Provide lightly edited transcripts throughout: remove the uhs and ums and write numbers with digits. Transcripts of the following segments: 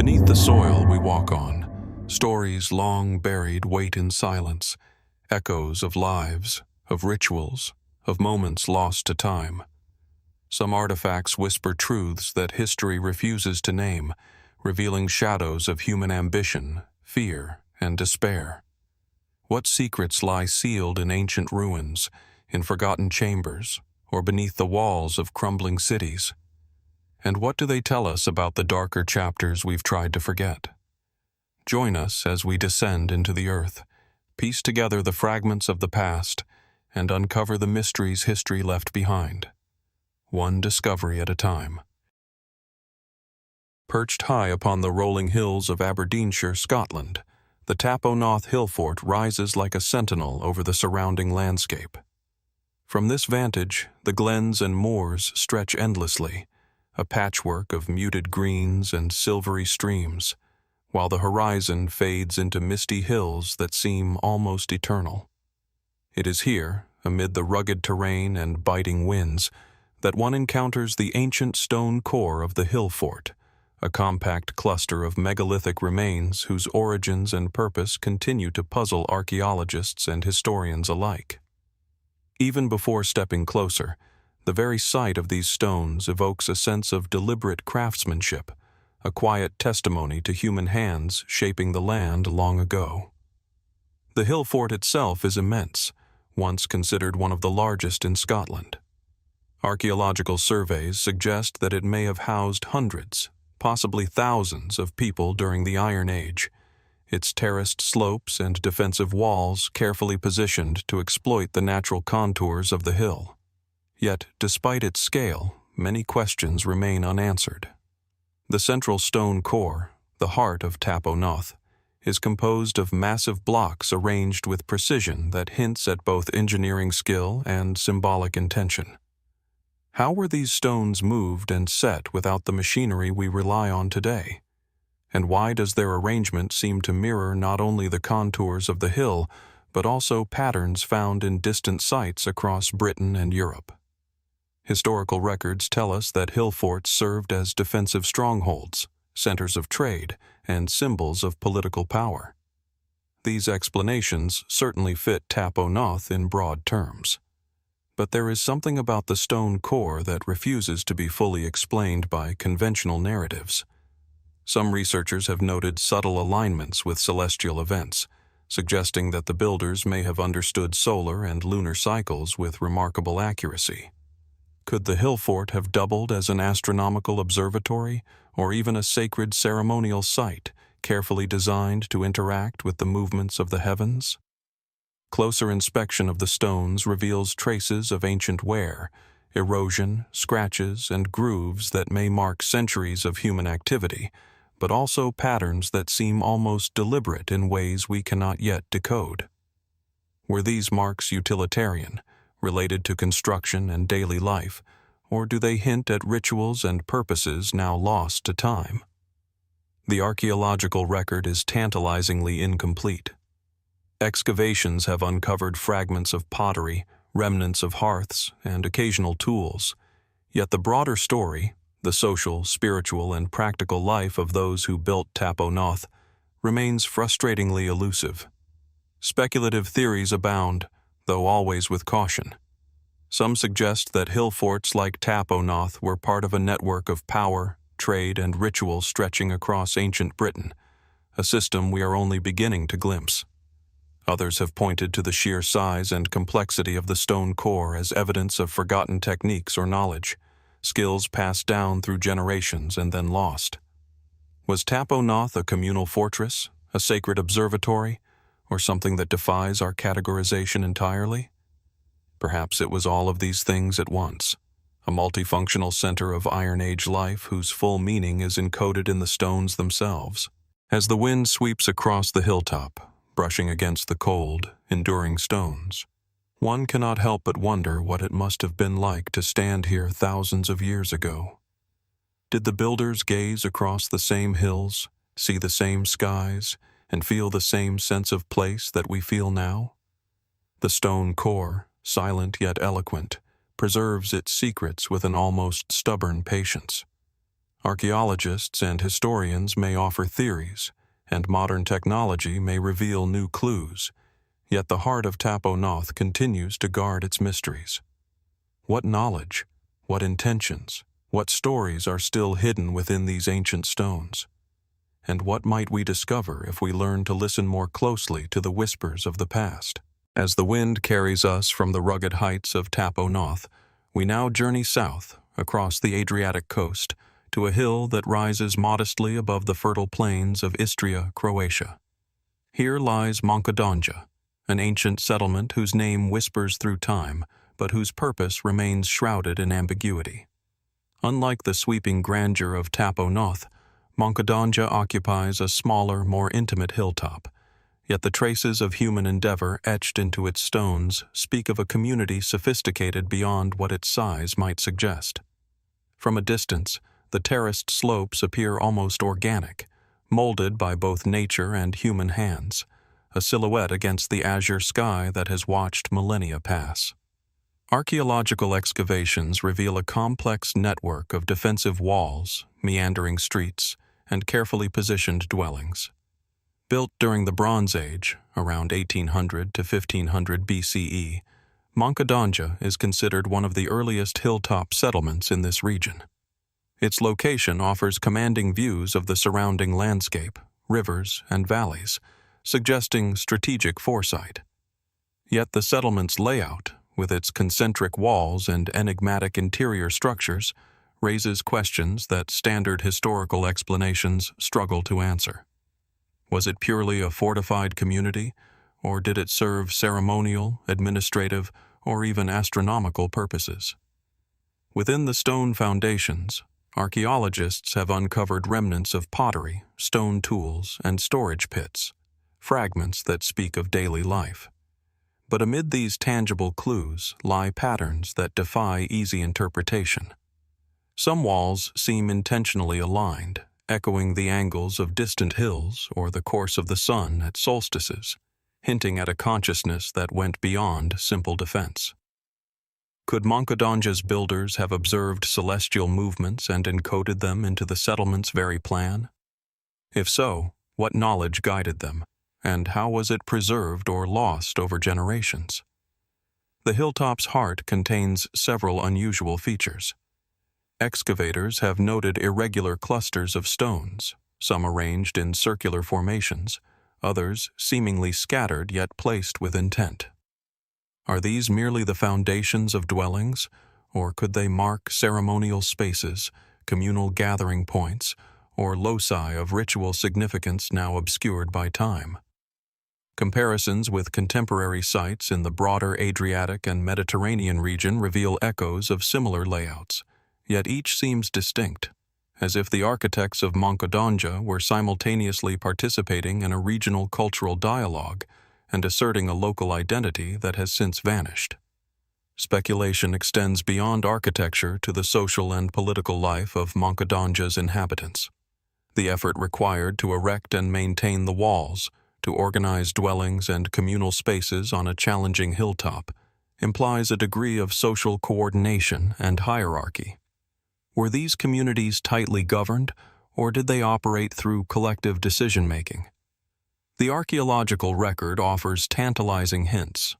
Beneath the soil we walk on, stories long buried wait in silence, echoes of lives, of rituals, of moments lost to time. Some artifacts whisper truths that history refuses to name, revealing shadows of human ambition, fear, and despair. What secrets lie sealed in ancient ruins, in forgotten chambers, or beneath the walls of crumbling cities? And what do they tell us about the darker chapters we've tried to forget? Join us as we descend into the earth, piece together the fragments of the past, and uncover the mysteries history left behind, one discovery at a time. Perched high upon the rolling hills of Aberdeenshire, Scotland, the Tapo-Nath Hillfort rises like a sentinel over the surrounding landscape. From this vantage, the glens and moors stretch endlessly, a patchwork of muted greens and silvery streams, while the horizon fades into misty hills that seem almost eternal. It is here, amid the rugged terrain and biting winds, that one encounters the ancient stone core of the Hillfort, a compact cluster of megalithic remains whose origins and purpose continue to puzzle archaeologists and historians alike. Even before stepping closer, the very sight of these stones evokes a sense of deliberate craftsmanship, a quiet testimony to human hands shaping the land long ago. The Hillfort itself is immense, once considered one of the largest in Scotland. Archaeological surveys suggest that it may have housed hundreds, possibly thousands of people during the Iron Age, its terraced slopes and defensive walls carefully positioned to exploit the natural contours of the hill. Yet, despite its scale, many questions remain unanswered. The central stone core, the heart of Tapo-Nath, is composed of massive blocks arranged with precision that hints at both engineering skill and symbolic intention. How were these stones moved and set without the machinery we rely on today? And why does their arrangement seem to mirror not only the contours of the hill, but also patterns found in distant sites across Britain and Europe? Historical records tell us that hillforts served as defensive strongholds, centers of trade, and symbols of political power. These explanations certainly fit Tapo-Nath in broad terms. But there is something about the stone core that refuses to be fully explained by conventional narratives. Some researchers have noted subtle alignments with celestial events, suggesting that the builders may have understood solar and lunar cycles with remarkable accuracy. Could the Hillfort have doubled as an astronomical observatory, or even a sacred ceremonial site, carefully designed to interact with the movements of the heavens? Closer inspection of the stones reveals traces of ancient wear, erosion, scratches, and grooves that may mark centuries of human activity, but also patterns that seem almost deliberate in ways we cannot yet decode. Were these marks utilitarian, related to construction and daily life, or do they hint at rituals and purposes now lost to time? The archaeological record is tantalizingly incomplete. Excavations have uncovered fragments of pottery, remnants of hearths, and occasional tools, yet the broader story, the social, spiritual, and practical life of those who built Tapo-Nath, remains frustratingly elusive. Speculative theories abound, though always with caution. Some suggest that hillforts like Tapo-Nath were part of a network of power, trade, and ritual stretching across ancient Britain, a system we are only beginning to glimpse. Others have pointed to the sheer size and complexity of the stone core as evidence of forgotten techniques or knowledge, skills passed down through generations and then lost. Was Tapo-Nath a communal fortress, a sacred observatory, or something that defies our categorization entirely? Perhaps it was all of these things at once, a multifunctional center of Iron Age life whose full meaning is encoded in the stones themselves. As the wind sweeps across the hilltop, brushing against the cold, enduring stones, one cannot help but wonder what it must have been like to stand here thousands of years ago. Did the builders gaze across the same hills, see the same skies, and feel the same sense of place that we feel now? The stone core, silent yet eloquent, preserves its secrets with an almost stubborn patience. Archaeologists and historians may offer theories, and modern technology may reveal new clues, yet the heart of Tapo Nath continues to guard its mysteries. What knowledge, what intentions, what stories are still hidden within these ancient stones? And what might we discover if we learn to listen more closely to the whispers of the past? As the wind carries us from the rugged heights of Tapo Nath, we now journey south across the Adriatic coast to a hill that rises modestly above the fertile plains of Istria, Croatia. Here lies Monkodonja, an ancient settlement whose name whispers through time, but whose purpose remains shrouded in ambiguity. Unlike the sweeping grandeur of Tapo Nath, Monkodonja occupies a smaller, more intimate hilltop, yet the traces of human endeavor etched into its stones speak of a community sophisticated beyond what its size might suggest. From a distance, the terraced slopes appear almost organic, molded by both nature and human hands, a silhouette against the azure sky that has watched millennia pass. Archaeological excavations reveal a complex network of defensive walls, meandering streets, and carefully positioned dwellings. Built during the Bronze Age, around 1800 to 1500 BCE, Monkodonja is considered one of the earliest hilltop settlements in this region. Its location offers commanding views of the surrounding landscape, rivers, and valleys, suggesting strategic foresight. Yet the settlement's layout, with its concentric walls and enigmatic interior structures, raises questions that standard historical explanations struggle to answer. Was it purely a fortified community, or did it serve ceremonial, administrative, or even astronomical purposes? Within the stone foundations, archaeologists have uncovered remnants of pottery, stone tools, and storage pits, fragments that speak of daily life. But amid these tangible clues lie patterns that defy easy interpretation. Some walls seem intentionally aligned, echoing the angles of distant hills or the course of the sun at solstices, hinting at a consciousness that went beyond simple defense. Could Monkodonja's builders have observed celestial movements and encoded them into the settlement's very plan? If so, what knowledge guided them, and how was it preserved or lost over generations? The hilltop's heart contains several unusual features. Excavators have noted irregular clusters of stones, some arranged in circular formations, others seemingly scattered yet placed with intent. Are these merely the foundations of dwellings, or could they mark ceremonial spaces, communal gathering points, or loci of ritual significance now obscured by time? Comparisons with contemporary sites in the broader Adriatic and Mediterranean region reveal echoes of similar layouts, yet each seems distinct, as if the architects of Monkodonja were simultaneously participating in a regional cultural dialogue and asserting a local identity that has since vanished. Speculation extends beyond architecture to the social and political life of Monkodonja's inhabitants. The effort required to erect and maintain the walls, to organize dwellings and communal spaces on a challenging hilltop, implies a degree of social coordination and hierarchy. Were these communities tightly governed, or did they operate through collective decision-making? The archaeological record offers tantalizing hints.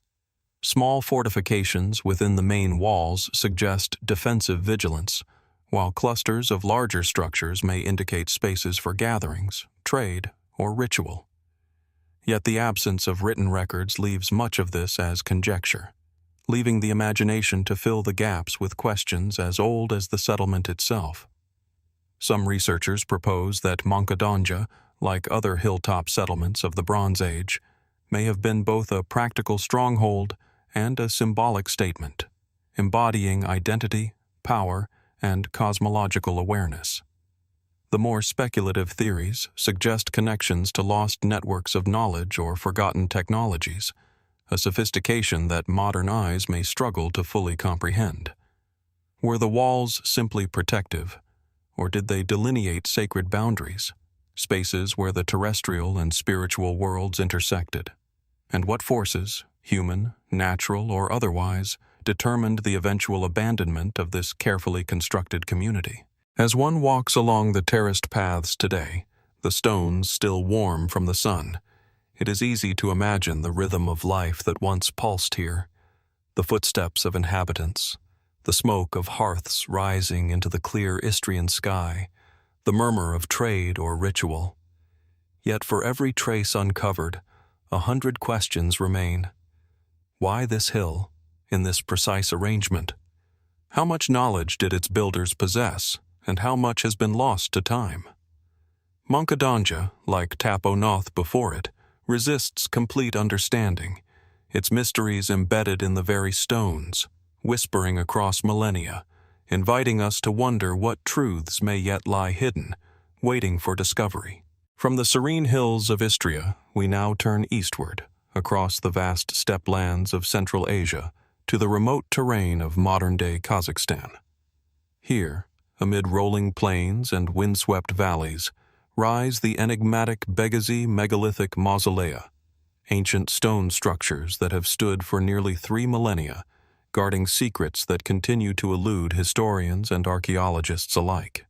Small fortifications within the main walls suggest defensive vigilance, while clusters of larger structures may indicate spaces for gatherings, trade, or ritual. Yet the absence of written records leaves much of this as conjecture, leaving the imagination to fill the gaps with questions as old as the settlement itself. Some researchers propose that Monkodonja, like other hilltop settlements of the Bronze Age, may have been both a practical stronghold and a symbolic statement, embodying identity, power, and cosmological awareness. The more speculative theories suggest connections to lost networks of knowledge or forgotten technologies, a sophistication that modern eyes may struggle to fully comprehend. Were the walls simply protective, or did they delineate sacred boundaries, spaces where the terrestrial and spiritual worlds intersected? And what forces, human, natural, or otherwise, determined the eventual abandonment of this carefully constructed community? As one walks along the terraced paths today, the stones still warm from the sun, it is easy to imagine the rhythm of life that once pulsed here, the footsteps of inhabitants, the smoke of hearths rising into the clear Istrian sky, the murmur of trade or ritual. Yet for every trace uncovered, 100 questions remain. Why this hill, in this precise arrangement? How much knowledge did its builders possess, and how much has been lost to time? Monkodonja, like Tapo Noth before it, resists complete understanding, its mysteries embedded in the very stones, whispering across millennia, inviting us to wonder what truths may yet lie hidden, waiting for discovery. From the serene hills of Istria, we now turn eastward, across the vast steppe lands of Central Asia, to the remote terrain of modern-day Kazakhstan. Here, amid rolling plains and windswept valleys, rise the enigmatic Begazy megalithic Mausolea, ancient stone structures that have stood for nearly 3 millennia, guarding secrets that continue to elude historians and archaeologists alike.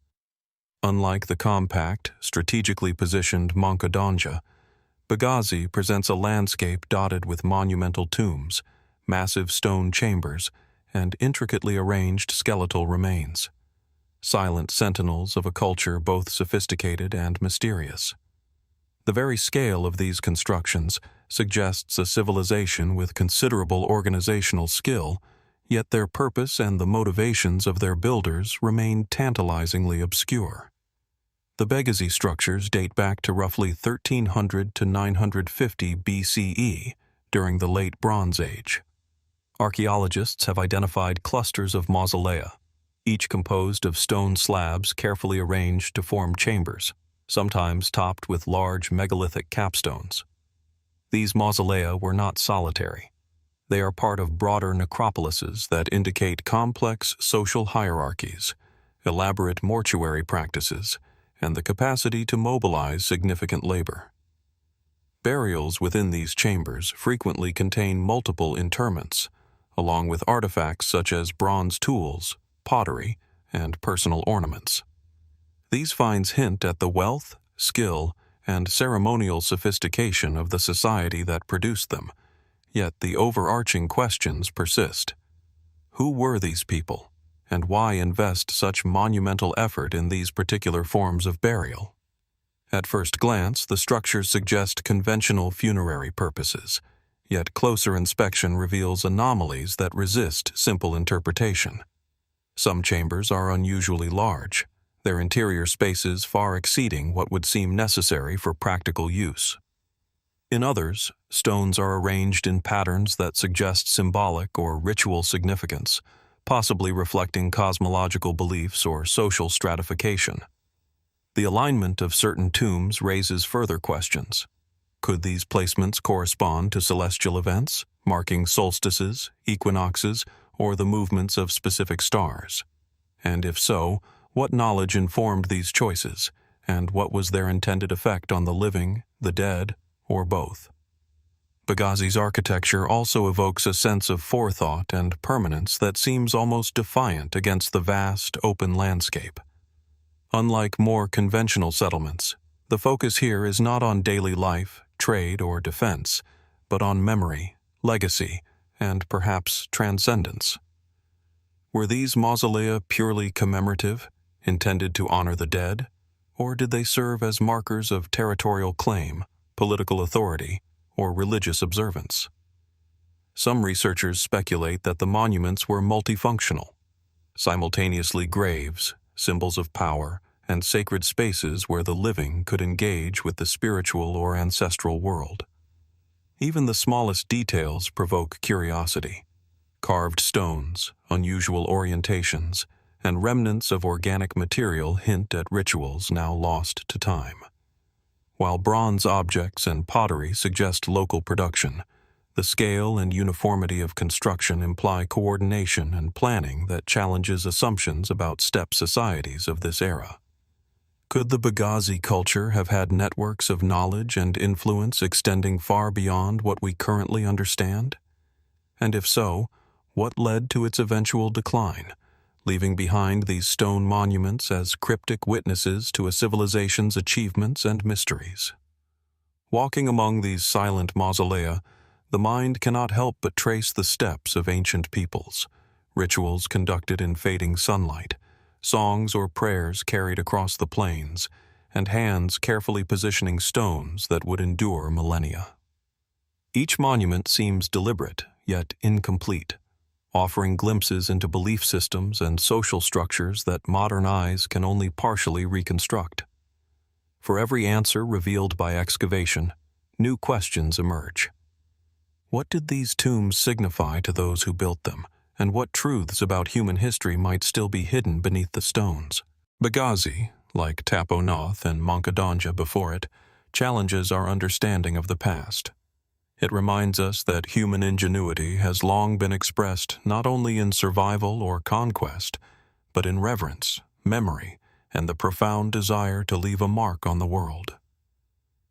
Unlike the compact, strategically positioned Monkodonja, Begazy presents a landscape dotted with monumental tombs, massive stone chambers, and intricately arranged skeletal remains, silent sentinels of a culture both sophisticated and mysterious. The very scale of these constructions suggests a civilization with considerable organizational skill, yet their purpose and the motivations of their builders remain tantalizingly obscure. The Begazy structures date back to roughly 1300 to 950 BCE, during the Late Bronze Age. Archaeologists have identified clusters of mausolea, each composed of stone slabs carefully arranged to form chambers, sometimes topped with large megalithic capstones. These mausolea were not solitary. They are part of broader necropolises that indicate complex social hierarchies, elaborate mortuary practices, and the capacity to mobilize significant labor. Burials within these chambers frequently contain multiple interments, along with artifacts such as bronze tools, pottery, and personal ornaments. These finds hint at the wealth, skill, and ceremonial sophistication of the society that produced them, yet the overarching questions persist. Who were these people? And why invest such monumental effort in these particular forms of burial? At first glance, the structures suggest conventional funerary purposes, yet closer inspection reveals anomalies that resist simple interpretation. Some chambers are unusually large, their interior spaces far exceeding what would seem necessary for practical use. In others, stones are arranged in patterns that suggest symbolic or ritual significance, possibly reflecting cosmological beliefs or social stratification. The alignment of certain tombs raises further questions. Could these placements correspond to celestial events, marking solstices, equinoxes, or the movements of specific stars? And if so, what knowledge informed these choices, and what was their intended effect on the living, the dead, or both? Begazy's architecture also evokes a sense of forethought and permanence that seems almost defiant against the vast, open landscape. Unlike more conventional settlements, the focus here is not on daily life, trade, or defense, but on memory, legacy, and perhaps transcendence. Were these mausolea purely commemorative, intended to honor the dead, or did they serve as markers of territorial claim, political authority, or religious observance? Some researchers speculate that the monuments were multifunctional, simultaneously graves, symbols of power, and sacred spaces where the living could engage with the spiritual or ancestral world. Even the smallest details provoke curiosity. Carved stones, unusual orientations, and remnants of organic material hint at rituals now lost to time. While bronze objects and pottery suggest local production, the scale and uniformity of construction imply coordination and planning that challenges assumptions about steppe societies of this era. Could the Begazy culture have had networks of knowledge and influence extending far beyond what we currently understand? And if so, what led to its eventual decline, leaving behind these stone monuments as cryptic witnesses to a civilization's achievements and mysteries. Walking among these silent mausolea, the mind cannot help but trace the steps of ancient peoples, rituals conducted in fading sunlight, songs or prayers carried across the plains, and hands carefully positioning stones that would endure millennia. Each monument seems deliberate, yet incomplete, offering glimpses into belief systems and social structures that modern eyes can only partially reconstruct. For every answer revealed by excavation, new questions emerge. What did these tombs signify to those who built them, and what truths about human history might still be hidden beneath the stones? Begazy, like Tapo Noth and Monkodonja before it, challenges our understanding of the past. It reminds us that human ingenuity has long been expressed not only in survival or conquest, but in reverence, memory, and the profound desire to leave a mark on the world.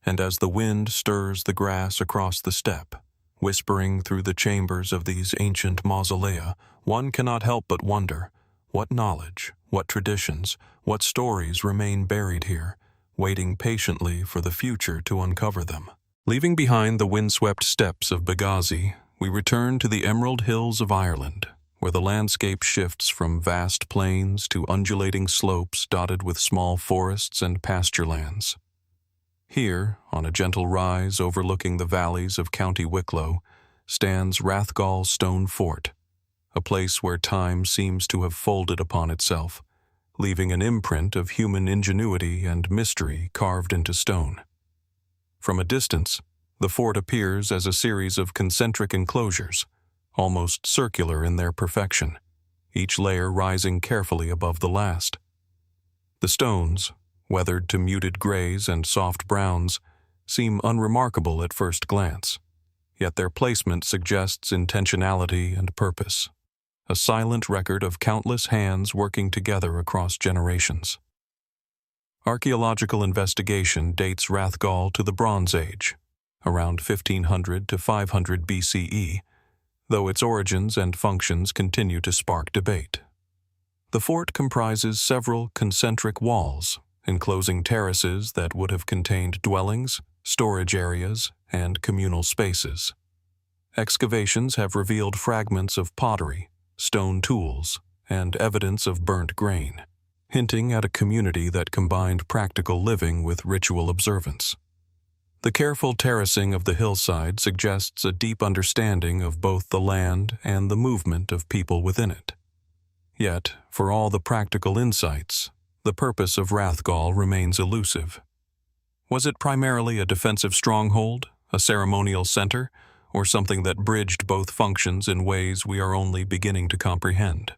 And as the wind stirs the grass across the steppe, whispering through the chambers of these ancient mausolea, one cannot help but wonder, what knowledge, what traditions, what stories remain buried here, waiting patiently for the future to uncover them. Leaving behind the windswept steppes of Begazy, we return to the Emerald Hills of Ireland, where the landscape shifts from vast plains to undulating slopes dotted with small forests and pasture lands. Here, on a gentle rise overlooking the valleys of County Wicklow, stands Rathgall Stone Fort, a place where time seems to have folded upon itself, leaving an imprint of human ingenuity and mystery carved into stone. From a distance, the fort appears as a series of concentric enclosures, almost circular in their perfection, each layer rising carefully above the last. The stones, weathered to muted grays and soft browns, seem unremarkable at first glance, yet their placement suggests intentionality and purpose, a silent record of countless hands working together across generations. Archaeological investigation dates Rathgall to the Bronze Age, around 1500 to 500 BCE, though its origins and functions continue to spark debate. The fort comprises several concentric walls, enclosing terraces that would have contained dwellings, storage areas, and communal spaces. Excavations have revealed fragments of pottery, stone tools, and evidence of burnt grain, hinting at a community that combined practical living with ritual observance. The careful terracing of the hillside suggests a deep understanding of both the land and the movement of people within it. Yet, for all the practical insights, the purpose of Rathgall remains elusive. Was it primarily a defensive stronghold, a ceremonial center, or something that bridged both functions in ways we are only beginning to comprehend?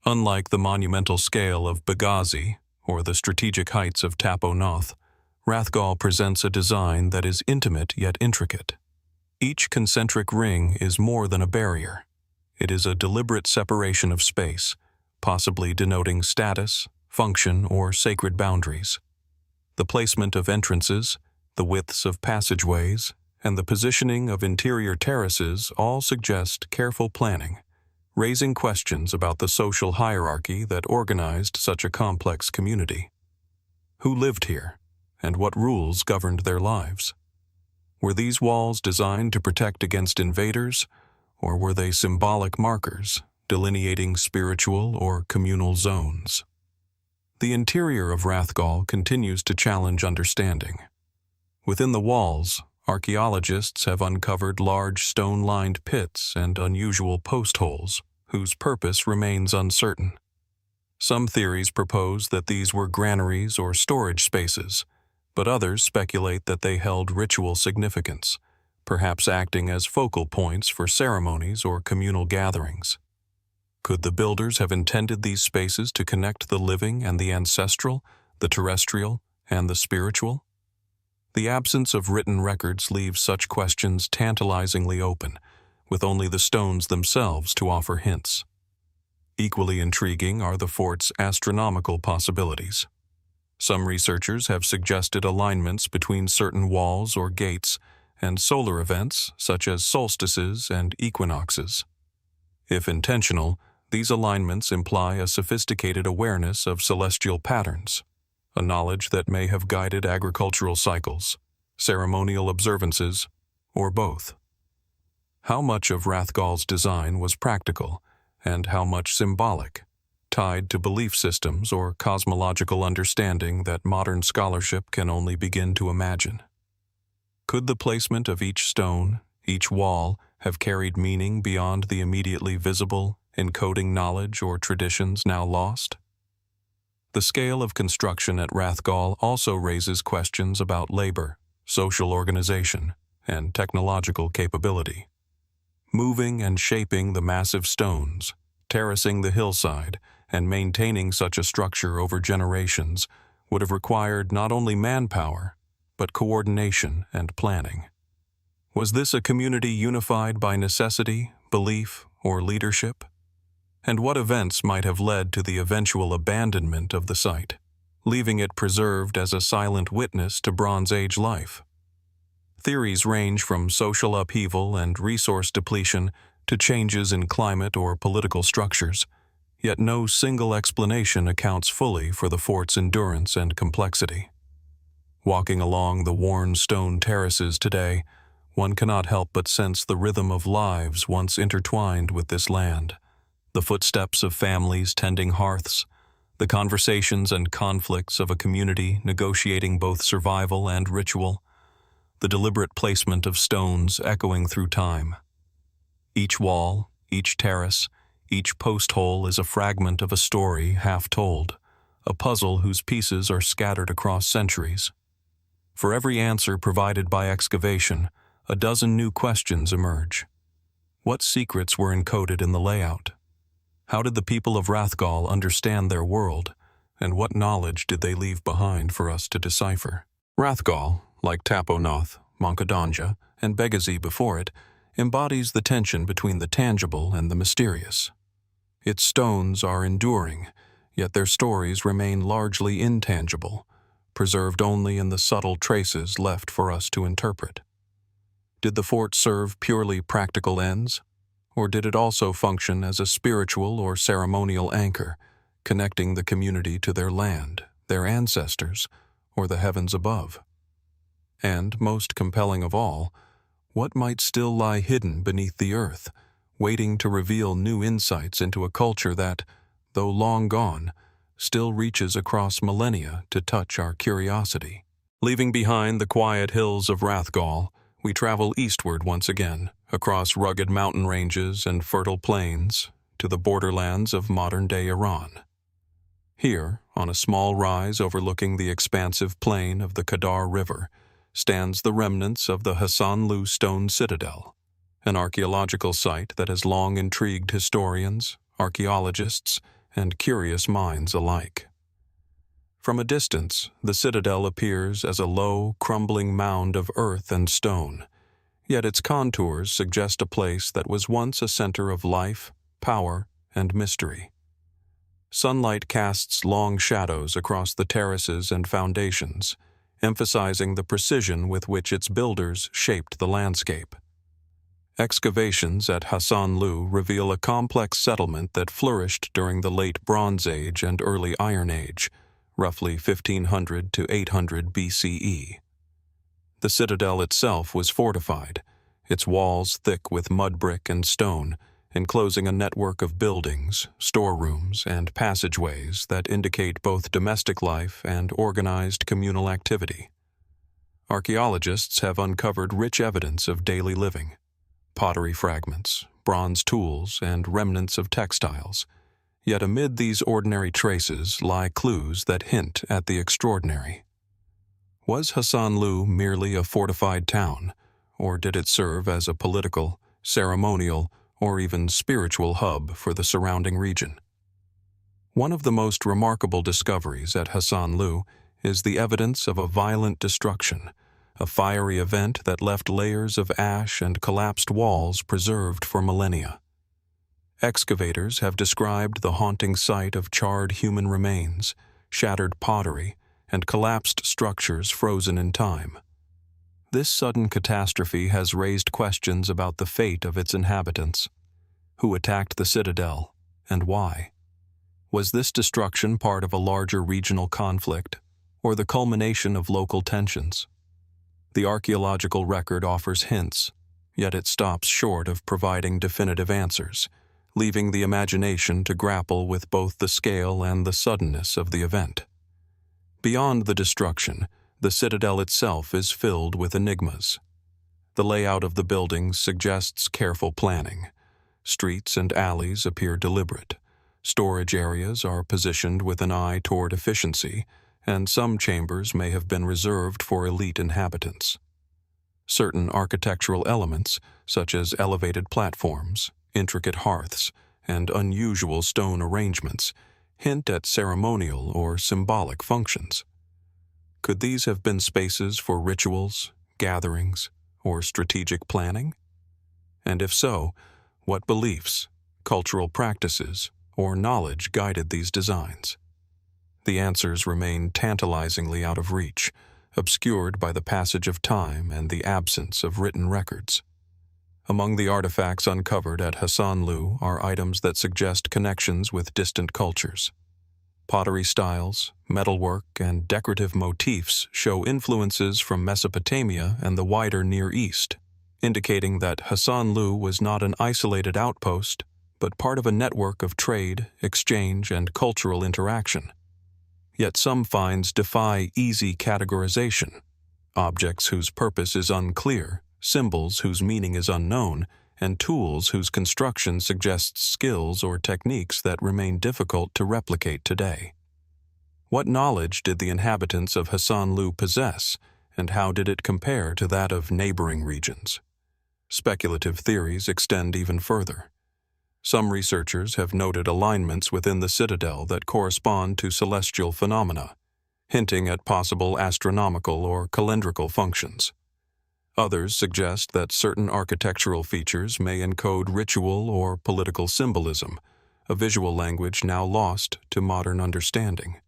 Unlike the monumental scale of Begazy or the strategic heights of Tapo Noth, Rathgall presents a design that is intimate yet intricate. Each concentric ring is more than a barrier. It is a deliberate separation of space, possibly denoting status, function, or sacred boundaries. The placement of entrances, the widths of passageways, and the positioning of interior terraces all suggest careful planning, raising questions about the social hierarchy that organized such a complex community. Who lived here, and what rules governed their lives? Were these walls designed to protect against invaders, or were they symbolic markers, delineating spiritual or communal zones? The interior of Rathgall continues to challenge understanding. Within the walls, archaeologists have uncovered large stone-lined pits and unusual post holes, whose purpose remains uncertain. Some theories propose that these were granaries or storage spaces, but others speculate that they held ritual significance, perhaps acting as focal points for ceremonies or communal gatherings. Could the builders have intended these spaces to connect the living and the ancestral, the terrestrial, and the spiritual? The absence of written records leaves such questions tantalizingly open, with only the stones themselves to offer hints. Equally intriguing are the fort's astronomical possibilities. Some researchers have suggested alignments between certain walls or gates and solar events such as solstices and equinoxes. If intentional, These alignments imply a sophisticated awareness of celestial patterns, a knowledge that may have guided agricultural cycles, ceremonial observances, or both. How much of Rathgall's design was practical, and how much symbolic, tied to belief systems or cosmological understanding that modern scholarship can only begin to imagine? Could the placement of each stone, each wall, have carried meaning beyond the immediately visible, encoding knowledge or traditions now lost? The scale of construction at Rathgall also raises questions about labor, social organization, and technological capability. Moving and shaping the massive stones, terracing the hillside, and maintaining such a structure over generations would have required not only manpower, but coordination and planning. Was this a community unified by necessity, belief, or leadership? And what events might have led to the eventual abandonment of the site, leaving it preserved as a silent witness to Bronze Age life? Theories range from social upheaval and resource depletion to changes in climate or political structures, yet no single explanation accounts fully for the fort's endurance and complexity. Walking along the worn stone terraces today, one cannot help but sense the rhythm of lives once intertwined with this land, the footsteps of families tending hearths, the conversations and conflicts of a community negotiating both survival and ritual, the deliberate placement of stones echoing through time. Each wall, each terrace, each post hole is a fragment of a story half told, a puzzle whose pieces are scattered across centuries. For every answer provided by excavation, a dozen new questions emerge. What secrets were encoded in the layout? How did the people of Rathgall understand their world, and what knowledge did they leave behind for us to decipher? Rathgall, like Tapo-Noth, Monkodonja, and Begazy before it, embodies the tension between the tangible and the mysterious. Its stones are enduring, yet their stories remain largely intangible, preserved only in the subtle traces left for us to interpret. Did the fort serve purely practical ends, or did it also function as a spiritual or ceremonial anchor, connecting the community to their land, their ancestors, or the heavens above? And, most compelling of all, what might still lie hidden beneath the earth, waiting to reveal new insights into a culture that, though long gone, still reaches across millennia to touch our curiosity? Leaving behind the quiet hills of Rathgall, we travel eastward once again, across rugged mountain ranges and fertile plains, to the borderlands of modern-day Iran. Here, on a small rise overlooking the expansive plain of the Qadar River, stands the remnants of the Hasanlu stone citadel, an archaeological site that has long intrigued historians, archaeologists, and curious minds alike. From a distance, the citadel appears as a low, crumbling mound of earth and stone, yet its contours suggest a place that was once a center of life, power, and mystery. Sunlight casts long shadows across the terraces and foundations, emphasizing the precision with which its builders shaped the landscape. Excavations at Hasanlu reveal a complex settlement that flourished during the late Bronze Age and early Iron Age, roughly 1500 to 800 BCE. The citadel itself was fortified, its walls thick with mud brick and stone, enclosing a network of buildings, storerooms, and passageways that indicate both domestic life and organized communal activity. Archaeologists have uncovered rich evidence of daily living: pottery fragments, bronze tools, and remnants of textiles. Yet amid these ordinary traces lie clues that hint at the extraordinary. Was Hasanlu merely a fortified town, or did it serve as a political, ceremonial, or even spiritual hub for the surrounding region? One of the most remarkable discoveries at Hasanlu is the evidence of a violent destruction, a fiery event that left layers of ash and collapsed walls preserved for millennia. Excavators have described the haunting sight of charred human remains, shattered pottery, and collapsed structures frozen in time. This sudden catastrophe has raised questions about the fate of its inhabitants. Who attacked the citadel? and why? Was this destruction part of a larger regional conflict, or the culmination of local tensions? The archaeological record offers hints, yet it stops short of providing definitive answers, leaving the imagination to grapple with both the scale and the suddenness of the event. Beyond the destruction, the citadel itself is filled with enigmas. The layout of the buildings suggests careful planning. Streets and alleys appear deliberate. Storage areas are positioned with an eye toward efficiency, and some chambers may have been reserved for elite inhabitants. Certain architectural elements, such as elevated platforms, intricate hearths, and unusual stone arrangements, hint at ceremonial or symbolic functions. Could these have been spaces for rituals, gatherings, or strategic planning? And if so, what beliefs, cultural practices, or knowledge guided these designs? The answers remain tantalizingly out of reach, obscured by the passage of time and the absence of written records. Among the artifacts uncovered at Hasanlu are items that suggest connections with distant cultures. Pottery styles, metalwork, and decorative motifs show influences from Mesopotamia and the wider Near East, indicating that Hasanlu was not an isolated outpost, but part of a network of trade, exchange, and cultural interaction. Yet some finds defy easy categorization. Objects whose purpose is unclear, symbols whose meaning is unknown, and tools whose construction suggests skills or techniques that remain difficult to replicate today. What knowledge did the inhabitants of Hasanlu possess, and how did it compare to that of neighboring regions? Speculative theories extend even further. Some researchers have noted alignments within the citadel that correspond to celestial phenomena, hinting at possible astronomical or calendrical functions. Others suggest that certain architectural features may encode ritual or political symbolism, a visual language now lost to modern understanding.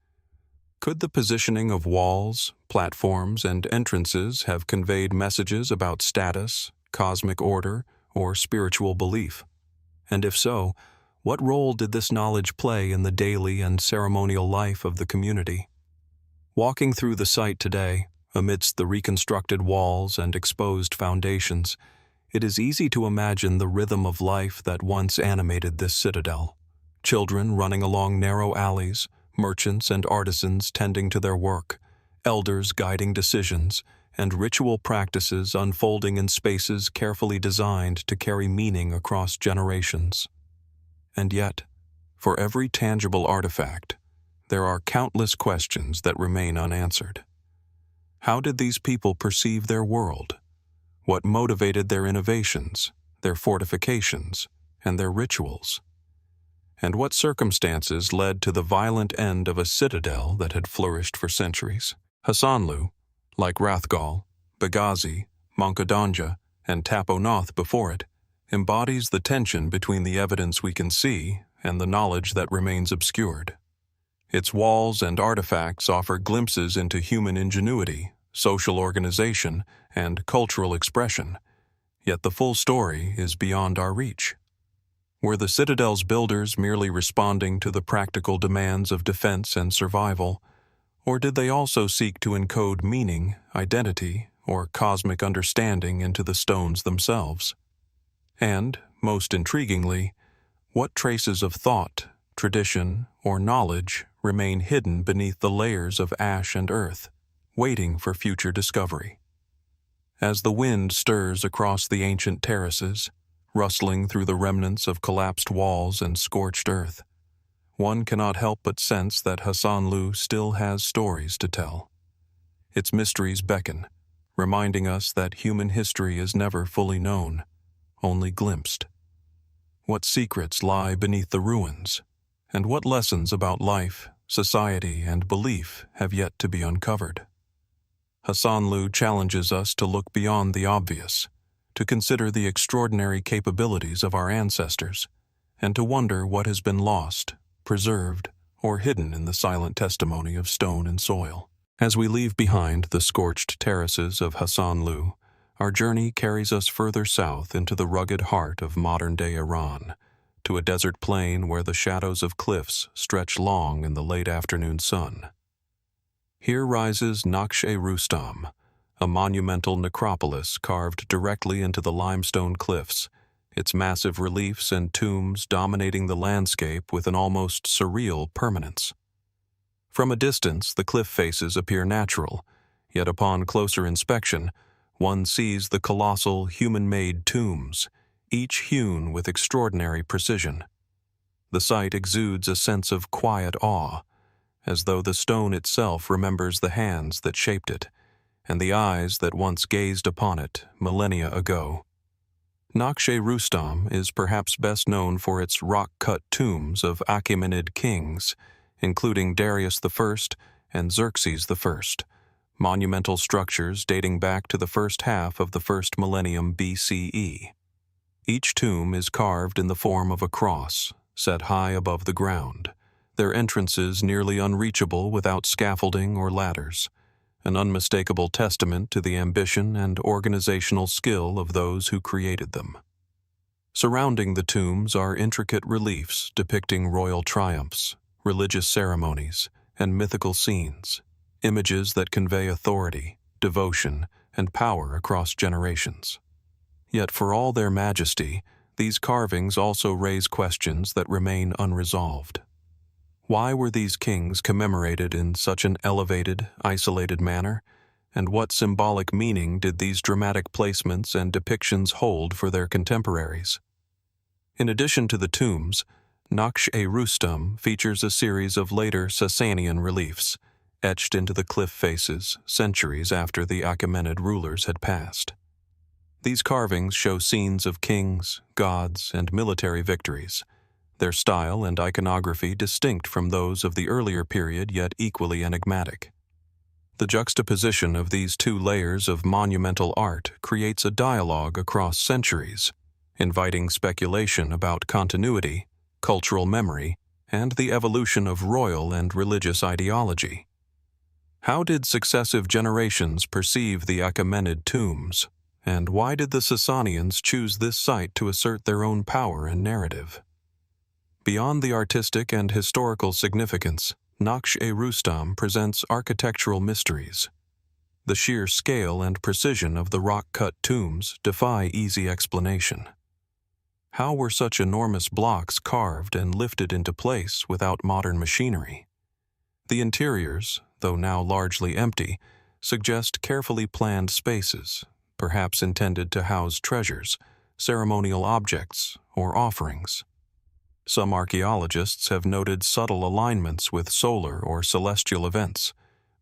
Could the positioning of walls, platforms, and entrances have conveyed messages about status, cosmic order, or spiritual belief? And if so, what role did this knowledge play in the daily and ceremonial life of the community? Walking through the site today, amidst the reconstructed walls and exposed foundations, it is easy to imagine the rhythm of life that once animated this citadel. Children running along narrow alleys, merchants and artisans tending to their work, elders guiding decisions, and ritual practices unfolding in spaces carefully designed to carry meaning across generations. And yet, for every tangible artifact, there are countless questions that remain unanswered. How did these people perceive their world? What motivated their innovations, their fortifications, and their rituals? And what circumstances led to the violent end of a citadel that had flourished for centuries? Hasanlu, like Rathgall, Begazy, Monkodonja, and Tapo before it, embodies the tension between the evidence we can see and the knowledge that remains obscured. Its walls and artifacts offer glimpses into human ingenuity, social organization, and cultural expression, yet the full story is beyond our reach. Were the citadel's builders merely responding to the practical demands of defense and survival, or did they also seek to encode meaning, identity, or cosmic understanding into the stones themselves? And, most intriguingly, what traces of thought, tradition, or knowledge remain hidden beneath the layers of ash and earth, waiting for future discovery? As the wind stirs across the ancient terraces, rustling through the remnants of collapsed walls and scorched earth, one cannot help but sense that Hasanlu still has stories to tell. Its mysteries beckon, reminding us that human history is never fully known, only glimpsed. What secrets lie beneath the ruins, and what lessons about life, society, and belief have yet to be uncovered? Hasanlu challenges us to look beyond the obvious, to consider the extraordinary capabilities of our ancestors, and to wonder what has been lost, preserved, or hidden in the silent testimony of stone and soil. As we leave behind the scorched terraces of Hasanlu, our journey carries us further south into the rugged heart of modern-day Iran, to a desert plain where the shadows of cliffs stretch long in the late afternoon sun. Here rises Naqsh-e Rustam, a monumental necropolis carved directly into the limestone cliffs, its massive reliefs and tombs dominating the landscape with an almost surreal permanence. From a distance, the cliff faces appear natural, yet upon closer inspection, one sees the colossal human-made tombs, each hewn with extraordinary precision. The site exudes a sense of quiet awe, as though the stone itself remembers the hands that shaped it, and the eyes that once gazed upon it millennia ago. Naqsh-e Rustam is perhaps best known for its rock-cut tombs of Achaemenid kings, including Darius I and Xerxes I, monumental structures dating back to the first half of the first millennium BCE. Each tomb is carved in the form of a cross, set high above the ground, their entrances nearly unreachable without scaffolding or ladders, an unmistakable testament to the ambition and organizational skill of those who created them. Surrounding the tombs are intricate reliefs depicting royal triumphs, religious ceremonies, and mythical scenes, images that convey authority, devotion, and power across generations. Yet for all their majesty, these carvings also raise questions that remain unresolved. Why were these kings commemorated in such an elevated, isolated manner, and what symbolic meaning did these dramatic placements and depictions hold for their contemporaries? In addition to the tombs, Naqsh-e Rustam features a series of later Sasanian reliefs, etched into the cliff faces centuries after the Achaemenid rulers had passed. These carvings show scenes of kings, gods, and military victories, their style and iconography distinct from those of the earlier period yet equally enigmatic. The juxtaposition of these two layers of monumental art creates a dialogue across centuries, inviting speculation about continuity, cultural memory, and the evolution of royal and religious ideology. How did successive generations perceive the Achaemenid tombs, and why did the Sasanians choose this site to assert their own power and narrative? Beyond the artistic and historical significance, Naqsh-e Rustam presents architectural mysteries. The sheer scale and precision of the rock-cut tombs defy easy explanation. How were such enormous blocks carved and lifted into place without modern machinery? The interiors, though now largely empty, suggest carefully planned spaces, perhaps intended to house treasures, ceremonial objects, or offerings. Some archaeologists have noted subtle alignments with solar or celestial events,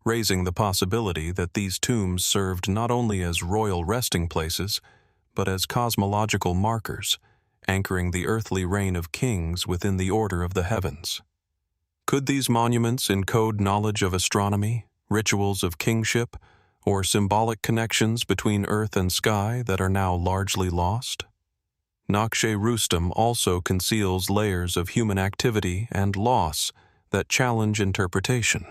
raising the possibility that these tombs served not only as royal resting places, but as cosmological markers, anchoring the earthly reign of kings within the order of the heavens. Could these monuments encode knowledge of astronomy, rituals of kingship, or symbolic connections between earth and sky that are now largely lost? Naqsh-e Rustam also conceals layers of human activity and loss that challenge interpretation.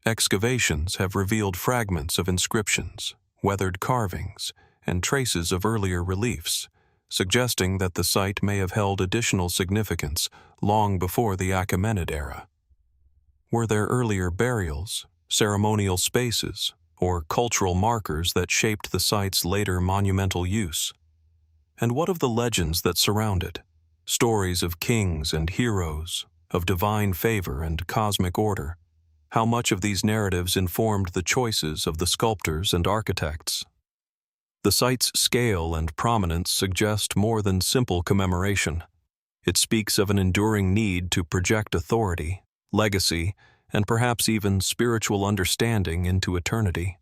Excavations have revealed fragments of inscriptions, weathered carvings, and traces of earlier reliefs, suggesting that the site may have held additional significance long before the Achaemenid era. Were there earlier burials, ceremonial spaces, or cultural markers that shaped the site's later monumental use? And what of the legends that surround it? Stories of kings and heroes, of divine favor and cosmic order. How much of these narratives informed the choices of the sculptors and architects? The site's scale and prominence suggest more than simple commemoration. It speaks of an enduring need to project authority, legacy, and perhaps even spiritual understanding into eternity.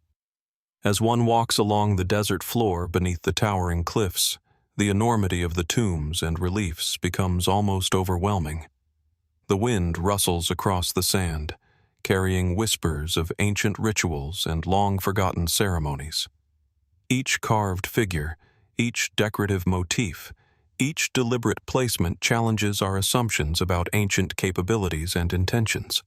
As one walks along the desert floor beneath the towering cliffs, the enormity of the tombs and reliefs becomes almost overwhelming. The wind rustles across the sand, carrying whispers of ancient rituals and long-forgotten ceremonies. Each carved figure, each decorative motif, each deliberate placement challenges our assumptions about ancient capabilities and intentions.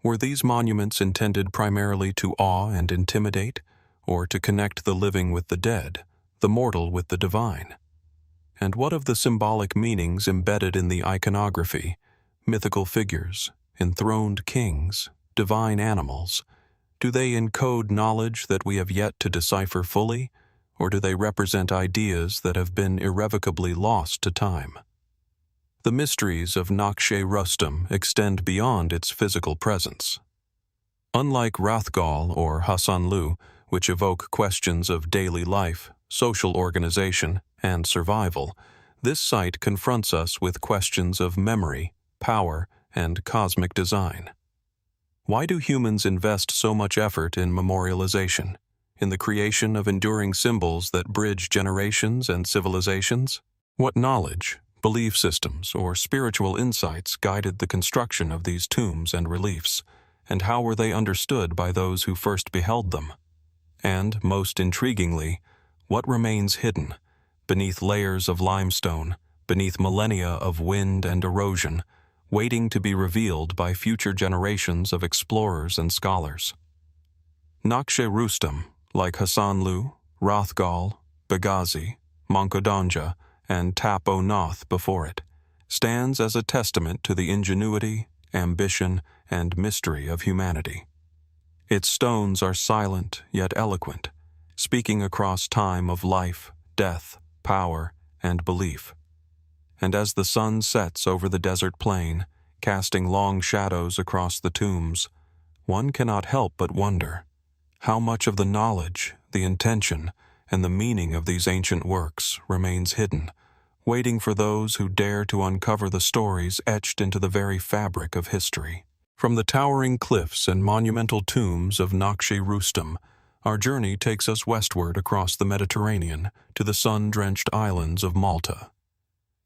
Were these monuments intended primarily to awe and intimidate, or to connect the living with the dead, the mortal with the divine? And what of the symbolic meanings embedded in the iconography? Mythical figures, enthroned kings, divine animals. Do they encode knowledge that we have yet to decipher fully, or do they represent ideas that have been irrevocably lost to time? The mysteries of Naqsh-e Rustam extend beyond its physical presence. Unlike Rathgall or Hasanlu, which evoke questions of daily life, social organization, and survival, this site confronts us with questions of memory, power, and cosmic design. Why do humans invest so much effort in memorialization, in the creation of enduring symbols that bridge generations and civilizations? What knowledge, belief systems, or spiritual insights guided the construction of these tombs and reliefs, and how were they understood by those who first beheld them? And, most intriguingly, what remains hidden, beneath layers of limestone, beneath millennia of wind and erosion, waiting to be revealed by future generations of explorers and scholars? Naqsh-e Rustam, like Hasanlu, Rathgall, Begazy, Monkodonja, and Tap-o-Noth before it, stands as a testament to the ingenuity, ambition, and mystery of humanity. Its stones are silent yet eloquent, speaking across time of life, death, power, and belief. And as the sun sets over the desert plain, casting long shadows across the tombs, one cannot help but wonder how much of the knowledge, the intention, and the meaning of these ancient works remains hidden, waiting for those who dare to uncover the stories etched into the very fabric of history. From the towering cliffs and monumental tombs of Naqsh-e Rustam, our journey takes us westward across the Mediterranean to the sun-drenched islands of Malta.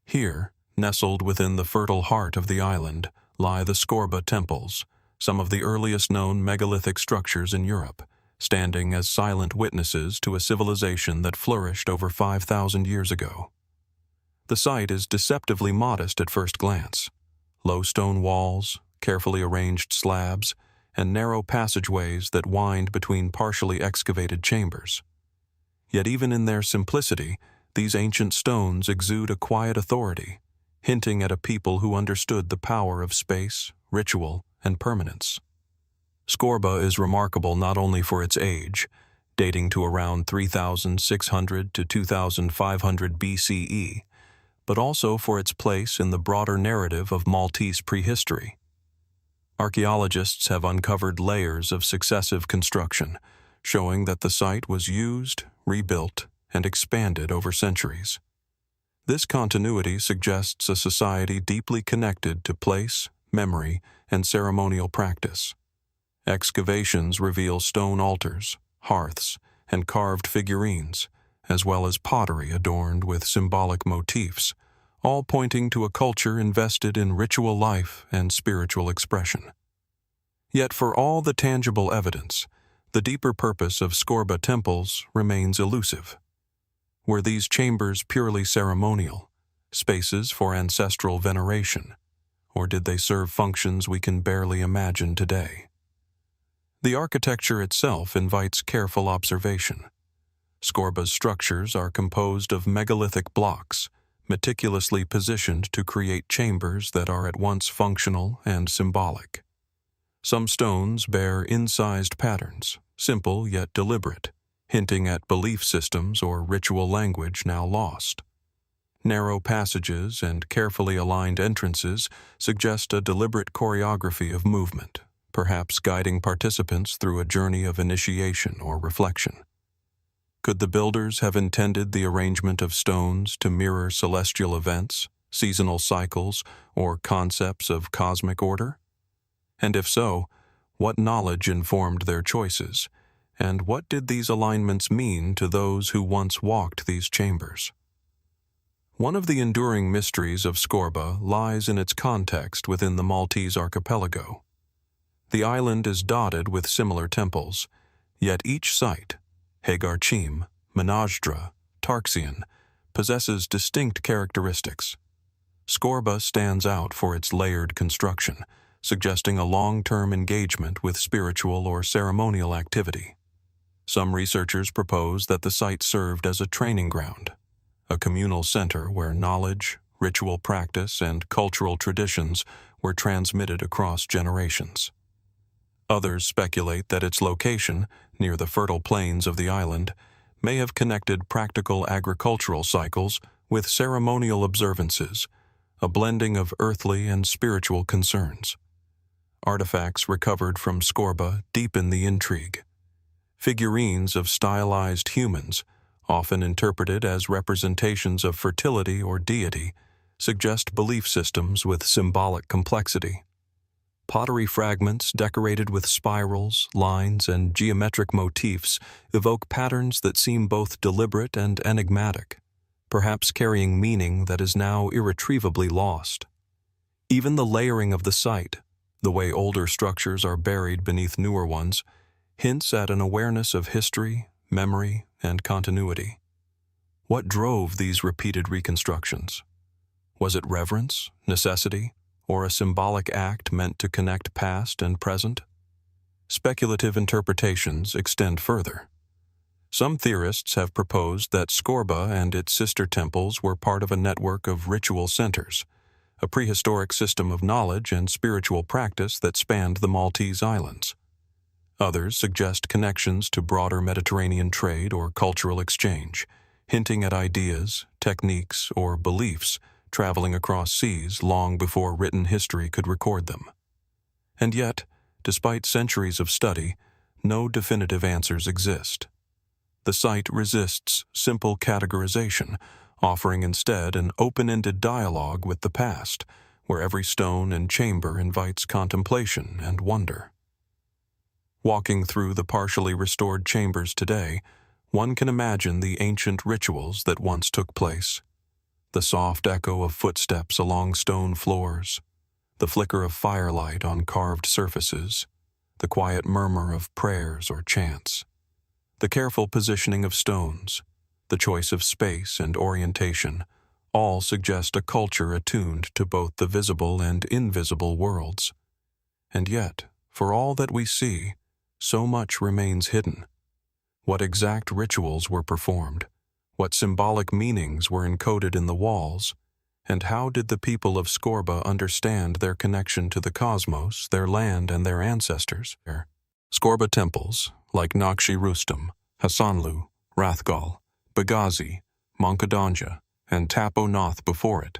Here, nestled within the fertile heart of the island, lie the Skorba Temples, some of the earliest known megalithic structures in Europe, standing as silent witnesses to a civilization that flourished over 5,000 years ago. The site is deceptively modest at first glance. Low stone walls, carefully arranged slabs, and narrow passageways that wind between partially excavated chambers. Yet even in their simplicity, these ancient stones exude a quiet authority, hinting at a people who understood the power of space, ritual, and permanence. Skorba is remarkable not only for its age, dating to around 3,600 to 2,500 BCE, but also for its place in the broader narrative of Maltese prehistory. Archaeologists have uncovered layers of successive construction, showing that the site was used, rebuilt, and expanded over centuries. This continuity suggests a society deeply connected to place, memory, and ceremonial practice. Excavations reveal stone altars, hearths, and carved figurines, as well as pottery adorned with symbolic motifs, all pointing to a culture invested in ritual life and spiritual expression. Yet for all the tangible evidence, the deeper purpose of Skorba temples remains elusive. Were these chambers purely ceremonial, spaces for ancestral veneration, or did they serve functions we can barely imagine today? The architecture itself invites careful observation. Skorba's structures are composed of megalithic blocks, meticulously positioned to create chambers that are at once functional and symbolic. Some stones bear incised patterns, simple yet deliberate, hinting at belief systems or ritual language now lost. Narrow passages and carefully aligned entrances suggest a deliberate choreography of movement, perhaps guiding participants through a journey of initiation or reflection. Could the builders have intended the arrangement of stones to mirror celestial events, seasonal cycles, or concepts of cosmic order? And if so, what knowledge informed their choices, and what did these alignments mean to those who once walked these chambers? One of the enduring mysteries of Skorba lies in its context within the Maltese archipelago. The island is dotted with similar temples, yet each site, Hagarchim, Menajdra, Tarxian, possesses distinct characteristics. Skorba stands out for its layered construction, suggesting a long-term engagement with spiritual or ceremonial activity. Some researchers propose that the site served as a training ground, a communal center where knowledge, ritual practice, and cultural traditions were transmitted across generations. Others speculate that its location, near the fertile plains of the island, may have connected practical agricultural cycles with ceremonial observances, a blending of earthly and spiritual concerns. Artifacts recovered from Skorba deepen the intrigue. Figurines of stylized humans, often interpreted as representations of fertility or deity, suggest belief systems with symbolic complexity. Pottery fragments decorated with spirals, lines, and geometric motifs evoke patterns that seem both deliberate and enigmatic, perhaps carrying meaning that is now irretrievably lost. Even the layering of the site, the way older structures are buried beneath newer ones, hints at an awareness of history, memory, and continuity. What drove these repeated reconstructions? Was it reverence, necessity, or a symbolic act meant to connect past and present? Speculative interpretations extend further. Some theorists have proposed that Skorba and its sister temples were part of a network of ritual centers, a prehistoric system of knowledge and spiritual practice that spanned the Maltese Islands. Others suggest connections to broader Mediterranean trade or cultural exchange, hinting at ideas, techniques, or beliefs traveling across seas long before written history could record them. And yet, despite centuries of study, no definitive answers exist. The site resists simple categorization, offering instead an open-ended dialogue with the past, where every stone and chamber invites contemplation and wonder. Walking through the partially restored chambers today, one can imagine the ancient rituals that once took place. The soft echo of footsteps along stone floors, the flicker of firelight on carved surfaces, the quiet murmur of prayers or chants. The careful positioning of stones, the choice of space and orientation, all suggest a culture attuned to both the visible and invisible worlds. And yet, for all that we see, so much remains hidden. What exact rituals were performed? What symbolic meanings were encoded in the walls? And how did the people of Skorba understand their connection to the cosmos, their land, and their ancestors? Skorba Temples, like Naqsh-e Rustam, Hasanlu, Rathgall, Begazy, Monkodonja, and Tapo-Noth before it,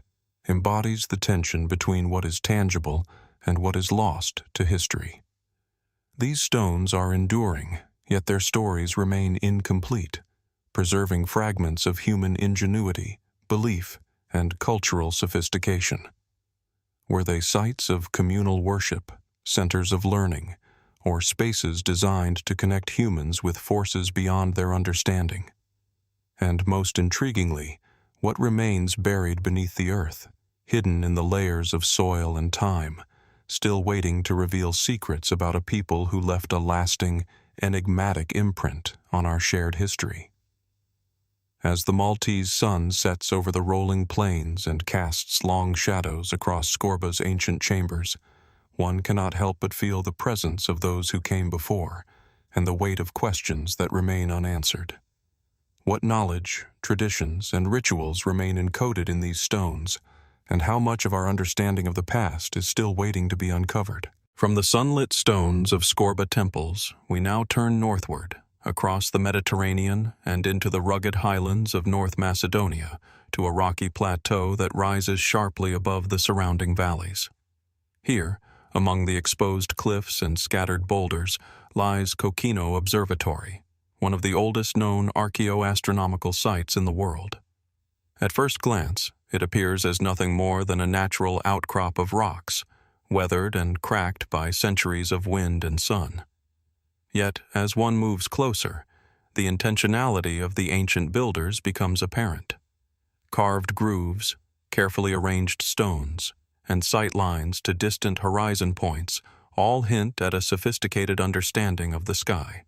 embodies the tension between what is tangible and what is lost to history. These stones are enduring, yet their stories remain incomplete, preserving fragments of human ingenuity, belief, and cultural sophistication. Were they sites of communal worship, centers of learning, or spaces designed to connect humans with forces beyond their understanding? And most intriguingly, what remains buried beneath the earth, hidden in the layers of soil and time, still waiting to reveal secrets about a people who left a lasting, enigmatic imprint on our shared history? As the Maltese sun sets over the rolling plains and casts long shadows across Skorba's ancient chambers, one cannot help but feel the presence of those who came before and the weight of questions that remain unanswered. What knowledge, traditions, and rituals remain encoded in these stones, and how much of our understanding of the past is still waiting to be uncovered? From the sunlit stones of Skorba Temples, we now turn northward, across the Mediterranean and into the rugged highlands of North Macedonia, to a rocky plateau that rises sharply above the surrounding valleys. Here, among the exposed cliffs and scattered boulders, lies Kokino Observatory, one of the oldest known archaeoastronomical sites in the world. At first glance, it appears as nothing more than a natural outcrop of rocks, weathered and cracked by centuries of wind and sun. Yet, as one moves closer, the intentionality of the ancient builders becomes apparent. Carved grooves, carefully arranged stones, and sight lines to distant horizon points all hint at a sophisticated understanding of the sky.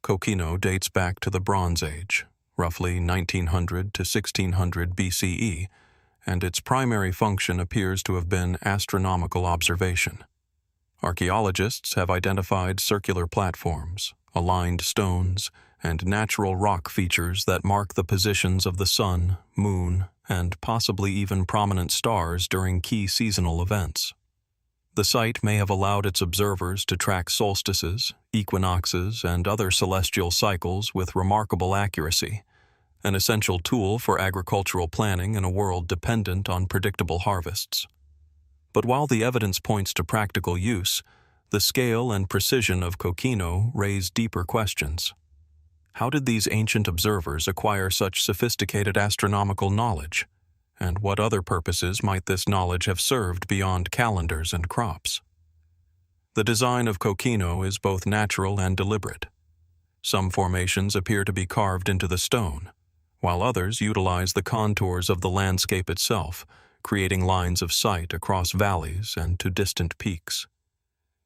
Kokino dates back to the Bronze Age, roughly 1900 to 1600 BCE, and its primary function appears to have been astronomical observation. Archaeologists have identified circular platforms, aligned stones, and natural rock features that mark the positions of the sun, moon, and possibly even prominent stars during key seasonal events. The site may have allowed its observers to track solstices, equinoxes, and other celestial cycles with remarkable accuracy, an essential tool for agricultural planning in a world dependent on predictable harvests. But while the evidence points to practical use, the scale and precision of Kokino raise deeper questions. How did these ancient observers acquire such sophisticated astronomical knowledge? And what other purposes might this knowledge have served beyond calendars and crops? The design of Kokino is both natural and deliberate. Some formations appear to be carved into the stone, while others utilize the contours of the landscape itself, creating lines of sight across valleys and to distant peaks.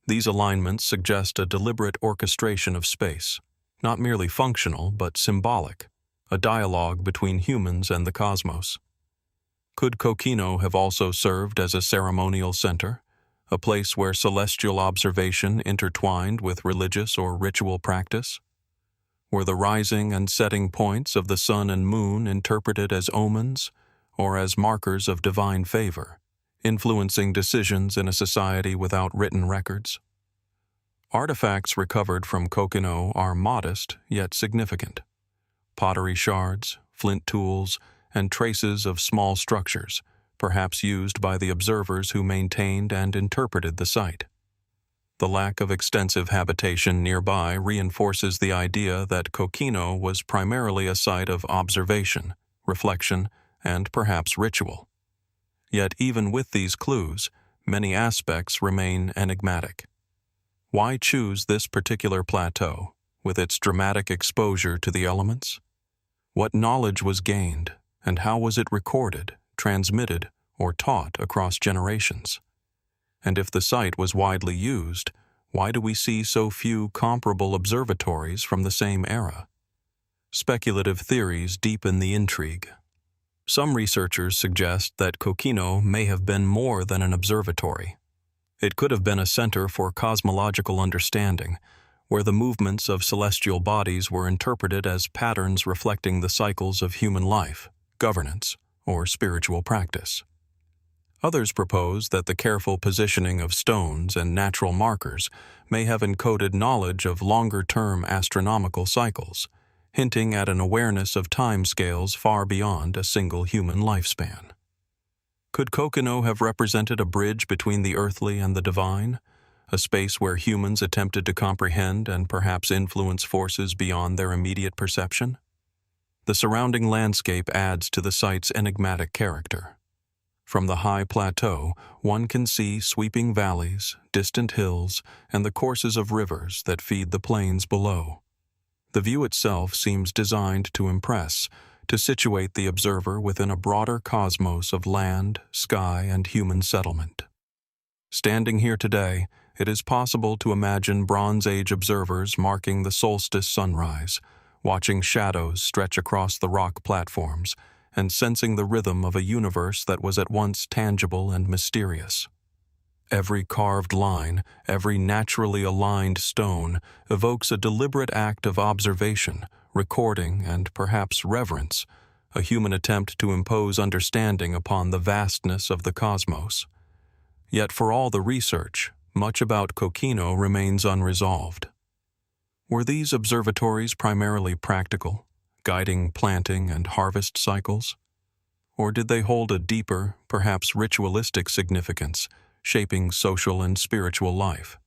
These alignments suggest a deliberate orchestration of space, not merely functional but symbolic, a dialogue between humans and the cosmos. Could Kokino have also served as a ceremonial center, a place where celestial observation intertwined with religious or ritual practice? Were the rising and setting points of the sun and moon interpreted as omens or as markers of divine favor, influencing decisions in a society without written records? Artifacts recovered from Kokino are modest yet significant. Pottery shards, flint tools, and traces of small structures, perhaps used by the observers who maintained and interpreted the site. The lack of extensive habitation nearby reinforces the idea that Kokino was primarily a site of observation, reflection, and perhaps ritual. Yet even with these clues, many aspects remain enigmatic. Why choose this particular plateau, with its dramatic exposure to the elements? What knowledge was gained, and how was it recorded, transmitted, or taught across generations? And if the site was widely used, why do we see so few comparable observatories from the same era? Speculative theories deepen the intrigue. Some researchers suggest that Kokino may have been more than an observatory. It could have been a center for cosmological understanding, where the movements of celestial bodies were interpreted as patterns reflecting the cycles of human life, governance, or spiritual practice. Others propose that the careful positioning of stones and natural markers may have encoded knowledge of longer-term astronomical cycles, hinting at an awareness of timescales far beyond a single human lifespan. Could Kokino have represented a bridge between the earthly and the divine, a space where humans attempted to comprehend and perhaps influence forces beyond their immediate perception? The surrounding landscape adds to the site's enigmatic character. From the high plateau, one can see sweeping valleys, distant hills, and the courses of rivers that feed the plains below. The view itself seems designed to impress, to situate the observer within a broader cosmos of land, sky, and human settlement. Standing here today, it is possible to imagine Bronze Age observers marking the solstice sunrise, watching shadows stretch across the rock platforms, and sensing the rhythm of a universe that was at once tangible and mysterious. Every carved line, every naturally aligned stone evokes a deliberate act of observation, recording, and perhaps reverence, a human attempt to impose understanding upon the vastness of the cosmos. Yet for all the research, much about Kokino remains unresolved. Were these observatories primarily practical, guiding planting and harvest cycles? Or did they hold a deeper, perhaps ritualistic significance, shaping social and spiritual life?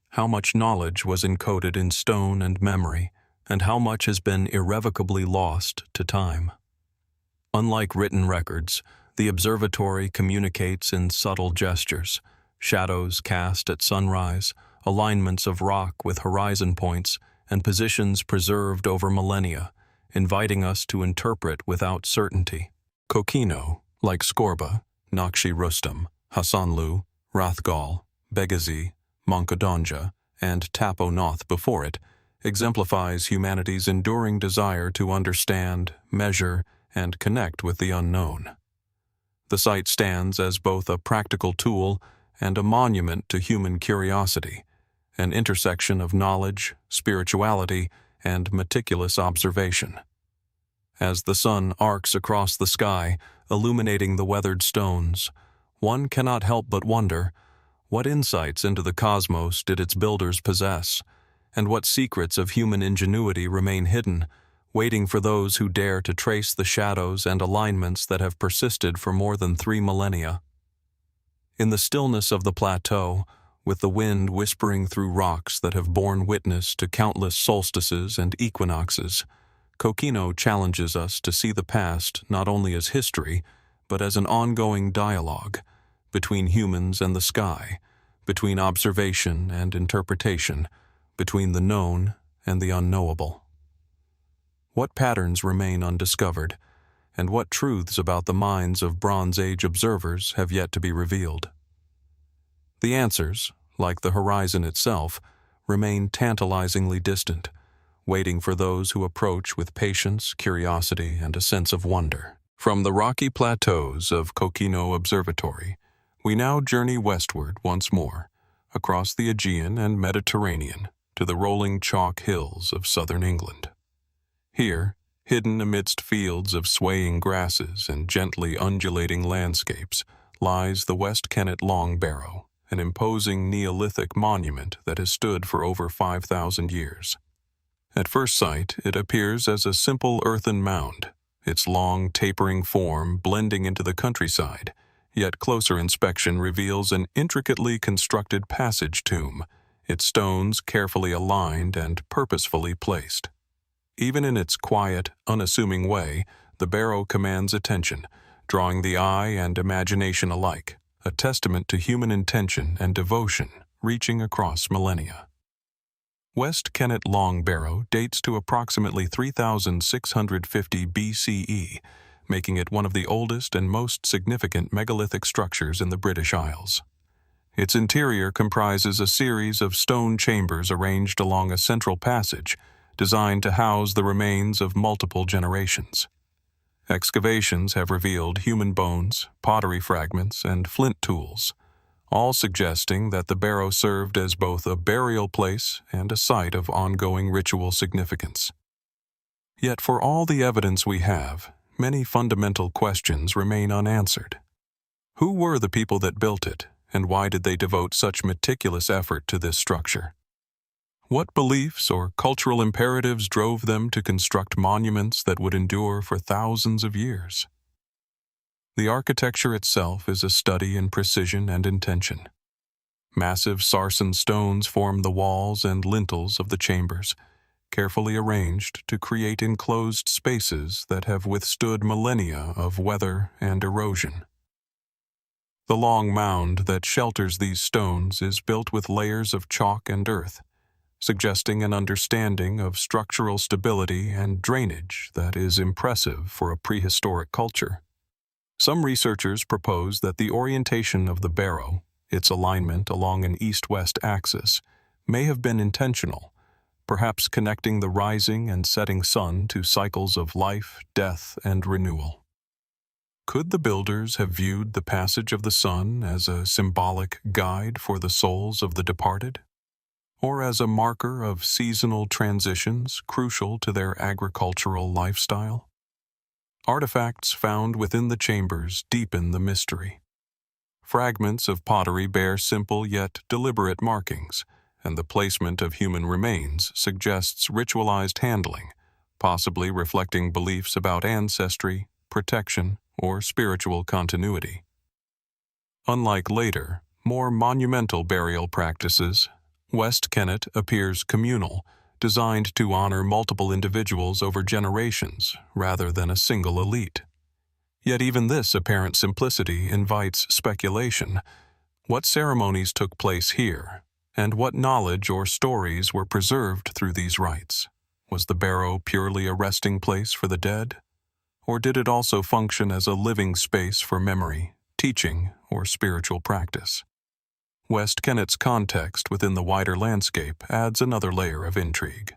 How much knowledge was encoded in stone and memory, and how much has been irrevocably lost to time? Unlike written records, the observatory communicates in subtle gestures, shadows cast at sunrise, alignments of rock with horizon points, and positions preserved over millennia, inviting us to interpret without certainty. Kokino, like Skorba, Naqsh-e Rustam, Hasanlu, Rathgall, Begazy, Monkodonja, and Tapo-Noth before it, exemplifies humanity's enduring desire to understand, measure, and connect with the unknown. The site stands as both a practical tool and a monument to human curiosity, an intersection of knowledge, spirituality, and meticulous observation. As the sun arcs across the sky, illuminating the weathered stones, one cannot help but wonder, what insights into the cosmos did its builders possess, and what secrets of human ingenuity remain hidden, waiting for those who dare to trace the shadows and alignments that have persisted for more than 3 millennia. In the stillness of the plateau, with the wind whispering through rocks that have borne witness to countless solstices and equinoxes, Kokino challenges us to see the past not only as history, but as an ongoing dialogue between humans and the sky, between observation and interpretation, between the known and the unknowable. What patterns remain undiscovered, and what truths about the minds of Bronze Age observers have yet to be revealed? The answers, like the horizon itself, remain tantalizingly distant, waiting for those who approach with patience, curiosity, and a sense of wonder. From the rocky plateaus of Kokino Observatory, we now journey westward once more, across the Aegean and Mediterranean to the rolling chalk hills of southern England. Here, hidden amidst fields of swaying grasses and gently undulating landscapes, lies the West Kennet Long Barrow, an imposing Neolithic monument that has stood for over 5,000 years. At first sight, it appears as a simple earthen mound, its long, tapering form blending into the countryside, yet closer inspection reveals an intricately constructed passage tomb, its stones carefully aligned and purposefully placed. Even in its quiet, unassuming way, the barrow commands attention, drawing the eye and imagination alike, a testament to human intention and devotion reaching across millennia. West Kennet Long Barrow dates to approximately 3,650 BCE, making it one of the oldest and most significant megalithic structures in the British Isles. Its interior comprises a series of stone chambers arranged along a central passage, designed to house the remains of multiple generations. Excavations have revealed human bones, pottery fragments, and flint tools, all suggesting that the barrow served as both a burial place and a site of ongoing ritual significance. Yet for all the evidence we have, many fundamental questions remain unanswered. Who were the people that built it, and why did they devote such meticulous effort to this structure? What beliefs or cultural imperatives drove them to construct monuments that would endure for thousands of years? The architecture itself is a study in precision and intention. Massive sarsen stones form the walls and lintels of the chambers, carefully arranged to create enclosed spaces that have withstood millennia of weather and erosion. The long mound that shelters these stones is built with layers of chalk and earth, suggesting an understanding of structural stability and drainage that is impressive for a prehistoric culture. Some researchers propose that the orientation of the barrow, its alignment along an east-west axis, may have been intentional, perhaps connecting the rising and setting sun to cycles of life, death, and renewal. Could the builders have viewed the passage of the sun as a symbolic guide for the souls of the departed, or as a marker of seasonal transitions crucial to their agricultural lifestyle? Artifacts found within the chambers deepen the mystery. Fragments of pottery bear simple yet deliberate markings, and the placement of human remains suggests ritualized handling, possibly reflecting beliefs about ancestry, protection, or spiritual continuity. Unlike later, more monumental burial practices, West Kennet appears communal, designed to honor multiple individuals over generations rather than a single elite. Yet even this apparent simplicity invites speculation. What ceremonies took place here, and what knowledge or stories were preserved through these rites? Was the barrow purely a resting place for the dead? Or did it also function as a living space for memory, teaching, or spiritual practice? West Kennet's context within the wider landscape adds another layer of intrigue.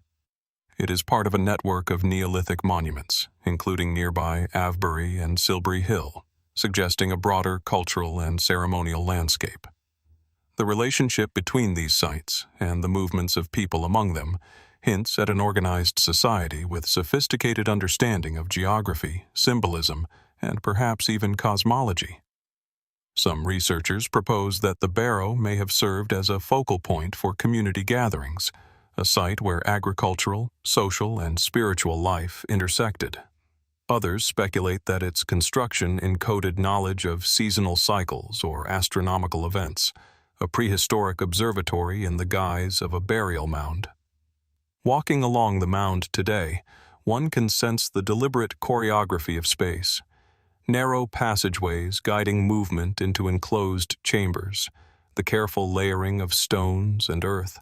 It is part of a network of Neolithic monuments, including nearby Avebury and Silbury Hill, suggesting a broader cultural and ceremonial landscape. The relationship between these sites and the movements of people among them hints at an organized society with sophisticated understanding of geography, symbolism, and perhaps even cosmology. Some researchers propose that the Barrow may have served as a focal point for community gatherings, a site where agricultural, social, and spiritual life intersected. Others speculate that its construction encoded knowledge of seasonal cycles or astronomical events, a prehistoric observatory in the guise of a burial mound. Walking along the mound today, one can sense the deliberate choreography of space. Narrow passageways guiding movement into enclosed chambers, the careful layering of stones and earth,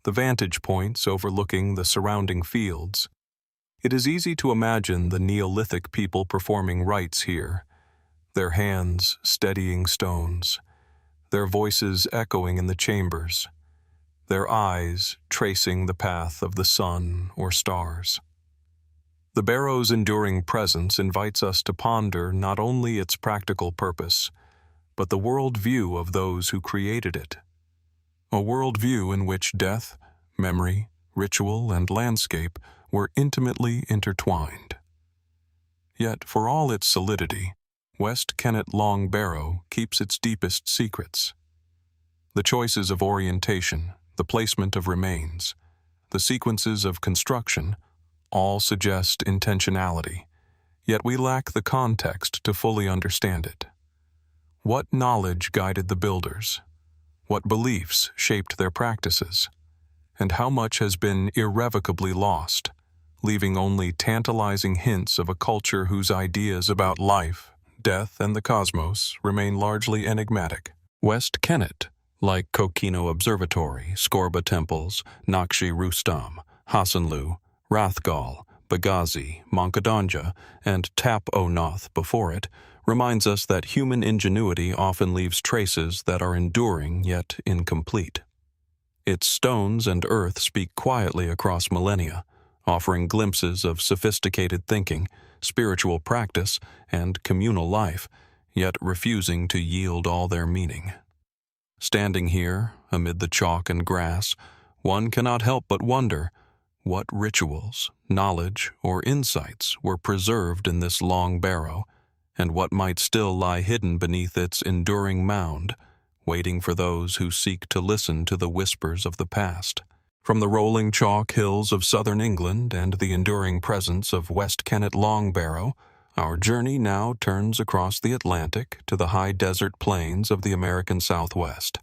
the vantage points overlooking the surrounding fields. It is easy to imagine the Neolithic people performing rites here, their hands steadying stones, their voices echoing in the chambers, their eyes tracing the path of the sun or stars. The Barrow's enduring presence invites us to ponder not only its practical purpose, but the worldview of those who created it. A worldview in which death, memory, ritual, and landscape were intimately intertwined. Yet, for all its solidity, West Kennet Long Barrow keeps its deepest secrets. The choices of orientation, the placement of remains, the sequences of construction, all suggest intentionality, yet we lack the context to fully understand it. What knowledge guided the builders? What beliefs shaped their practices? And how much has been irrevocably lost, leaving only tantalizing hints of a culture whose ideas about life, death, and the cosmos remain largely enigmatic? West Kennet, like Kokino Observatory, Skorba Temples, Naqsh-e Rustam, Hasanlu, Rathgall, Begazy, Monkodonja, and Tap-o-Noth before it, reminds us that human ingenuity often leaves traces that are enduring yet incomplete. Its stones and earth speak quietly across millennia, offering glimpses of sophisticated thinking, spiritual practice, and communal life, yet refusing to yield all their meaning. Standing here, amid the chalk and grass, one cannot help but wonder what rituals, knowledge, or insights were preserved in this long barrow, and what might still lie hidden beneath its enduring mound, waiting for those who seek to listen to the whispers of the past. From the rolling chalk hills of southern England and the enduring presence of West Kennet Long Barrow, our journey now turns across the Atlantic to the high desert plains of the American Southwest.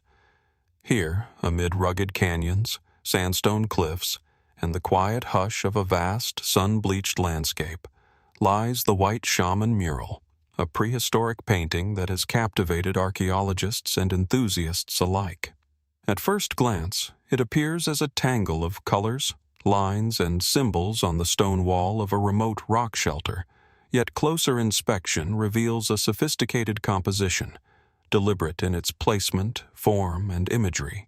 Here, amid rugged canyons, sandstone cliffs, and the quiet hush of a vast, sun-bleached landscape, lies the White Shaman mural, a prehistoric painting that has captivated archaeologists and enthusiasts alike. At first glance, it appears as a tangle of colors, lines, and symbols on the stone wall of a remote rock shelter, yet closer inspection reveals a sophisticated composition, deliberate in its placement, form, and imagery.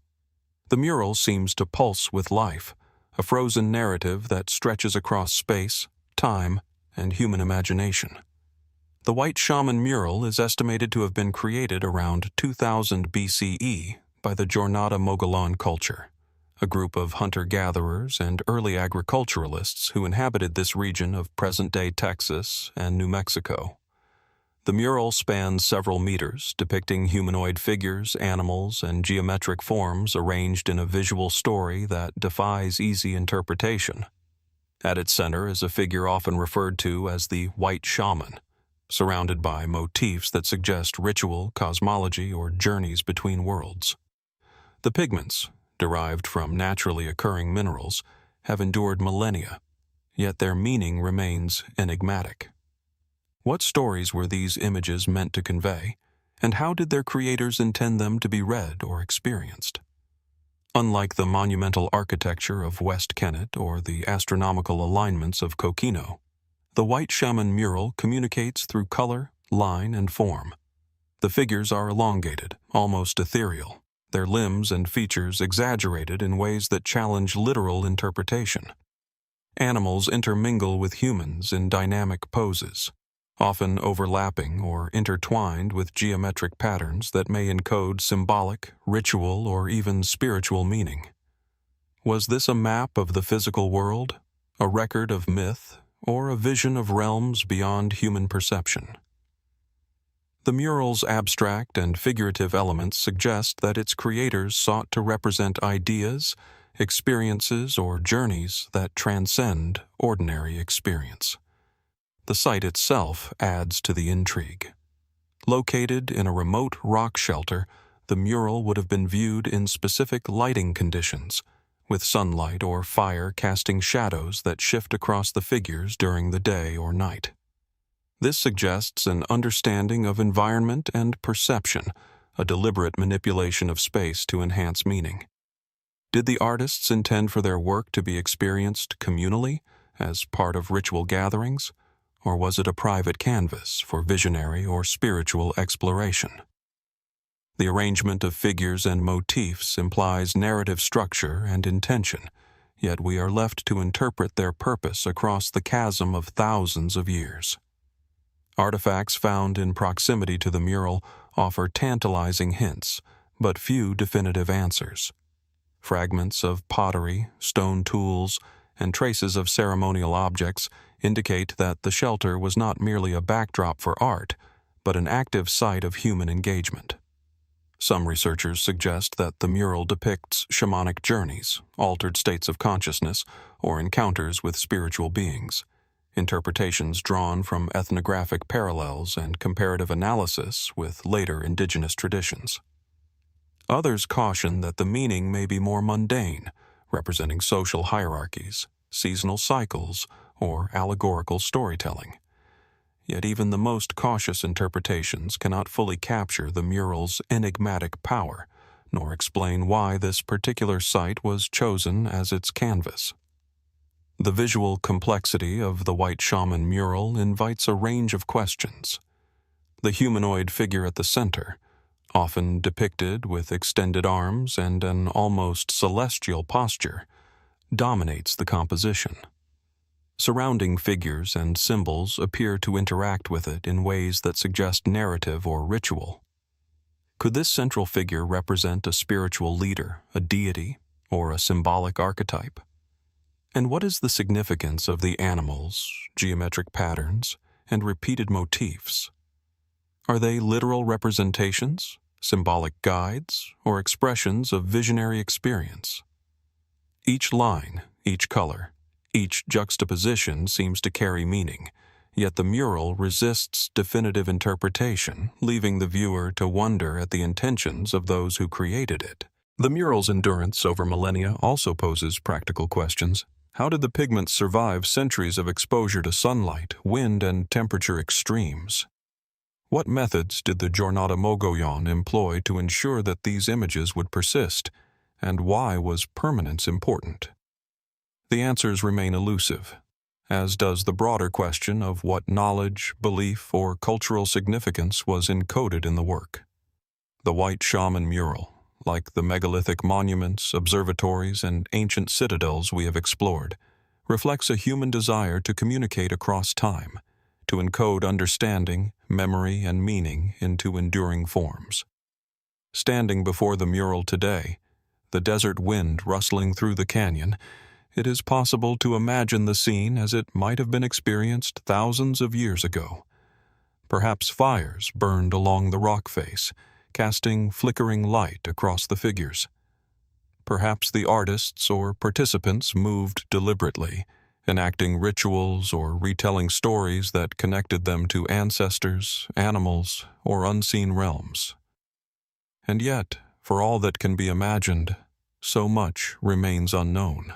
The mural seems to pulse with life, a frozen narrative that stretches across space, time, and human imagination. The White Shaman mural is estimated to have been created around 2000 BCE by the Jornada Mogollon culture, a group of hunter-gatherers and early agriculturalists who inhabited this region of present-day Texas and New Mexico. The mural spans several meters, depicting humanoid figures, animals, and geometric forms arranged in a visual story that defies easy interpretation. At its center is a figure often referred to as the White Shaman, surrounded by motifs that suggest ritual, cosmology, or journeys between worlds. The pigments, derived from naturally occurring minerals, have endured millennia, yet their meaning remains enigmatic. What stories were these images meant to convey, and how did their creators intend them to be read or experienced? Unlike the monumental architecture of West Kennet or the astronomical alignments of Kokino, the White Shaman mural communicates through color, line, and form. The figures are elongated, almost ethereal, their limbs and features exaggerated in ways that challenge literal interpretation. Animals intermingle with humans in dynamic poses, often overlapping or intertwined with geometric patterns that may encode symbolic, ritual, or even spiritual meaning. Was this a map of the physical world, a record of myth, or a vision of realms beyond human perception? The mural's abstract and figurative elements suggest that its creators sought to represent ideas, experiences, or journeys that transcend ordinary experience. The site itself adds to the intrigue. Located in a remote rock shelter, the mural would have been viewed in specific lighting conditions, with sunlight or fire casting shadows that shift across the figures during the day or night. This suggests an understanding of environment and perception, a deliberate manipulation of space to enhance meaning. Did the artists intend for their work to be experienced communally, as part of ritual gatherings, or was it a private canvas for visionary or spiritual exploration? The arrangement of figures and motifs implies narrative structure and intention, yet we are left to interpret their purpose across the chasm of thousands of years. Artifacts found in proximity to the mural offer tantalizing hints, but few definitive answers. Fragments of pottery, stone tools, and traces of ceremonial objects indicate that the shelter was not merely a backdrop for art, but an active site of human engagement. Some researchers suggest that the mural depicts shamanic journeys, altered states of consciousness, or encounters with spiritual beings. Interpretations drawn from ethnographic parallels and comparative analysis with later indigenous traditions. Others caution that the meaning may be more mundane, representing social hierarchies, seasonal cycles, or allegorical storytelling. Yet even the most cautious interpretations cannot fully capture the mural's enigmatic power, nor explain why this particular site was chosen as its canvas. The visual complexity of the White Shaman mural invites a range of questions. The humanoid figure at the center, often depicted with extended arms and an almost celestial posture, dominates the composition. Surrounding figures and symbols appear to interact with it in ways that suggest narrative or ritual. Could this central figure represent a spiritual leader, a deity, or a symbolic archetype? And what is the significance of the animals, geometric patterns, and repeated motifs? Are they literal representations, symbolic guides, or expressions of visionary experience? Each line, each color, each juxtaposition seems to carry meaning, yet the mural resists definitive interpretation, leaving the viewer to wonder at the intentions of those who created it. The mural's endurance over millennia also poses practical questions. How did the pigments survive centuries of exposure to sunlight, wind, and temperature extremes? What methods did the Jornada Mogollon employ to ensure that these images would persist, and why was permanence important? The answers remain elusive, as does the broader question of what knowledge, belief, or cultural significance was encoded in the work. The White Shaman mural, like the megalithic monuments, observatories, and ancient citadels we have explored, reflects a human desire to communicate across time, to encode understanding, memory, and meaning into enduring forms. Standing before the mural today, the desert wind rustling through the canyon, it is possible to imagine the scene as it might have been experienced thousands of years ago. Perhaps fires burned along the rock face, casting flickering light across the figures. Perhaps the artists or participants moved deliberately, enacting rituals or retelling stories that connected them to ancestors, animals, or unseen realms. And yet, for all that can be imagined, so much remains unknown.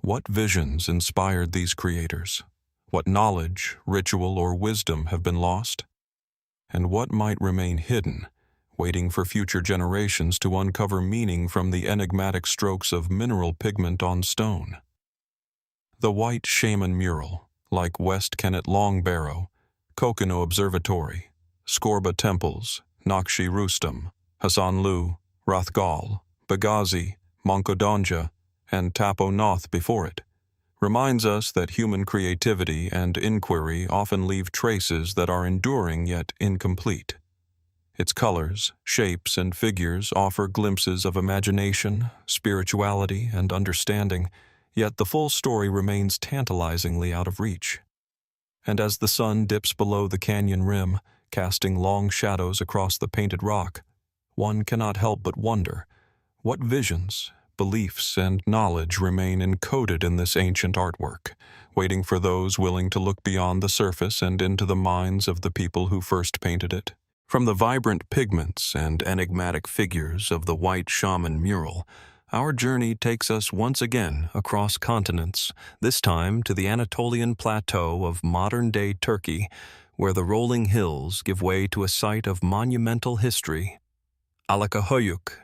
What visions inspired these creators? What knowledge, ritual, or wisdom have been lost? And what might remain hidden, waiting for future generations to uncover meaning from the enigmatic strokes of mineral pigment on stone? The White Shaman mural, like West Kennet Long Barrow, Kokino Observatory, Skorba Temples, Naqsh-e Rustam, Hasanlu, Rathgall, Begazy, Monkodonja, and Tapo Noth before it, reminds us that human creativity and inquiry often leave traces that are enduring yet incomplete. Its colors, shapes, and figures offer glimpses of imagination, spirituality, and understanding, yet the full story remains tantalizingly out of reach. And as the sun dips below the canyon rim, casting long shadows across the painted rock, one cannot help but wonder what visions, beliefs, and knowledge remain encoded in this ancient artwork, waiting for those willing to look beyond the surface and into the minds of the people who first painted it. From the vibrant pigments and enigmatic figures of the white Shaman mural, our journey takes us once again across continents, this time to the Anatolian plateau of modern-day Turkey, where the rolling hills give way to a site of monumental history, Alacahöyük.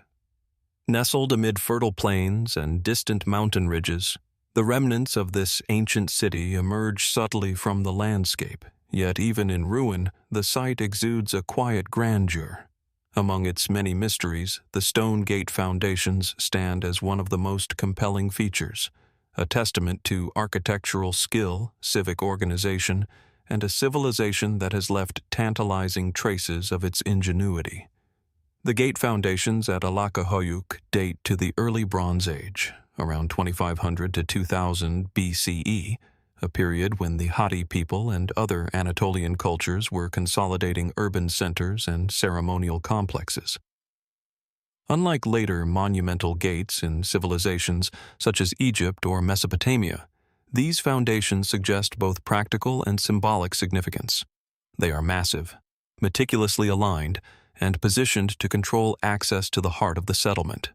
Nestled amid fertile plains and distant mountain ridges, the remnants of this ancient city emerge subtly from the landscape, yet even in ruin, the site exudes a quiet grandeur. Among its many mysteries, the stone gate foundations stand as one of the most compelling features, a testament to architectural skill, civic organization, and a civilization that has left tantalizing traces of its ingenuity. The gate foundations at Alacahöyük date to the early Bronze Age, around 2500 to 2000 BCE, a period when the Hatti people and other Anatolian cultures were consolidating urban centers and ceremonial complexes. Unlike later monumental gates in civilizations such as Egypt or Mesopotamia, these foundations suggest both practical and symbolic significance. They are massive, meticulously aligned, and positioned to control access to the heart of the settlement.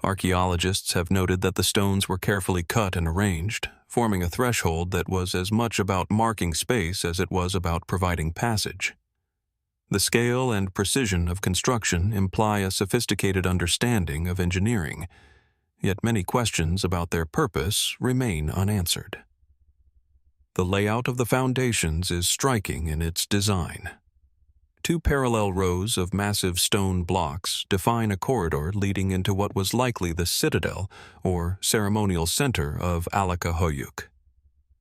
Archaeologists have noted that the stones were carefully cut and arranged, forming a threshold that was as much about marking space as it was about providing passage. The scale and precision of construction imply a sophisticated understanding of engineering, yet many questions about their purpose remain unanswered. The layout of the foundations is striking in its design. Two parallel rows of massive stone blocks define a corridor leading into what was likely the citadel or ceremonial center of Alacahöyük.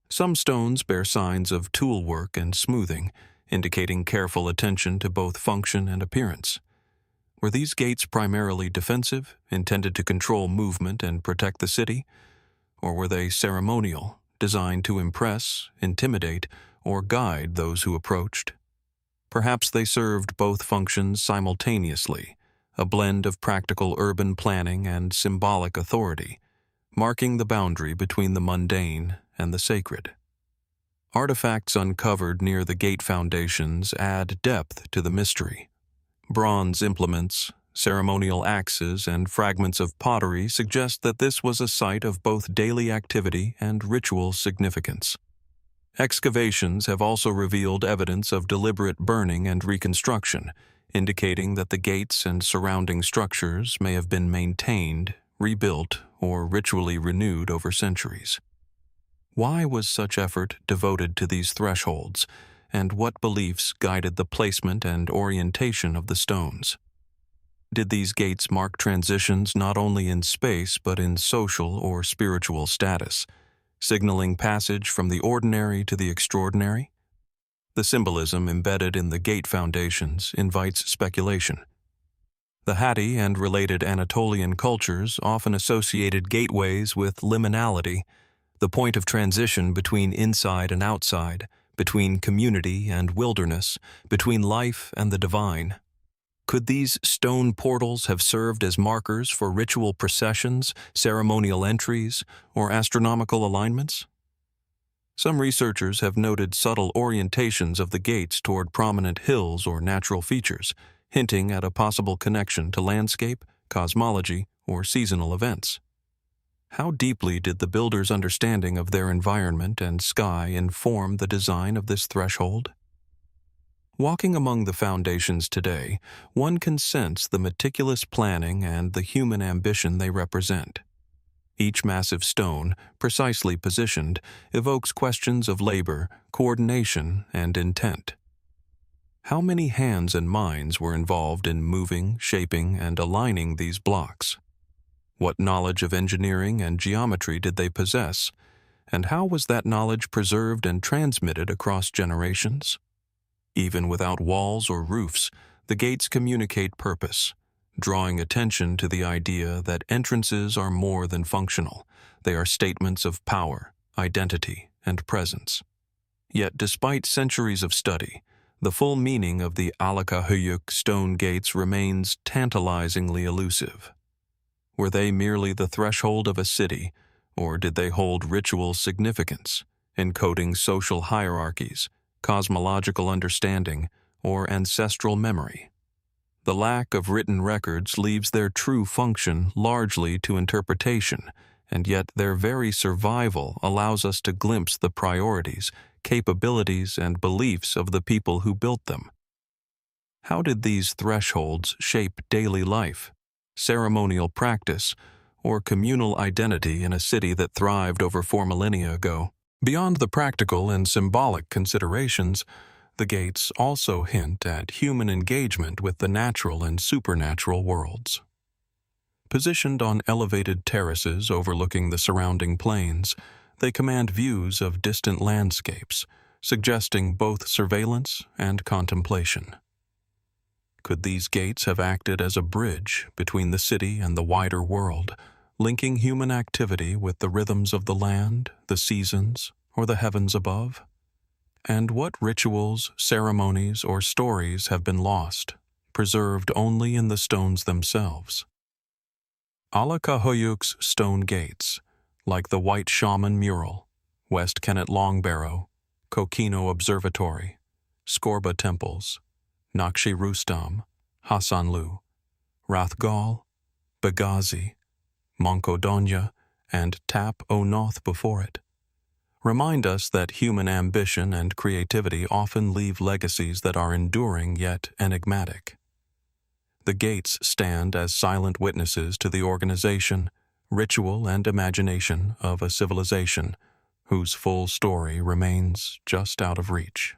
Some stones bear signs of tool work and smoothing, indicating careful attention to both function and appearance. Were these gates primarily defensive, intended to control movement and protect the city? Or were they ceremonial, designed to impress, intimidate, or guide those who approached? Perhaps they served both functions simultaneously, a blend of practical urban planning and symbolic authority, marking the boundary between the mundane and the sacred. Artifacts uncovered near the gate foundations add depth to the mystery. Bronze implements, ceremonial axes, and fragments of pottery suggest that this was a site of both daily activity and ritual significance. Excavations have also revealed evidence of deliberate burning and reconstruction, indicating that the gates and surrounding structures may have been maintained, rebuilt, or ritually renewed over centuries. Why was such effort devoted to these thresholds, and what beliefs guided the placement and orientation of the stones? Did these gates mark transitions not only in space but in social or spiritual status, signaling passage from the ordinary to the extraordinary? The symbolism embedded in the gate foundations invites speculation. The Hatti and related Anatolian cultures often associated gateways with liminality, the point of transition between inside and outside, between community and wilderness, between life and the divine. Could these stone portals have served as markers for ritual processions, ceremonial entries, or astronomical alignments? Some researchers have noted subtle orientations of the gates toward prominent hills or natural features, hinting at a possible connection to landscape, cosmology, or seasonal events. How deeply did the builders' understanding of their environment and sky inform the design of this threshold? Walking among the foundations today, one can sense the meticulous planning and the human ambition they represent. Each massive stone, precisely positioned, evokes questions of labor, coordination, and intent. How many hands and minds were involved in moving, shaping, and aligning these blocks? What knowledge of engineering and geometry did they possess? And how was that knowledge preserved and transmitted across generations? Even without walls or roofs, the gates communicate purpose, drawing attention to the idea that entrances are more than functional. They are statements of power, identity, and presence. Yet, despite centuries of study, the full meaning of the Alacahöyük stone gates remains tantalizingly elusive. Were they merely the threshold of a city, or did they hold ritual significance, encoding social hierarchies, cosmological understanding, or ancestral memory? The lack of written records leaves their true function largely to interpretation, and yet their very survival allows us to glimpse the priorities, capabilities, and beliefs of the people who built them. How did these thresholds shape daily life, ceremonial practice, or communal identity in a city that thrived over 4 millennia ago? Beyond the practical and symbolic considerations, the gates also hint at human engagement with the natural and supernatural worlds. Positioned on elevated terraces overlooking the surrounding plains, they command views of distant landscapes, suggesting both surveillance and contemplation. Could these gates have acted as a bridge between the city and the wider world, linking human activity with the rhythms of the land, the seasons, or the heavens above? And what rituals, ceremonies, or stories have been lost, preserved only in the stones themselves? Alacahöyük's stone gates, like the White Shaman mural, West Kennet Long Barrow, Kokino Observatory, Skorba Temples, Naqsh-e Rustam, Hasanlu, Rathgall, Begazy, Monkodonja, and Tap o Noth before it, remind us that human ambition and creativity often leave legacies that are enduring yet enigmatic. The gates stand as silent witnesses to the organization, ritual, and imagination of a civilization whose full story remains just out of reach.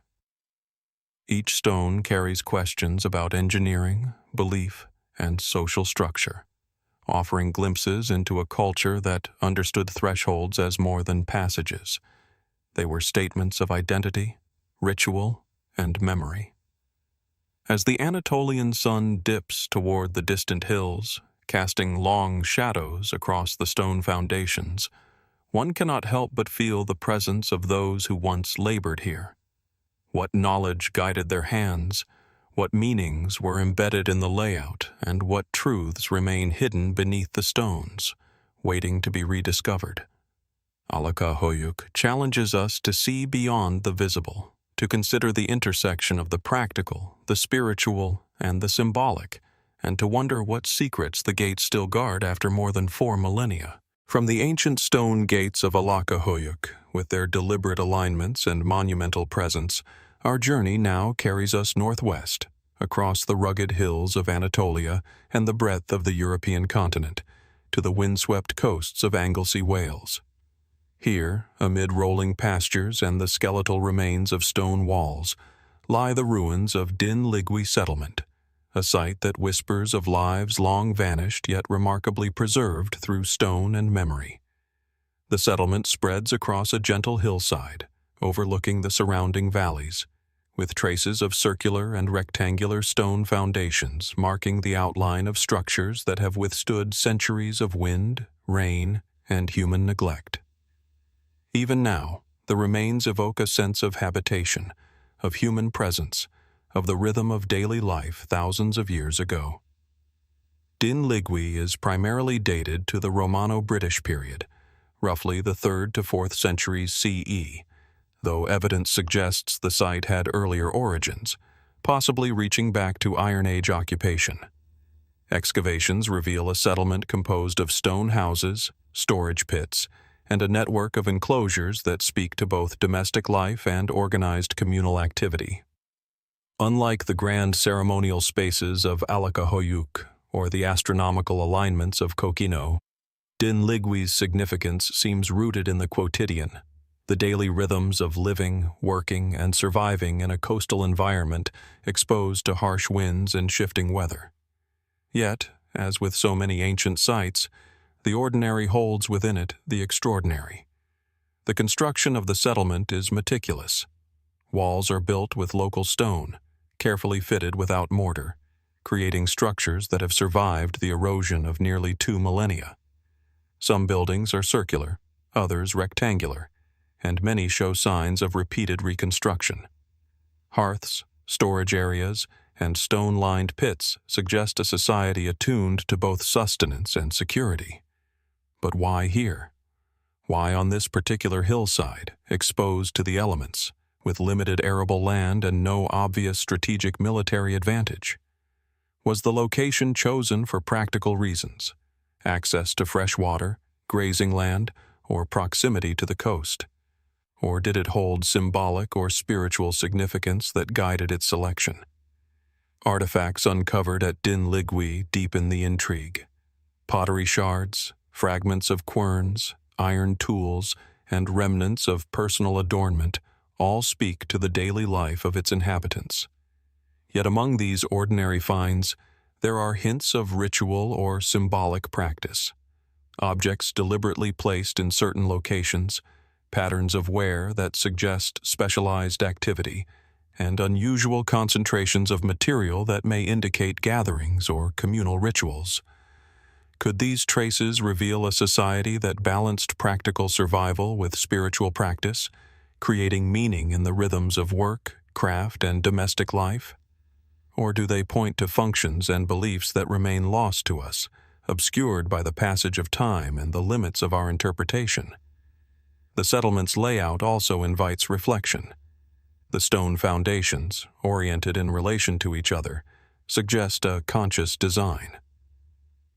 Each stone carries questions about engineering, belief, and social structure, offering glimpses into a culture that understood thresholds as more than passages. They were statements of identity, ritual, and memory. As the Anatolian sun dips toward the distant hills, casting long shadows across the stone foundations, one cannot help but feel the presence of those who once labored here. What knowledge guided their hands, what meanings were embedded in the layout, and what truths remain hidden beneath the stones, waiting to be rediscovered. Alacahöyük challenges us to see beyond the visible, to consider the intersection of the practical, the spiritual, and the symbolic, and to wonder what secrets the gates still guard after more than 4 millennia. From the ancient stone gates of Alacahöyük, with their deliberate alignments and monumental presence, our journey now carries us northwest, across the rugged hills of Anatolia and the breadth of the European continent, to the windswept coasts of Anglesey, Wales. Here, amid rolling pastures and the skeletal remains of stone walls, lie the ruins of Lligwy Settlement, a site that whispers of lives long vanished yet remarkably preserved through stone and memory. The settlement spreads across a gentle hillside, overlooking the surrounding valleys, with traces of circular and rectangular stone foundations marking the outline of structures that have withstood centuries of wind, rain, and human neglect. Even now, the remains evoke a sense of habitation, of human presence, of the rhythm of daily life thousands of years ago. Lligwy is primarily dated to the Romano-British period, roughly the 3rd to 4th centuries CE, though evidence suggests the site had earlier origins, possibly reaching back to Iron Age occupation. Excavations reveal a settlement composed of stone houses, storage pits, and a network of enclosures that speak to both domestic life and organized communal activity. Unlike the grand ceremonial spaces of Alacahöyük or the astronomical alignments of Kokino, Lligwy's significance seems rooted in the quotidian, the daily rhythms of living, working, and surviving in a coastal environment exposed to harsh winds and shifting weather. Yet, as with so many ancient sites, the ordinary holds within it the extraordinary. The construction of the settlement is meticulous. Walls are built with local stone, carefully fitted without mortar, creating structures that have survived the erosion of nearly 2 millennia. Some buildings are circular, others rectangular, and many show signs of repeated reconstruction. Hearths, storage areas, and stone-lined pits suggest a society attuned to both sustenance and security. But why here? Why on this particular hillside, exposed to the elements, with limited arable land and no obvious strategic military advantage? Was the location chosen for practical reasons? Access to fresh water, grazing land, or proximity to the coast? Or did it hold symbolic or spiritual significance that guided its selection? Artifacts uncovered at Din Lligwy deepen the intrigue. Pottery shards, fragments of querns, iron tools, and remnants of personal adornment all speak to the daily life of its inhabitants. Yet among these ordinary finds, there are hints of ritual or symbolic practice. Objects deliberately placed in certain locations, patterns of wear that suggest specialized activity, and unusual concentrations of material that may indicate gatherings or communal rituals. Could these traces reveal a society that balanced practical survival with spiritual practice, creating meaning in the rhythms of work, craft, and domestic life? Or do they point to functions and beliefs that remain lost to us, obscured by the passage of time and the limits of our interpretation? The settlement's layout also invites reflection. The stone foundations, oriented in relation to each other, suggest a conscious design.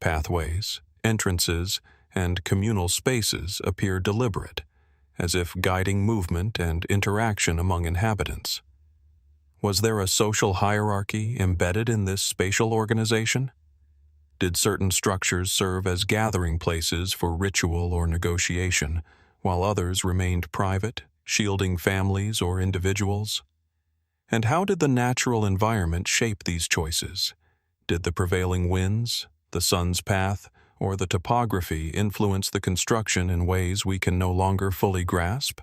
Pathways, entrances, and communal spaces appear deliberate, as if guiding movement and interaction among inhabitants. Was there a social hierarchy embedded in this spatial organization? Did certain structures serve as gathering places for ritual or negotiation, while others remained private, shielding families or individuals? And how did the natural environment shape these choices? Did the prevailing winds, the sun's path, or the topography influence the construction in ways we can no longer fully grasp?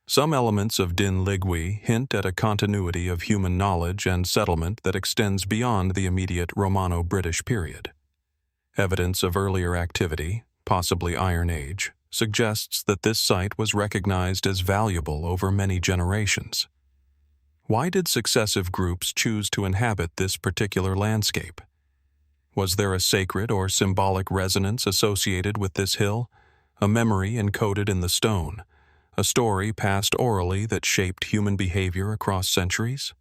Some elements of Din Lligwy hint at a continuity of human knowledge and settlement that extends beyond the immediate Romano-British period. Evidence of earlier activity, possibly Iron Age, suggests that this site was recognized as valuable over many generations. Why did successive groups choose to inhabit this particular landscape? Was there a sacred or symbolic resonance associated with this hill, a memory encoded in the stone, a story passed orally that shaped human behavior across centuries?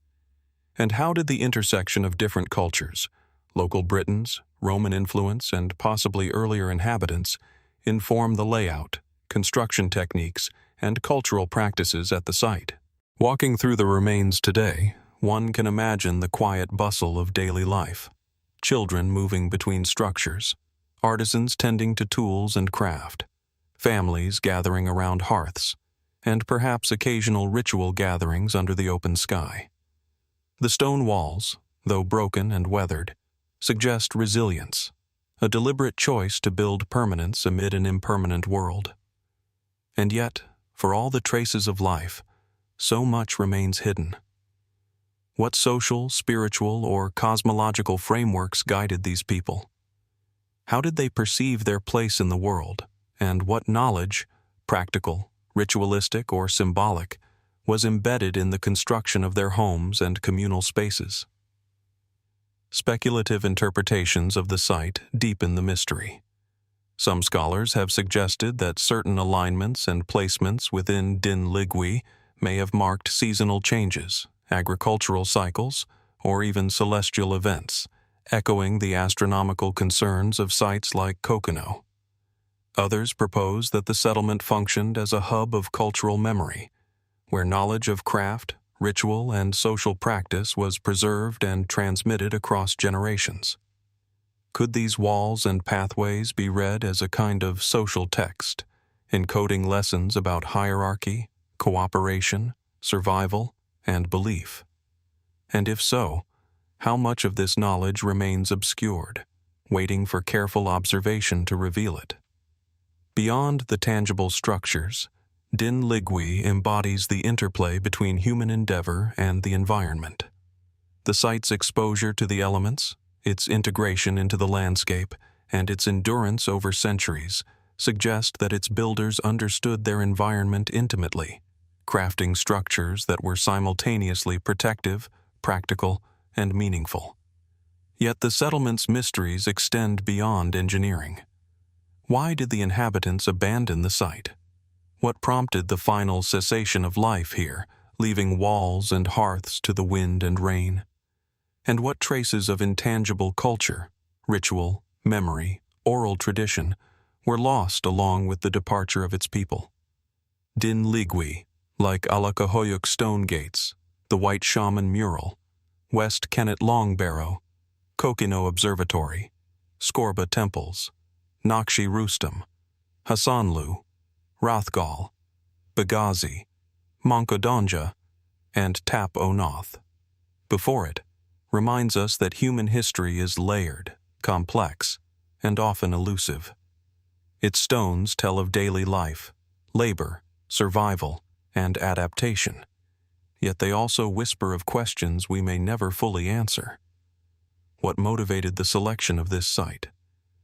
And how did the intersection of different cultures, local Britons, Roman influence, and possibly earlier inhabitants, inform the layout, construction techniques, and cultural practices at the site? Walking through the remains today, one can imagine the quiet bustle of daily life. Children moving between structures, artisans tending to tools and craft, families gathering around hearths, and perhaps occasional ritual gatherings under the open sky. The stone walls, though broken and weathered, suggest resilience, a deliberate choice to build permanence amid an impermanent world. And yet, for all the traces of life, so much remains hidden. What social, spiritual, or cosmological frameworks guided these people? How did they perceive their place in the world, and what knowledge, practical, ritualistic, or symbolic, was embedded in the construction of their homes and communal spaces? Speculative interpretations of the site deepen the mystery. Some scholars have suggested that certain alignments and placements within Din Lligwy may have marked seasonal changes, agricultural cycles, or even celestial events, echoing the astronomical concerns of sites like Kokino. Others propose that the settlement functioned as a hub of cultural memory, where knowledge of craft, ritual, and social practice was preserved and transmitted across generations. Could these walls and pathways be read as a kind of social text, encoding lessons about hierarchy, cooperation, survival, and belief? And if so, how much of this knowledge remains obscured, waiting for careful observation to reveal it? Beyond the tangible structures, Din Lligwy embodies the interplay between human endeavor and the environment. The site's exposure to the elements, its integration into the landscape, and its endurance over centuries suggest that its builders understood their environment intimately, crafting structures that were simultaneously protective, practical, and meaningful. Yet the settlement's mysteries extend beyond engineering. Why did the inhabitants abandon the site? What prompted the final cessation of life here, leaving walls and hearths to the wind and rain? And what traces of intangible culture, ritual, memory, oral tradition, were lost along with the departure of its people? Din Lligwy, like Alacahöyük stone gates, the White Shaman mural, West Kennet Long Barrow, Kokino Observatory, Skorba Temples, Naqsh-e Rustam, Hasanlu, Rathgall, Begazy, Monkodonja, and Tap o Noth. Before it, reminds us that human history is layered, complex, and often elusive. Its stones tell of daily life, labor, survival, and adaptation, yet they also whisper of questions we may never fully answer. What motivated the selection of this site?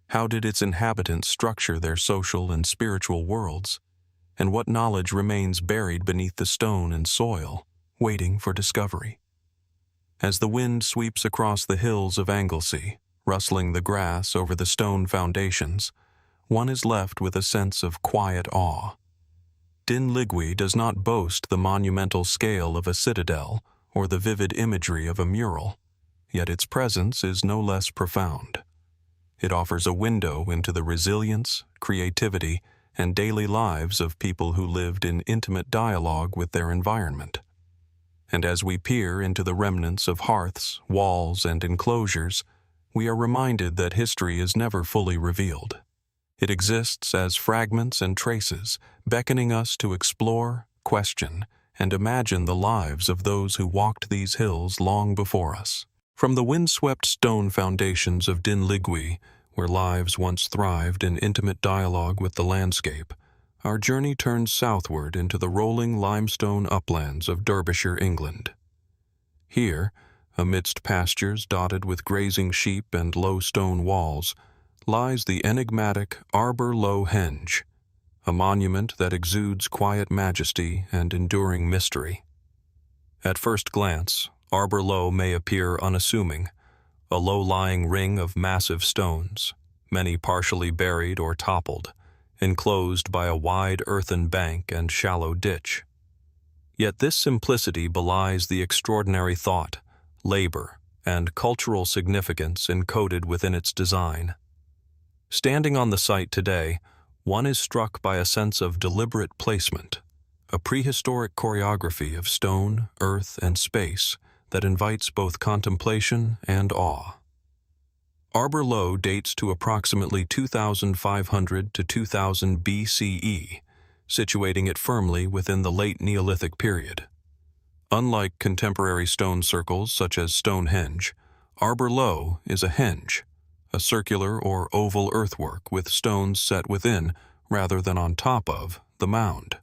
How did its inhabitants structure their social and spiritual worlds? And what knowledge remains buried beneath the stone and soil, waiting for discovery? As the wind sweeps across the hills of Anglesey, rustling the grass over the stone foundations, one is left with a sense of quiet awe. Din Lligwy does not boast the monumental scale of a citadel or the vivid imagery of a mural, yet its presence is no less profound. It offers a window into the resilience, creativity, and daily lives of people who lived in intimate dialogue with their environment. And as we peer into the remnants of hearths, walls, and enclosures, we are reminded that history is never fully revealed. It exists as fragments and traces, beckoning us to explore, question, and imagine the lives of those who walked these hills long before us. From the windswept stone foundations of Din Lligwy, where lives once thrived in intimate dialogue with the landscape, our journey turns southward into the rolling limestone uplands of Derbyshire, England. Here, amidst pastures dotted with grazing sheep and low stone walls, lies the enigmatic Arbor Low Henge, a monument that exudes quiet majesty and enduring mystery. At first glance, Arbor Low may appear unassuming, a low-lying ring of massive stones, many partially buried or toppled, enclosed by a wide earthen bank and shallow ditch. Yet this simplicity belies the extraordinary thought, labor, and cultural significance encoded within its design. Standing on the site today, one is struck by a sense of deliberate placement, a prehistoric choreography of stone, earth, and space that invites both contemplation and awe. Arbor Low dates to approximately 2500 to 2000 BCE, situating it firmly within the late Neolithic period. Unlike contemporary stone circles such as Stonehenge, Arbor Low is a henge, a circular or oval earthwork with stones set within, rather than on top of, the mound.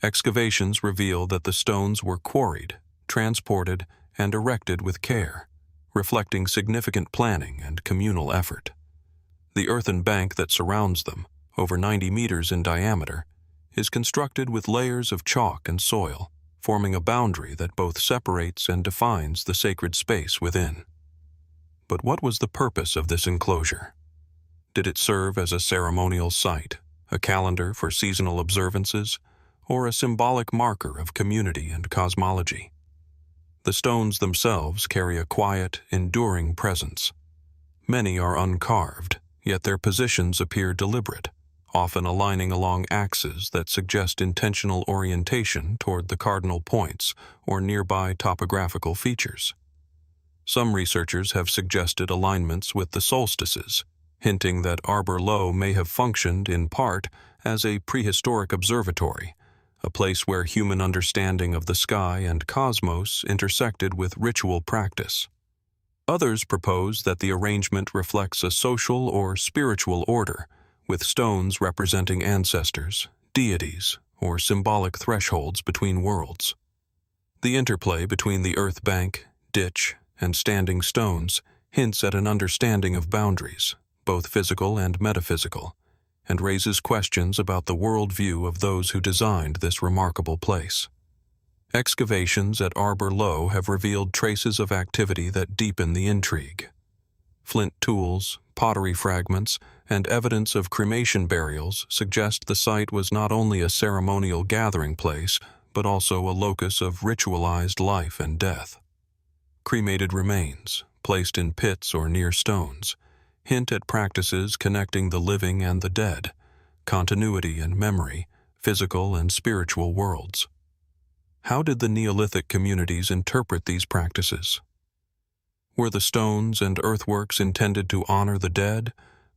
Excavations reveal that the stones were quarried, transported, and erected with care, reflecting significant planning and communal effort. The earthen bank that surrounds them, over 90 meters in diameter, is constructed with layers of chalk and soil, forming a boundary that both separates and defines the sacred space within. But what was the purpose of this enclosure? Did it serve as a ceremonial site, a calendar for seasonal observances, or a symbolic marker of community and cosmology? The stones themselves carry a quiet, enduring presence. Many are uncarved, yet their positions appear deliberate, often aligning along axes that suggest intentional orientation toward the cardinal points or nearby topographical features. Some researchers have suggested alignments with the solstices, hinting that Arbor Low may have functioned in part as a prehistoric observatory, a place where human understanding of the sky and cosmos intersected with ritual practice. Others propose that the arrangement reflects a social or spiritual order, with stones representing ancestors, deities, or symbolic thresholds between worlds. The interplay between the earth bank, ditch, and standing stones hints at an understanding of boundaries, both physical and metaphysical, and raises questions about the worldview of those who designed this remarkable place. Excavations at Arbor Low have revealed traces of activity that deepen the intrigue. Flint tools, pottery fragments, and evidence of cremation burials suggest the site was not only a ceremonial gathering place, but also a locus of ritualized life and death. Cremated remains, placed in pits or near stones, hint at practices connecting the living and the dead, continuity and memory, physical and spiritual worlds. How did the Neolithic communities interpret these practices? Were the stones and earthworks intended to honor the dead,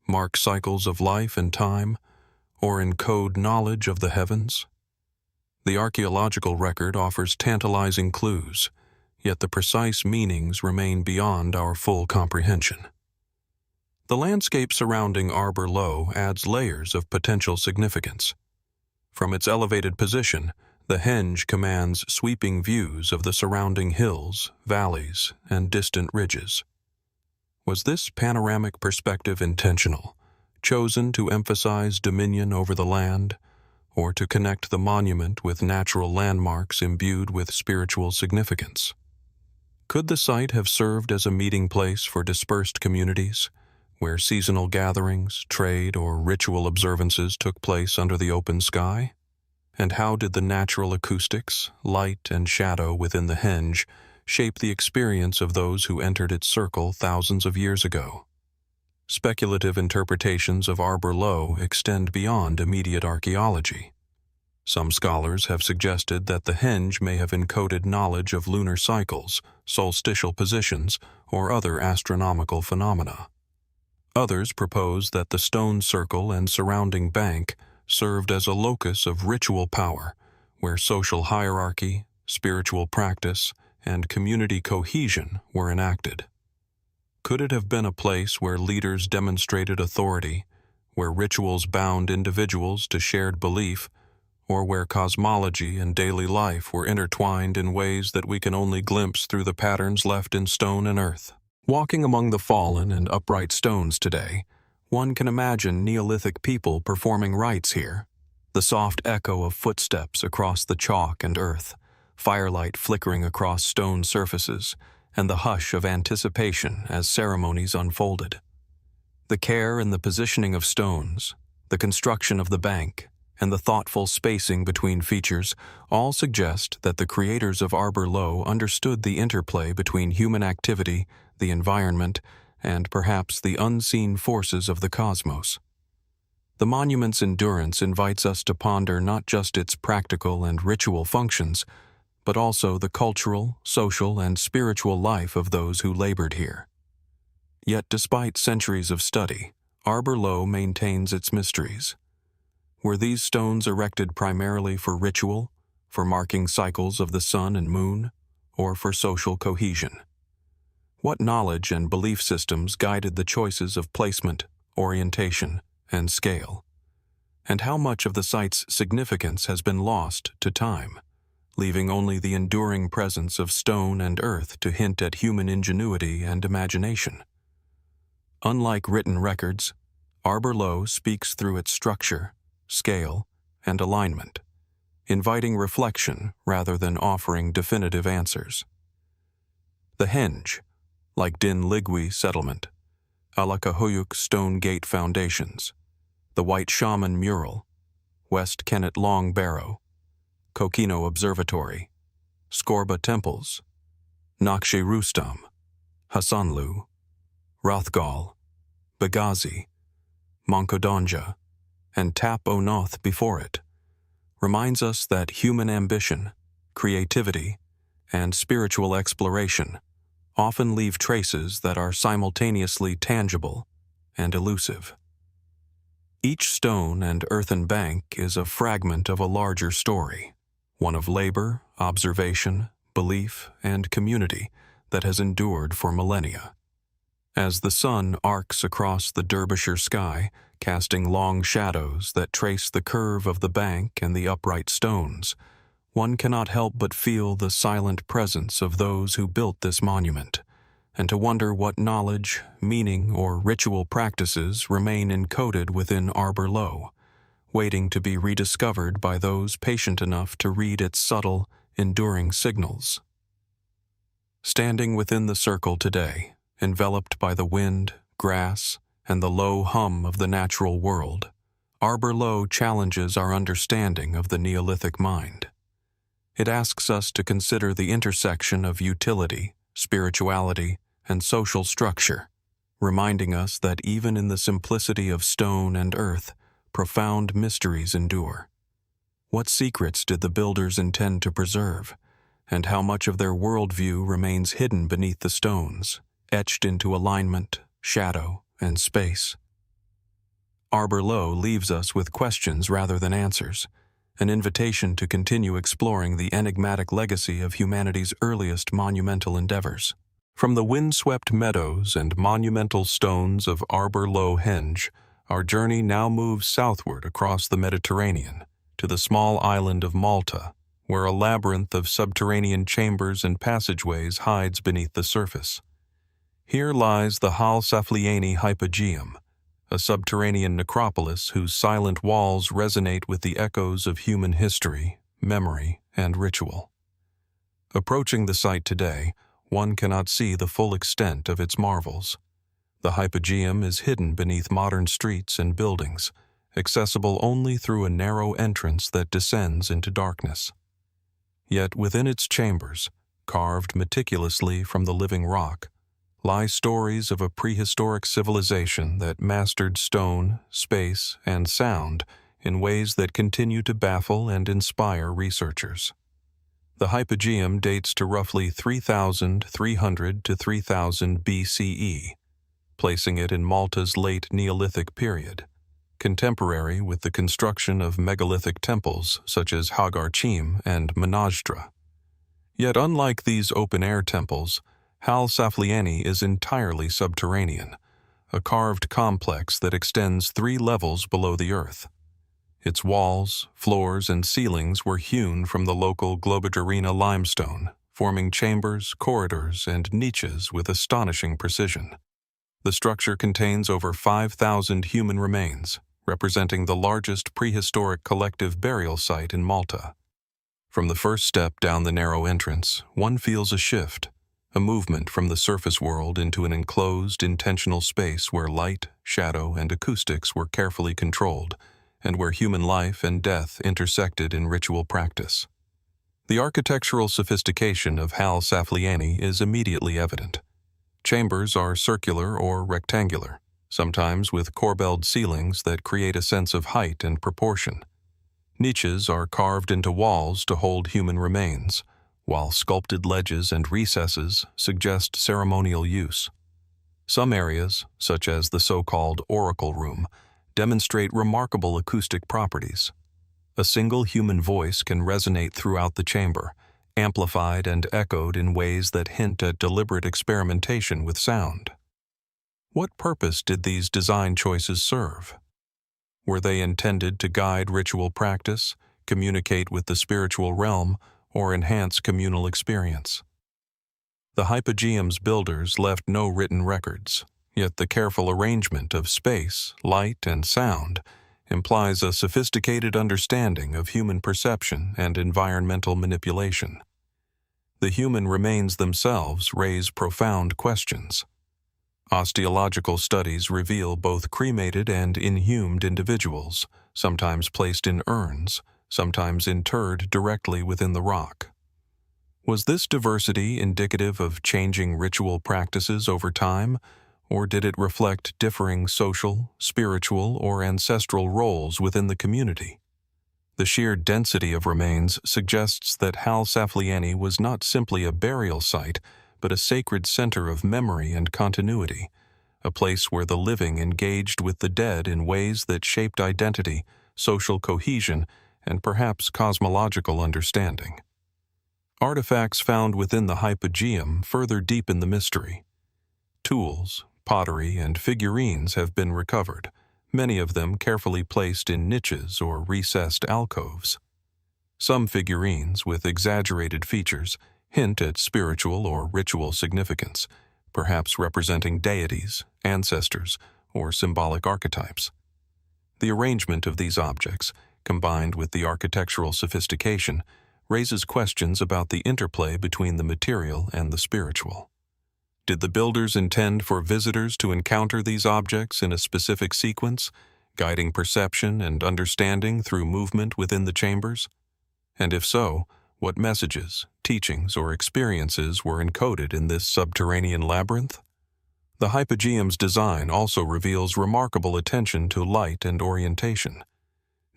mark cycles of life and time, or encode knowledge of the heavens? The archaeological record offers tantalizing clues, yet the precise meanings remain beyond our full comprehension. The landscape surrounding Arbor Low adds layers of potential significance. From its elevated position, the henge commands sweeping views of the surrounding hills, valleys, and distant ridges. Was this panoramic perspective intentional, chosen to emphasize dominion over the land, or to connect the monument with natural landmarks imbued with spiritual significance? Could the site have served as a meeting place for dispersed communities, where seasonal gatherings, trade, or ritual observances took place under the open sky? And how did the natural acoustics, light and shadow within the henge shape the experience of those who entered its circle thousands of years ago? Speculative interpretations of Arbor Low extend beyond immediate archaeology. Some scholars have suggested that the henge may have encoded knowledge of lunar cycles, solstitial positions, or other astronomical phenomena. Others propose that the stone circle and surrounding bank served as a locus of ritual power, where social hierarchy, spiritual practice, and community cohesion were enacted. Could it have been a place where leaders demonstrated authority, where rituals bound individuals to shared belief, or where cosmology and daily life were intertwined in ways that we can only glimpse through the patterns left in stone and earth? Walking among the fallen and upright stones today, one can imagine Neolithic people performing rites here. The soft echo of footsteps across the chalk and earth, firelight flickering across stone surfaces, and the hush of anticipation as ceremonies unfolded. The care and the positioning of stones, the construction of the bank, and the thoughtful spacing between features all suggest that the creators of Arbor Low understood the interplay between human activity, the environment, and perhaps the unseen forces of the cosmos. The monument's endurance invites us to ponder not just its practical and ritual functions, but also the cultural, social, and spiritual life of those who labored here. Yet despite centuries of study, Arbor Low maintains its mysteries. Were these stones erected primarily for ritual, for marking cycles of the sun and moon, or for social cohesion? What knowledge and belief systems guided the choices of placement, orientation, and scale? And how much of the site's significance has been lost to time, leaving only the enduring presence of stone and earth to hint at human ingenuity and imagination? Unlike written records, Arbor Low speaks through its structure, scale, and alignment, inviting reflection rather than offering definitive answers. The henge, like Lligwy Settlement, Alacahöyük stone gate foundations, the White Shaman mural, West Kennet Long Barrow, Kokino Observatory, Skorba Temples, Naqsh-e Rustam, Hasanlu, Rathgall, Begazy, Monkodonja, and Tap O Noth before it, reminds us that human ambition, creativity, and spiritual exploration often leave traces that are simultaneously tangible and elusive. Each stone and earthen bank is a fragment of a larger story, one of labor, observation, belief, and community that has endured for millennia. As the sun arcs across the Derbyshire sky, casting long shadows that trace the curve of the bank and the upright stones, one cannot help but feel the silent presence of those who built this monument, and to wonder what knowledge, meaning, or ritual practices remain encoded within Arbor Low, waiting to be rediscovered by those patient enough to read its subtle, enduring signals. Standing within the circle today, enveloped by the wind, grass, and the low hum of the natural world, Arbor Low challenges our understanding of the Neolithic mind. It asks us to consider the intersection of utility, spirituality, and social structure, reminding us that even in the simplicity of stone and earth, profound mysteries endure. What secrets did the builders intend to preserve, and how much of their worldview remains hidden beneath the stones, etched into alignment, shadow, and space? Arbor Low leaves us with questions rather than answers, an invitation to continue exploring the enigmatic legacy of humanity's earliest monumental endeavors. From the windswept meadows and monumental stones of Arbor Low Henge, our journey now moves southward across the Mediterranean to the small island of Malta, where a labyrinth of subterranean chambers and passageways hides beneath the surface. Here lies the Ħal Saflieni Hypogeum, a subterranean necropolis whose silent walls resonate with the echoes of human history, memory, and ritual. Approaching the site today, one cannot see the full extent of its marvels. The Hypogeum is hidden beneath modern streets and buildings, accessible only through a narrow entrance that descends into darkness. Yet within its chambers, carved meticulously from the living rock, lie stories of a prehistoric civilization that mastered stone, space, and sound in ways that continue to baffle and inspire researchers. The Hypogeum dates to roughly 3,300 to 3000 BCE, placing it in Malta's late Neolithic period, contemporary with the construction of megalithic temples such as Hagar-Chim and Menajtra. Yet unlike these open-air temples, Ħal Saflieni is entirely subterranean, a carved complex that extends 3 levels below the earth. Its walls, floors, and ceilings were hewn from the local Globigerina limestone, forming chambers, corridors, and niches with astonishing precision. The structure contains over 5,000 human remains, representing the largest prehistoric collective burial site in Malta. From the first step down the narrow entrance, one feels a shift, a movement from the surface world into an enclosed, intentional space where light, shadow, and acoustics were carefully controlled, and where human life and death intersected in ritual practice. The architectural sophistication of Ħal Saflieni is immediately evident. Chambers are circular or rectangular, sometimes with corbelled ceilings that create a sense of height and proportion. Niches are carved into walls to hold human remains, while sculpted ledges and recesses suggest ceremonial use. Some areas, such as the so-called oracle room, demonstrate remarkable acoustic properties. A single human voice can resonate throughout the chamber, amplified and echoed in ways that hint at deliberate experimentation with sound. What purpose did these design choices serve? Were they intended to guide ritual practice, communicate with the spiritual realm, or enhance communal experience? The Hypogeum's builders left no written records, yet the careful arrangement of space, light, and sound implies a sophisticated understanding of human perception and environmental manipulation. The human remains themselves raise profound questions. Osteological studies reveal both cremated and inhumed individuals, sometimes placed in urns, sometimes interred directly within the rock. Was this diversity indicative of changing ritual practices over time, or did it reflect differing social, spiritual, or ancestral roles within the community? The sheer density of remains suggests that Ħal Saflieni was not simply a burial site, but a sacred center of memory and continuity, a place where the living engaged with the dead in ways that shaped identity, social cohesion, and perhaps cosmological understanding. Artifacts found within the Hypogeum further deepen the mystery. Tools, pottery, and figurines have been recovered, many of them carefully placed in niches or recessed alcoves. Some figurines, with exaggerated features, hint at spiritual or ritual significance, perhaps representing deities, ancestors, or symbolic archetypes. The arrangement of these objects, combined with the architectural sophistication, raises questions about the interplay between the material and the spiritual. Did the builders intend for visitors to encounter these objects in a specific sequence, guiding perception and understanding through movement within the chambers? And if so, what messages, teachings, or experiences were encoded in this subterranean labyrinth? The hypogeum's design also reveals remarkable attention to light and orientation.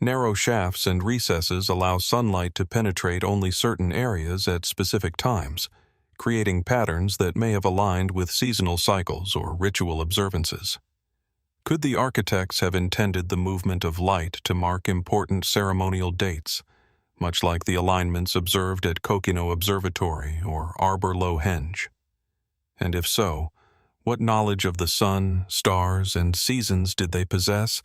Narrow shafts and recesses allow sunlight to penetrate only certain areas at specific times, creating patterns that may have aligned with seasonal cycles or ritual observances. Could the architects have intended the movement of light to mark important ceremonial dates, much like the alignments observed at Kokino Observatory or Arbor Low Henge? And if so, what knowledge of the sun, stars, and seasons did they possess,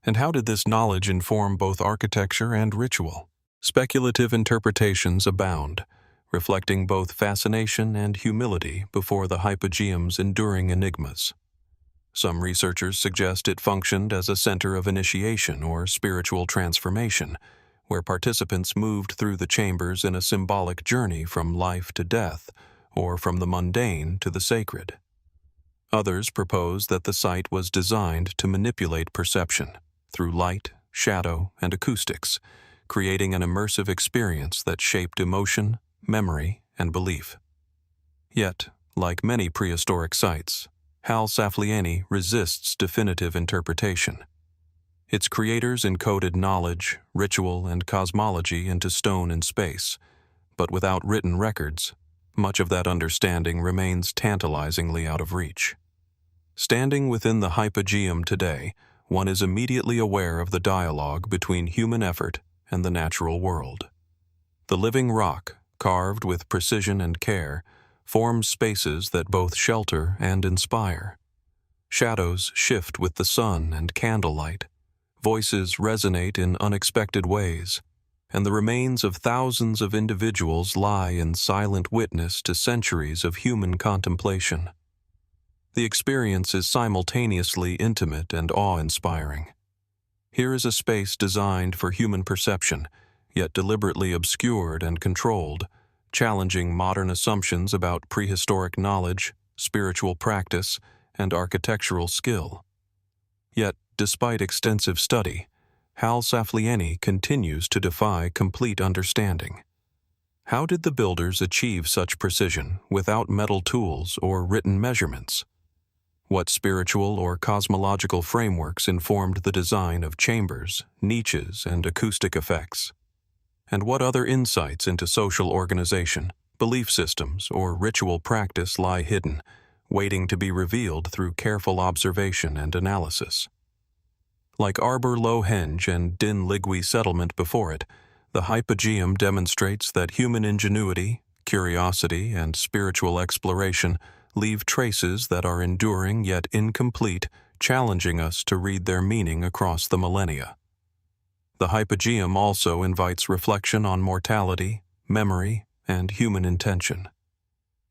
and how did this knowledge inform both architecture and ritual? Speculative interpretations abound, reflecting both fascination and humility before the hypogeum's enduring enigmas. Some researchers suggest it functioned as a center of initiation or spiritual transformation, where participants moved through the chambers in a symbolic journey from life to death, or from the mundane to the sacred. Others propose that the site was designed to manipulate perception through light, shadow, and acoustics, creating an immersive experience that shaped emotion, memory, and belief. Yet, like many prehistoric sites, Ħal Saflieni resists definitive interpretation. Its creators encoded knowledge, ritual, and cosmology into stone and space, but without written records, much of that understanding remains tantalizingly out of reach. Standing within the hypogeum today, one is immediately aware of the dialogue between human effort and the natural world. The living rock, carved with precision and care, forms spaces that both shelter and inspire. Shadows shift with the sun and candlelight, voices resonate in unexpected ways, and the remains of thousands of individuals lie in silent witness to centuries of human contemplation. The experience is simultaneously intimate and awe-inspiring. Here is a space designed for human perception, yet deliberately obscured and controlled, challenging modern assumptions about prehistoric knowledge, spiritual practice, and architectural skill. Yet, despite extensive study, Ħal Saflieni continues to defy complete understanding. How did the builders achieve such precision without metal tools or written measurements? What spiritual or cosmological frameworks informed the design of chambers, niches, and acoustic effects? And what other insights into social organization, belief systems, or ritual practice lie hidden, waiting to be revealed through careful observation and analysis? Like Arbor Low Henge and Lligwy Settlement before it, the hypogeum demonstrates that human ingenuity, curiosity, and spiritual exploration leave traces that are enduring yet incomplete, challenging us to read their meaning across the millennia. The hypogeum also invites reflection on mortality, memory, and human intention.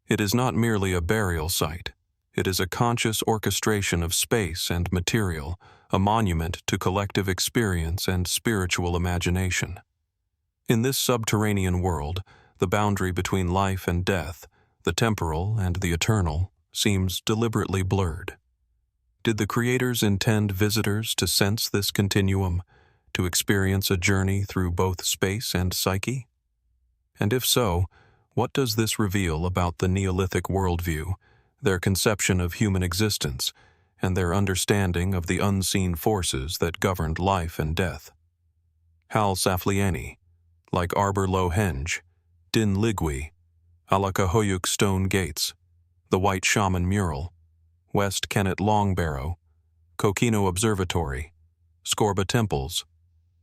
It is not merely a burial site. It is a conscious orchestration of space and material, a monument to collective experience and spiritual imagination. In this subterranean world, the boundary between life and death, the temporal and the eternal, seems deliberately blurred. Did the creators intend visitors to sense this continuum, to experience a journey through both space and psyche? And if so, what does this reveal about the Neolithic worldview, their conception of human existence, and their understanding of the unseen forces that governed life and death? Ħal Saflieni, like Arbor Low Henge, Lligwy, Alacahöyük stone gates, the White Shaman mural, West Kennet Long Barrow, Kokino Observatory, Skorba Temples,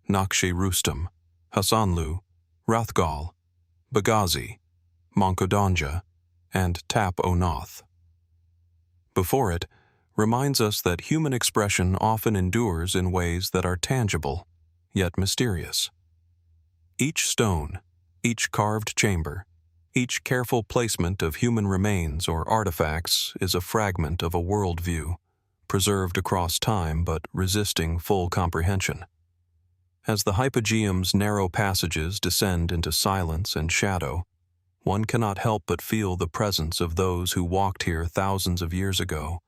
Naqsh-e Rustam, Hasanlu, Rathgall, Begazy, Monkodonja, and Tap o Noth. Before it, reminds us that human expression often endures in ways that are tangible, yet mysterious. Each stone, each carved chamber, each careful placement of human remains or artifacts is a fragment of a worldview, preserved across time but resisting full comprehension. As the hypogeum's narrow passages descend into silence and shadow, one cannot help but feel the presence of those who walked here thousands of years ago,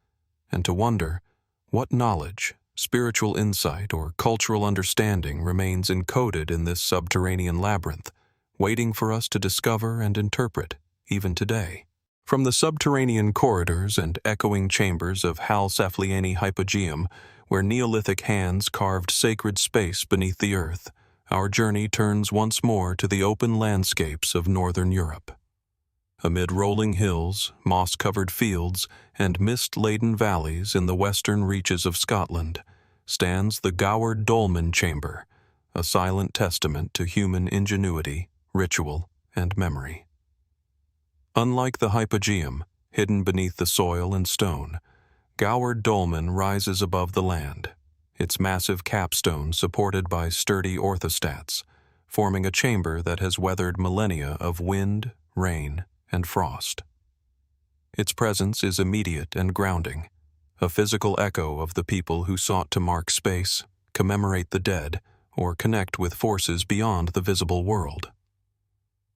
and to wonder what knowledge, spiritual insight, or cultural understanding remains encoded in this subterranean labyrinth, waiting for us to discover and interpret, even today. From the subterranean corridors and echoing chambers of Ħal Saflieni Hypogeum, where Neolithic hands carved sacred space beneath the earth, our journey turns once more to the open landscapes of northern Europe. Amid rolling hills, moss-covered fields, and mist-laden valleys in the western reaches of Scotland, stands the Goward Dolmen Chamber, a silent testament to human ingenuity, ritual, and memory. Unlike the Hypogeum, hidden beneath the soil and stone, Goward Dolmen rises above the land, its massive capstone supported by sturdy orthostats, forming a chamber that has weathered millennia of wind, rain, and frost. Its presence is immediate and grounding, a physical echo of the people who sought to mark space, commemorate the dead, or connect with forces beyond the visible world.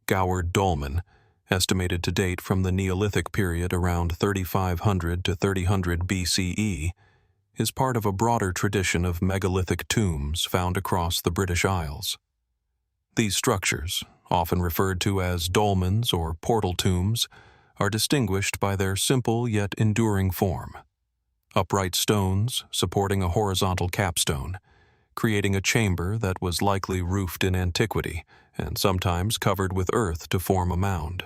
Goward Dolmen, estimated to date from the Neolithic period around 3500 to 3000 BCE, is part of a broader tradition of megalithic tombs found across the British Isles. These structures, often referred to as dolmens or portal tombs, are distinguished by their simple yet enduring form. Upright stones supporting a horizontal capstone, creating a chamber that was likely roofed in antiquity and sometimes covered with earth to form a mound.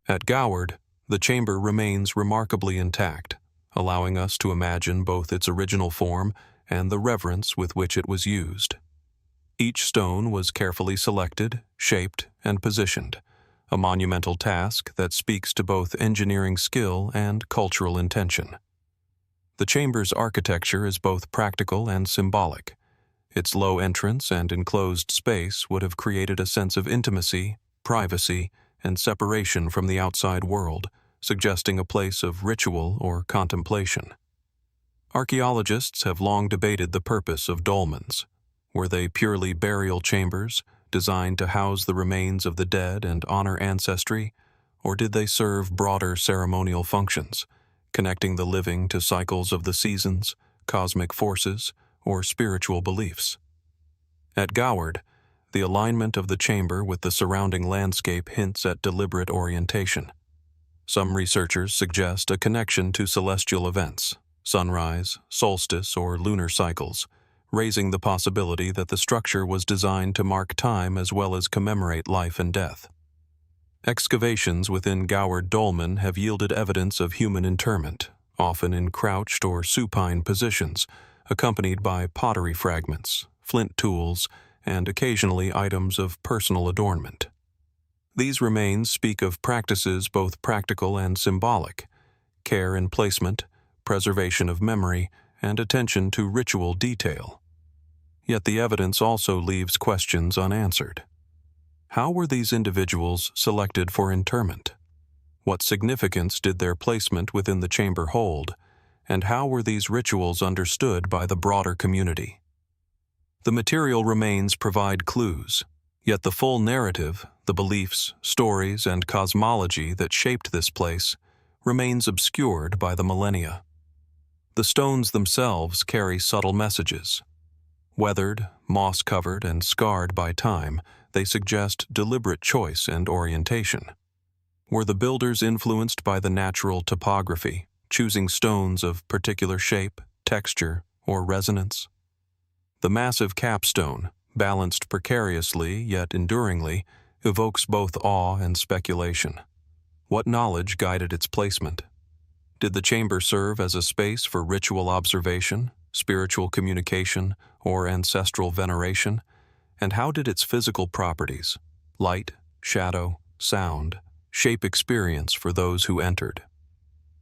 At Goward, the chamber remains remarkably intact, allowing us to imagine both its original form and the reverence with which it was used. Each stone was carefully selected, shaped, and positioned, a monumental task that speaks to both engineering skill and cultural intention. The chamber's architecture is both practical and symbolic. Its low entrance and enclosed space would have created a sense of intimacy, privacy, and separation from the outside world, suggesting a place of ritual or contemplation. Archaeologists have long debated the purpose of dolmens. Were they purely burial chambers, designed to house the remains of the dead and honor ancestry, or did they serve broader ceremonial functions, connecting the living to cycles of the seasons, cosmic forces, or spiritual beliefs? At Goward, the alignment of the chamber with the surrounding landscape hints at deliberate orientation. Some researchers suggest a connection to celestial events, sunrise, solstice, or lunar cycles, raising the possibility that the structure was designed to mark time as well as commemorate life and death. Excavations within Goward Dolmen have yielded evidence of human interment, often in crouched or supine positions, accompanied by pottery fragments, flint tools, and occasionally items of personal adornment. These remains speak of practices both practical and symbolic, care in placement, preservation of memory, and attention to ritual detail. Yet the evidence also leaves questions unanswered. How were these individuals selected for interment? What significance did their placement within the chamber hold, and how were these rituals understood by the broader community? The material remains provide clues, yet the full narrative, the beliefs, stories, and cosmology that shaped this place, remains obscured by the millennia. The stones themselves carry subtle messages. Weathered, moss-covered, and scarred by time, they suggest deliberate choice and orientation. Were the builders influenced by the natural topography, choosing stones of particular shape, texture, or resonance? The massive capstone, balanced precariously yet enduringly, evokes both awe and speculation. What knowledge guided its placement? Did the chamber serve as a space for ritual observation, spiritual communication, or ancestral veneration? And how did its physical properties, light, shadow, sound, shape experience for those who entered?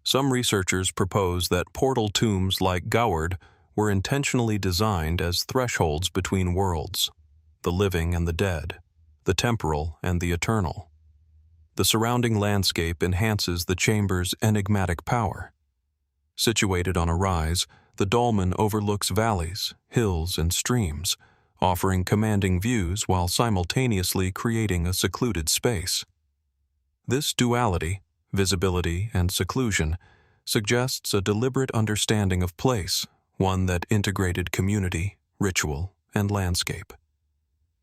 Some researchers propose that portal tombs like Goward were intentionally designed as thresholds between worlds, the living and the dead, the temporal and the eternal. The surrounding landscape enhances the chamber's enigmatic power. Situated on a rise, the dolmen overlooks valleys, hills, and streams, offering commanding views while simultaneously creating a secluded space. This duality, visibility and seclusion, suggests a deliberate understanding of place, one that integrated community, ritual, and landscape.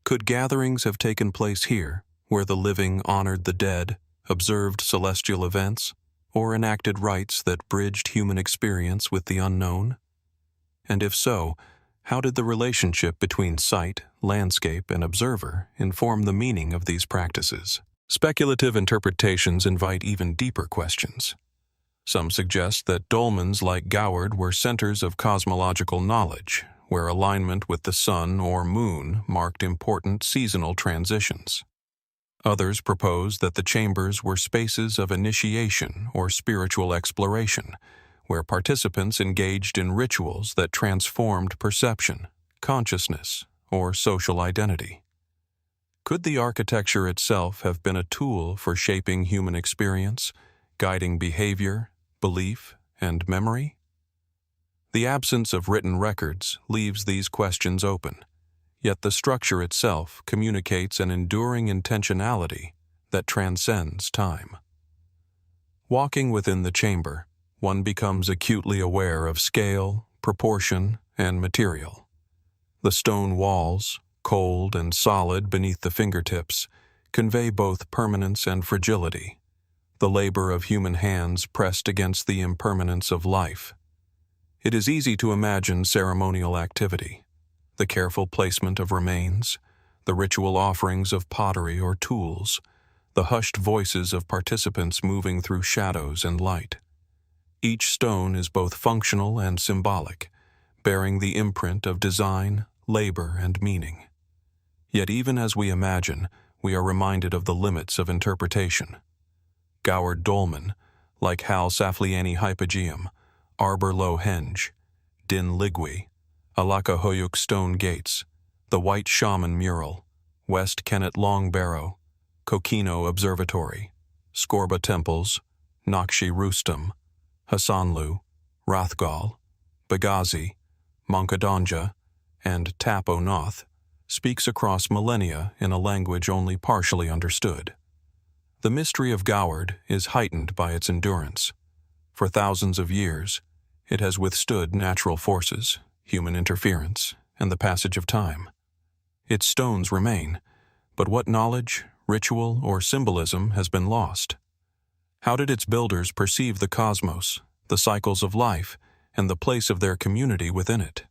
Could gatherings have taken place here, where the living honored the dead, observed celestial events, or enacted rites that bridged human experience with the unknown? And if so, how did the relationship between site, landscape, and observer inform the meaning of these practices? Speculative interpretations invite even deeper questions. Some suggest that dolmens like Goward were centers of cosmological knowledge, where alignment with the sun or moon marked important seasonal transitions. Others propose that the chambers were spaces of initiation or spiritual exploration, where participants engaged in rituals that transformed perception, consciousness, or social identity. Could the architecture itself have been a tool for shaping human experience, guiding behavior, belief, and memory? The absence of written records leaves these questions open, yet the structure itself communicates an enduring intentionality that transcends time. Walking within the chamber, one becomes acutely aware of scale, proportion, and material. The stone walls, cold and solid beneath the fingertips, convey both permanence and fragility, the labor of human hands pressed against the impermanence of life. It is easy to imagine ceremonial activity, the careful placement of remains, the ritual offerings of pottery or tools, the hushed voices of participants moving through shadows and light. Each stone is both functional and symbolic, bearing the imprint of design, labor, and meaning. Yet even as we imagine, we are reminded of the limits of interpretation. Goward dolmen, like Ħal Saflieni Hypogeum, Arbor Low Henge, Din Lligwy, Alacahöyük stone gates, the White Shaman mural, West Kennet long barrow, Kokino Observatory, Skorba Temples, Naqsh-e Rustam, Hasanlu, Rathgall, Begazy, Monkodonja, and Tapo Noth speaks across millennia in a language only partially understood. The mystery of Goward is heightened by its endurance. For thousands of years, it has withstood natural forces, human interference, and the passage of time. Its stones remain, but what knowledge, ritual, or symbolism has been lost? How did its builders perceive the cosmos, the cycles of life, and the place of their community within it?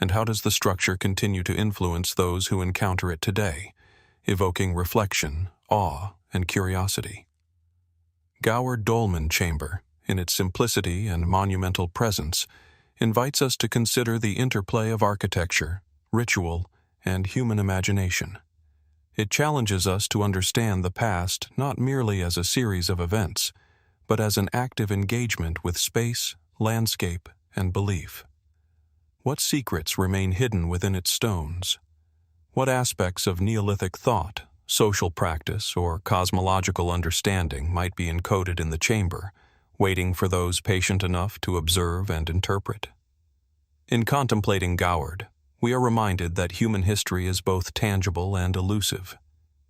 And how does the structure continue to influence those who encounter it today, evoking reflection, awe, and curiosity? Goward dolmen chamber, in its simplicity and monumental presence, invites us to consider the interplay of architecture, ritual, and human imagination. It challenges us to understand the past not merely as a series of events, but as an active engagement with space, landscape, and belief. What secrets remain hidden within its stones? What aspects of Neolithic thought, social practice, or cosmological understanding might be encoded in the chamber, waiting for those patient enough to observe and interpret? In contemplating Goward, we are reminded that human history is both tangible and elusive.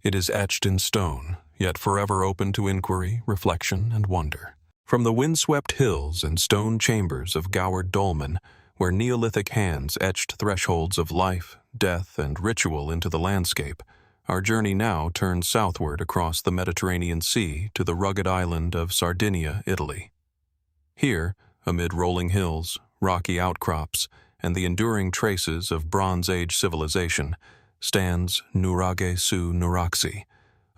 It is etched in stone, yet forever open to inquiry, reflection, and wonder. From the windswept hills and stone chambers of Goward dolmen, where Neolithic hands etched thresholds of life, death, and ritual into the landscape, our journey now turns southward across the Mediterranean Sea to the rugged island of Sardinia, Italy. Here, amid rolling hills, rocky outcrops, and the enduring traces of Bronze Age civilization, stands Nuraghe Su Nuraxi,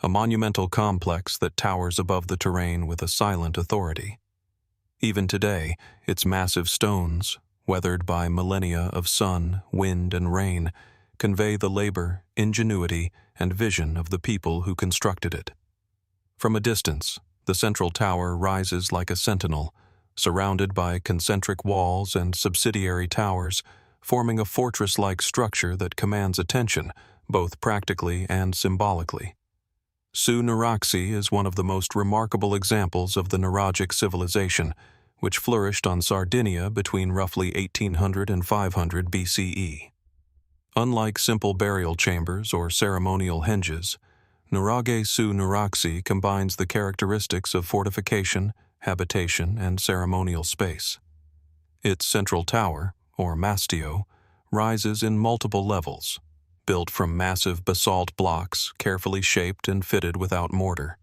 a monumental complex that towers above the terrain with a silent authority. Even today, its massive stones, weathered by millennia of sun, wind, and rain, convey the labor, ingenuity, and vision of the people who constructed it. From a distance, The central tower rises like a sentinel, surrounded by concentric walls and subsidiary towers, forming a fortress-like structure that commands attention, both practically and symbolically. Su Nuraxi is one of the most remarkable examples of the Nuragic civilization, which flourished on Sardinia between roughly 1800 and 500 BCE. Unlike simple burial chambers or ceremonial henges, Nuraghe Su Nuraxi combines the characteristics of fortification, habitation, and ceremonial space. Its central tower, or mastio, rises in multiple levels, built from massive basalt blocks carefully shaped and fitted without mortar.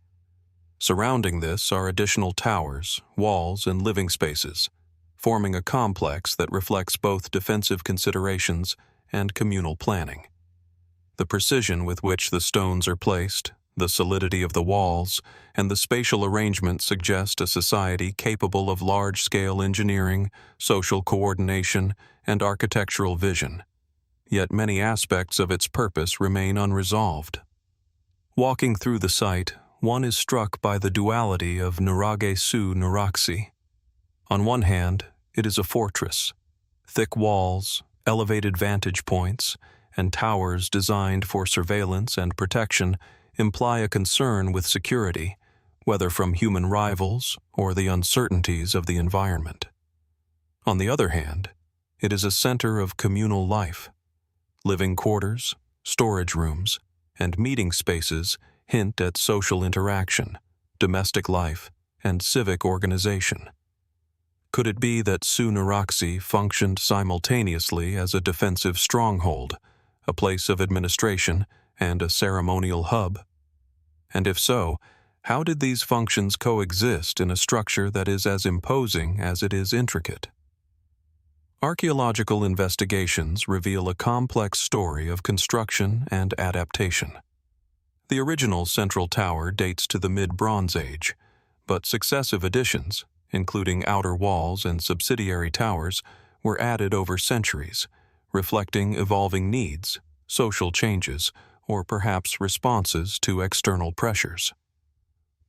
Surrounding this are additional towers, walls, and living spaces, forming a complex that reflects both defensive considerations and communal planning. The precision with which the stones are placed, the solidity of the walls, and the spatial arrangement suggest a society capable of large-scale engineering, social coordination, and architectural vision. Yet many aspects of its purpose remain unresolved. Walking through the site, one is struck by the duality of Nuraghe Su Nuraxi. On one hand, it is a fortress. Thick walls, elevated vantage points, and towers designed for surveillance and protection imply a concern with security, whether from human rivals or the uncertainties of the environment. On the other hand, it is a center of communal life. Living quarters, storage rooms, and meeting spaces hint at social interaction, domestic life, and civic organization. Could it be that Su Nuraxi functioned simultaneously as a defensive stronghold, a place of administration, and a ceremonial hub? And if so, how did these functions coexist in a structure that is as imposing as it is intricate? Archaeological investigations reveal a complex story of construction and adaptation. The original central tower dates to the Mid-Bronze Age, but successive additions, including outer walls and subsidiary towers, were added over centuries, reflecting evolving needs, social changes, or perhaps responses to external pressures.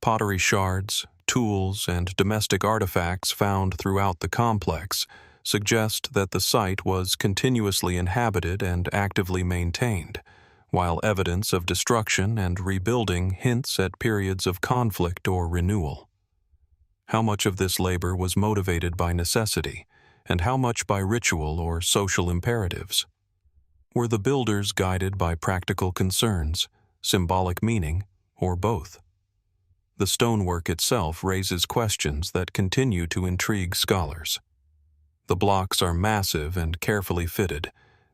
Pottery shards, tools, and domestic artifacts found throughout the complex suggest that the site was continuously inhabited and actively maintained, while evidence of destruction and rebuilding hints at periods of conflict or renewal. How much of this labor was motivated by necessity, and how much by ritual or social imperatives? Were the builders guided by practical concerns, symbolic meaning, or both? The stonework itself raises questions that continue to intrigue scholars. The blocks are massive and carefully fitted,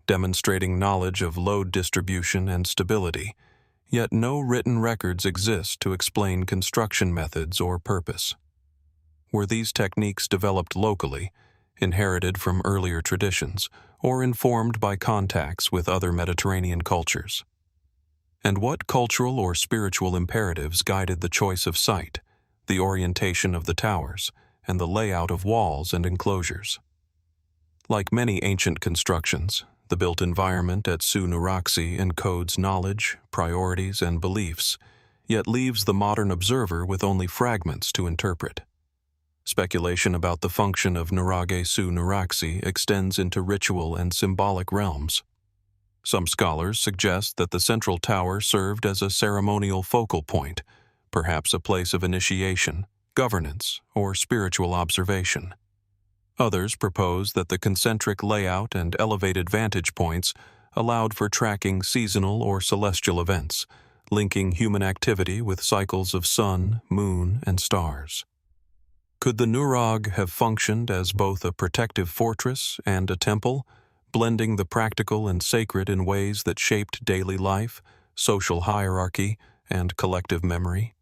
demonstrating knowledge of load distribution and stability, yet no written records exist to explain construction methods or purpose. Were these techniques developed locally, inherited from earlier traditions, or informed by contacts with other Mediterranean cultures? And what cultural or spiritual imperatives guided the choice of site, the orientation of the towers, and the layout of walls and enclosures? Like many ancient constructions, the built environment at Su Nuraxi encodes knowledge, priorities, and beliefs, yet leaves the modern observer with only fragments to interpret. Speculation about the function of Nuraghe Su Nuraxi extends into ritual and symbolic realms. Some scholars suggest that the central tower served as a ceremonial focal point, perhaps a place of initiation, governance, or spiritual observation. Others propose that the concentric layout and elevated vantage points allowed for tracking seasonal or celestial events, linking human activity with cycles of sun, moon, and stars. Could the Nuraghe have functioned as both a protective fortress and a temple, blending the practical and sacred in ways that shaped daily life, social hierarchy, and collective memory?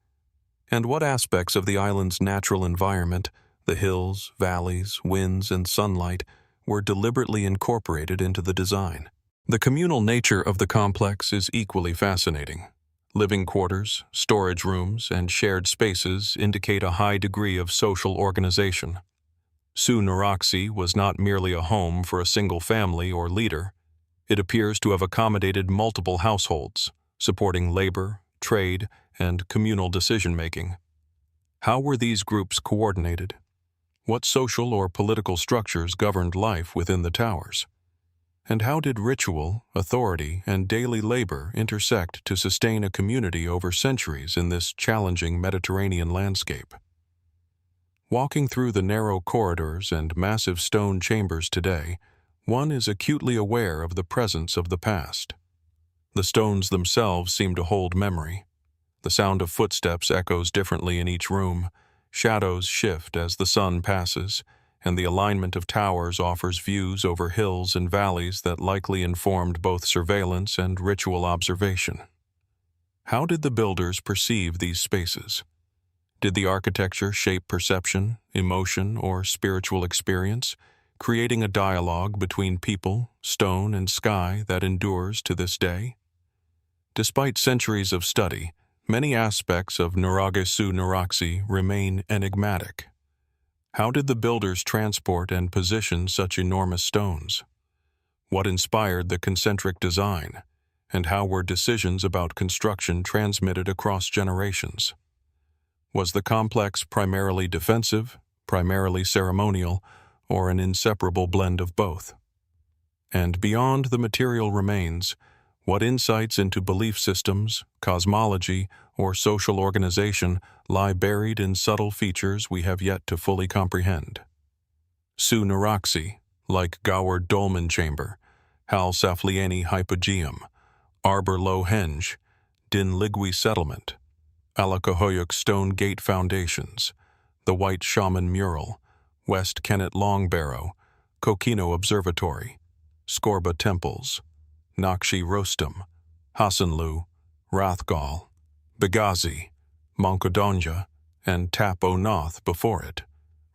And what aspects of the island's natural environment, the hills, valleys, winds, and sunlight, were deliberately incorporated into the design? The communal nature of the complex is equally fascinating. Living quarters, storage rooms, and shared spaces indicate a high degree of social organization. Su Nuraxi was not merely a home for a single family or leader. It appears to have accommodated multiple households, supporting labor, trade, and communal decision-making. How were these groups coordinated? What social or political structures governed life within the towers? And how did ritual, authority, and daily labor intersect to sustain a community over centuries in this challenging Mediterranean landscape? Walking through the narrow corridors and massive stone chambers today, one is acutely aware of the presence of the past. The stones themselves seem to hold memory. The sound of footsteps echoes differently in each room, shadows shift as the sun passes, and the alignment of towers offers views over hills and valleys that likely informed both surveillance and ritual observation. How did the builders perceive these spaces? Did the architecture shape perception, emotion, or spiritual experience, creating a dialogue between people, stone, and sky that endures to this day? Despite centuries of study, many aspects of Nuraghe Su Nuraxi remain enigmatic. How did the builders transport and position such enormous stones? What inspired the concentric design, and how were decisions about construction transmitted across generations? Was the complex primarily defensive, primarily ceremonial, or an inseparable blend of both? And beyond the material remains, what insights into belief systems, cosmology, or social organization lie buried in subtle features we have yet to fully comprehend? Su Nuraxi, like Goward Dolmen Chamber, Ħal Saflieni Hypogeum, Arbor Low Henge, Lligwy Settlement, Alacahöyük stone gate foundations, the White Shaman Mural, West Kennet Long Barrow, Kokino Observatory, Skorba Temples, Naqsh-e Rustam, Hasanlu, Rathgall, Begazy, Monkodonja, and Tap-o-Noth before it,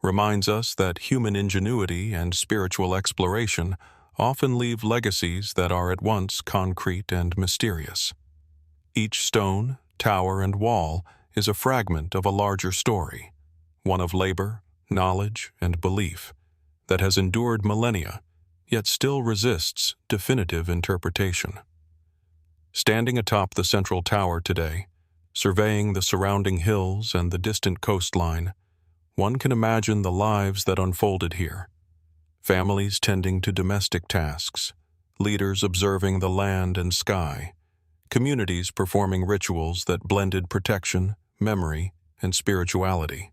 reminds us that human ingenuity and spiritual exploration often leave legacies that are at once concrete and mysterious. Each stone, tower, and wall is a fragment of a larger story, one of labor, knowledge, and belief, that has endured millennia, yet still resists definitive interpretation. Standing atop the central tower today, surveying the surrounding hills and the distant coastline, one can imagine the lives that unfolded here. Families tending to domestic tasks, leaders observing the land and sky, communities performing rituals that blended protection, memory, and spirituality.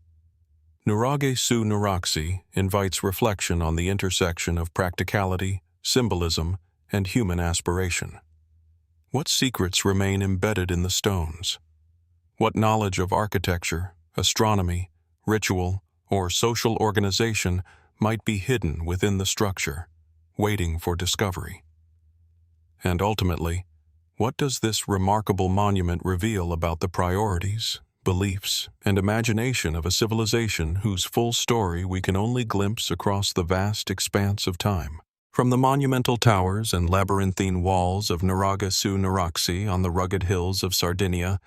Nuraghe Su Nuraxi invites reflection on the intersection of practicality, symbolism, and human aspiration. What secrets remain embedded in the stones? What knowledge of architecture, astronomy, ritual, or social organization might be hidden within the structure, waiting for discovery? And ultimately, what does this remarkable monument reveal about the priorities, beliefs, and imagination of a civilization whose full story we can only glimpse across the vast expanse of time? From the monumental towers and labyrinthine walls of Nuraghe Su Nuraxi on the rugged hills of Sardinia,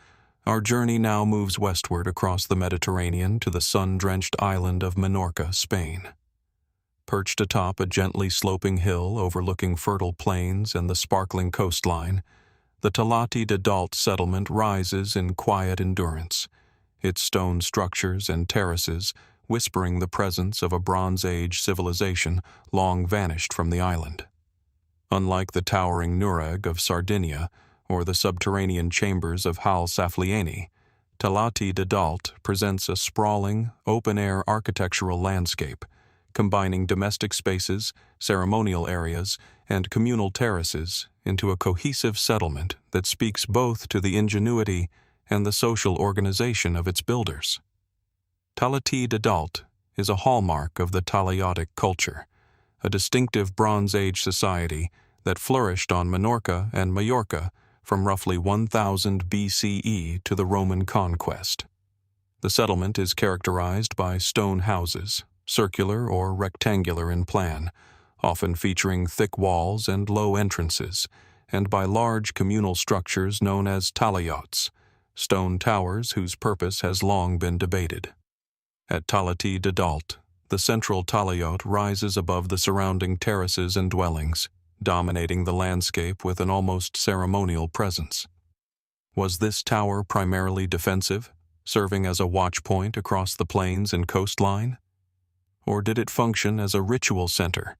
our journey now moves westward across the Mediterranean to the sun-drenched island of Menorca, Spain. Perched atop a gently sloping hill overlooking fertile plains and the sparkling coastline, the Talatí de Dalt settlement rises in quiet endurance, its stone structures and terraces whispering the presence of a Bronze Age civilization long vanished from the island. Unlike the towering Nuraghe of Sardinia or the subterranean chambers of Ħal Saflieni, Talatí de Dalt presents a sprawling, open-air architectural landscape, combining domestic spaces, ceremonial areas, and communal terraces into a cohesive settlement that speaks both to the ingenuity and the social organization of its builders. Talatí de Dalt is a hallmark of the Talayotic culture, a distinctive Bronze Age society that flourished on Menorca and Majorca from roughly 1000 BCE to the Roman conquest. The settlement is characterized by stone houses, circular or rectangular in plan, often featuring thick walls and low entrances, and by large communal structures known as talayots, stone towers whose purpose has long been debated. At Talatí de Dalt, the central talayot rises above the surrounding terraces and dwellings, dominating the landscape with an almost ceremonial presence. Was this tower primarily defensive, serving as a watch point across the plains and coastline? Or did it function as a ritual center,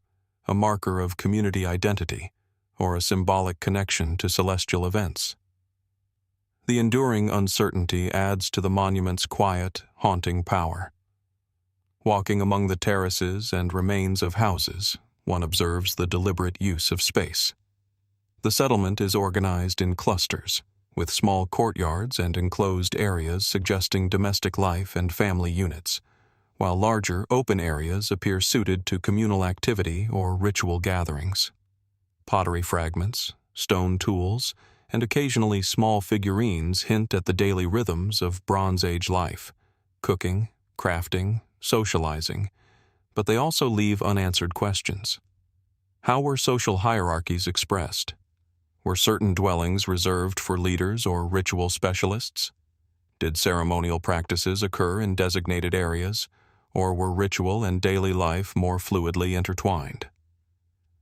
a marker of community identity, or a symbolic connection to celestial events? The enduring uncertainty adds to the monument's quiet, haunting power. Walking among the terraces and remains of houses, one observes the deliberate use of space. The settlement is organized in clusters, with small courtyards and enclosed areas suggesting domestic life and family units, while larger open areas appear suited to communal activity or ritual gatherings. Pottery fragments, stone tools, and occasionally small figurines hint at the daily rhythms of Bronze Age life, cooking, crafting, socializing, but they also leave unanswered questions. How were social hierarchies expressed? Were certain dwellings reserved for leaders or ritual specialists? Did ceremonial practices occur in designated areas, or were ritual and daily life more fluidly intertwined?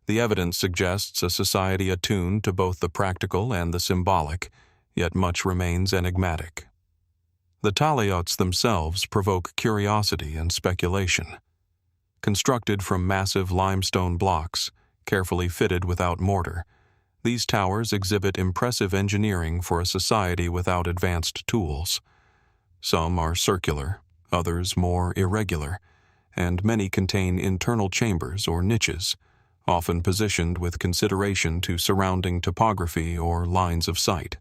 The evidence suggests a society attuned to both the practical and the symbolic, yet much remains enigmatic. The taliots themselves provoke curiosity and speculation. Constructed from massive limestone blocks, carefully fitted without mortar, these towers exhibit impressive engineering for a society without advanced tools. Some are circular, others more irregular, and many contain internal chambers or niches, often positioned with consideration to surrounding topography or lines of sight.